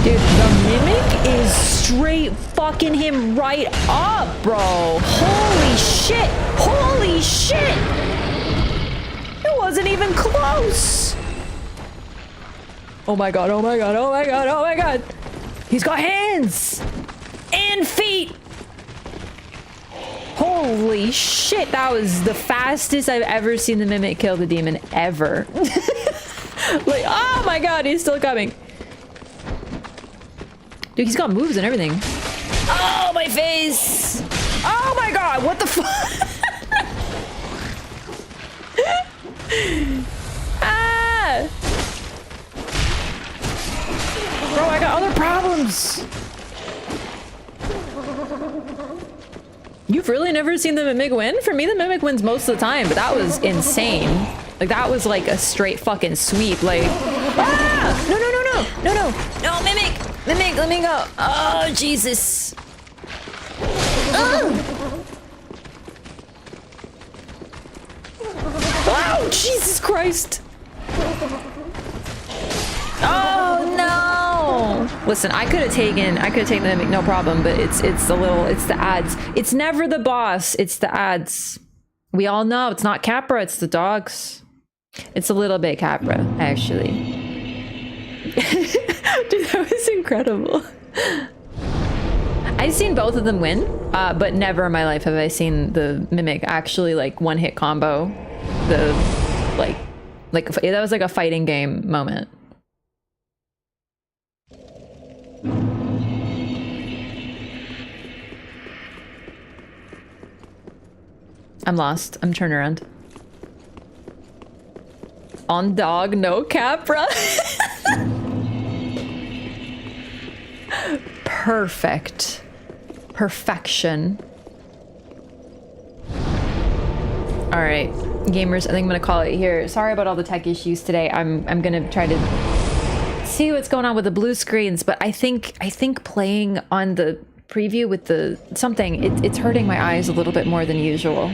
Dude, the mimic is straight fucking him right up, bro. Holy shit. Holy shit. It wasn't even close. Oh my god, oh my god, oh my god, oh my god. He's got hands and feet. Holy shit, that was the fastest I've ever seen the mimic kill the demon ever. Like, oh my god, he's still coming. Dude, he's got moves and everything. Oh, my face. Oh my god, what the fuck? Ah! Bro, I got other problems. You've really never seen the mimic win? For me, the mimic wins most of the time, but that was insane. Like, that was like a straight fucking sweep. Like, ah! No, no, no, no, no, no, no, mimic, mimic, let me go. Oh, Jesus. Oh, oh Jesus Christ. Oh no! Listen, I could have taken the mimic, no problem, but it's the ads. It's never the boss, it's the ads. We all know it's not Capra, it's the dogs. It's a little bit Capra, actually. Dude, that was incredible. I've seen both of them win, but never in my life have I seen the mimic actually like one-hit combo. That was like a fighting game moment. I'm lost. I'm turning around. On dog, no Capra. Perfect. Perfection. All right, gamers, I think I'm gonna call it here. Sorry about all the tech issues today. I'm gonna try to see what's going on with the blue screens, but I think playing on the preview with the it's hurting my eyes a little bit more than usual.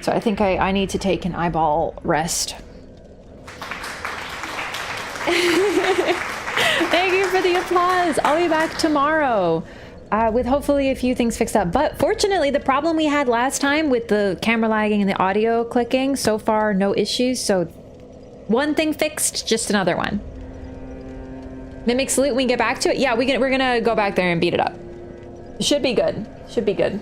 So I think I need to take an eyeball rest. Thank you for the applause. I'll be back tomorrow with hopefully a few things fixed up. But fortunately, the problem we had last time with the camera lagging and the audio clicking, so far no issues. So one thing fixed, just another one. Mimic salute, we can get back to it. Yeah, we're gonna go back there and beat it up. Should be good. Should be good.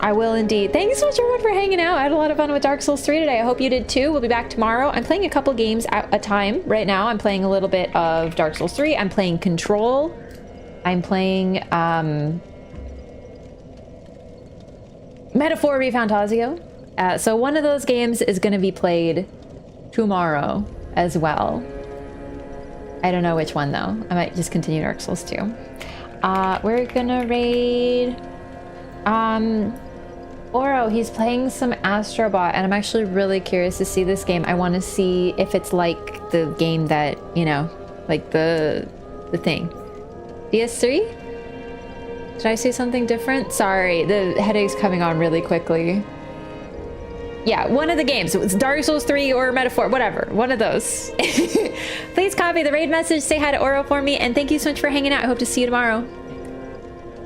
I will indeed. Thank you so much everyone for hanging out. I had a lot of fun with Dark Souls 3 today. I hope you did too. We'll be back tomorrow. I'm playing a couple games at a time right now. I'm playing a little bit of Dark Souls 3. I'm playing Control. I'm playing Metaphor Refantasio. So one of those games is going to be played tomorrow as well. I don't know which one though. I might just continue Dark Souls 2. We're gonna raid Oro. He's playing some Astrobot, and I'm actually really curious to see this game. I want to see if it's like the game that, you know, like the thing. DS3? Did I say something different? Sorry, the headache's coming on really quickly. Yeah, one of the games. It's Dark Souls 3 or Metaphor, whatever. One of those. Please copy the raid message, say hi to Oro for me, and thank you so much for hanging out. I hope to see you tomorrow.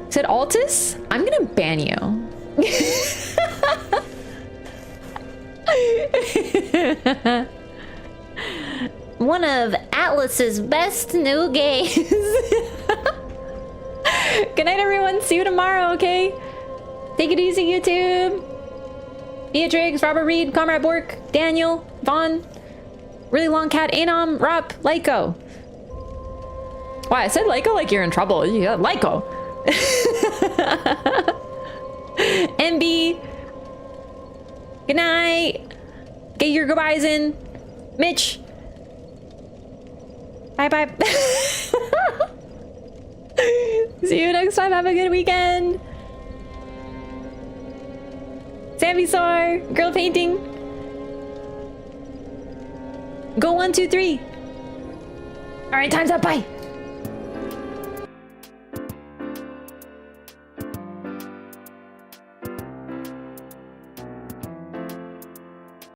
Said Altus? I'm gonna ban you. One of Atlas's best new games. Good night, everyone. See you tomorrow, okay? Take it easy, YouTube. Beatrix, Robert Reed, Comrade Bork, Daniel, Vaughn, Really Long Cat, Anam, Rup, Lyco. Wow, I said Lyco like you're in trouble. Yeah, Lyco. MB. Good night. Get your goodbyes in. Mitch. Bye-bye. See you next time. Have a good weekend. Sammy Sar, girl painting. Go 1, 2, 3. All right, time's up. Bye.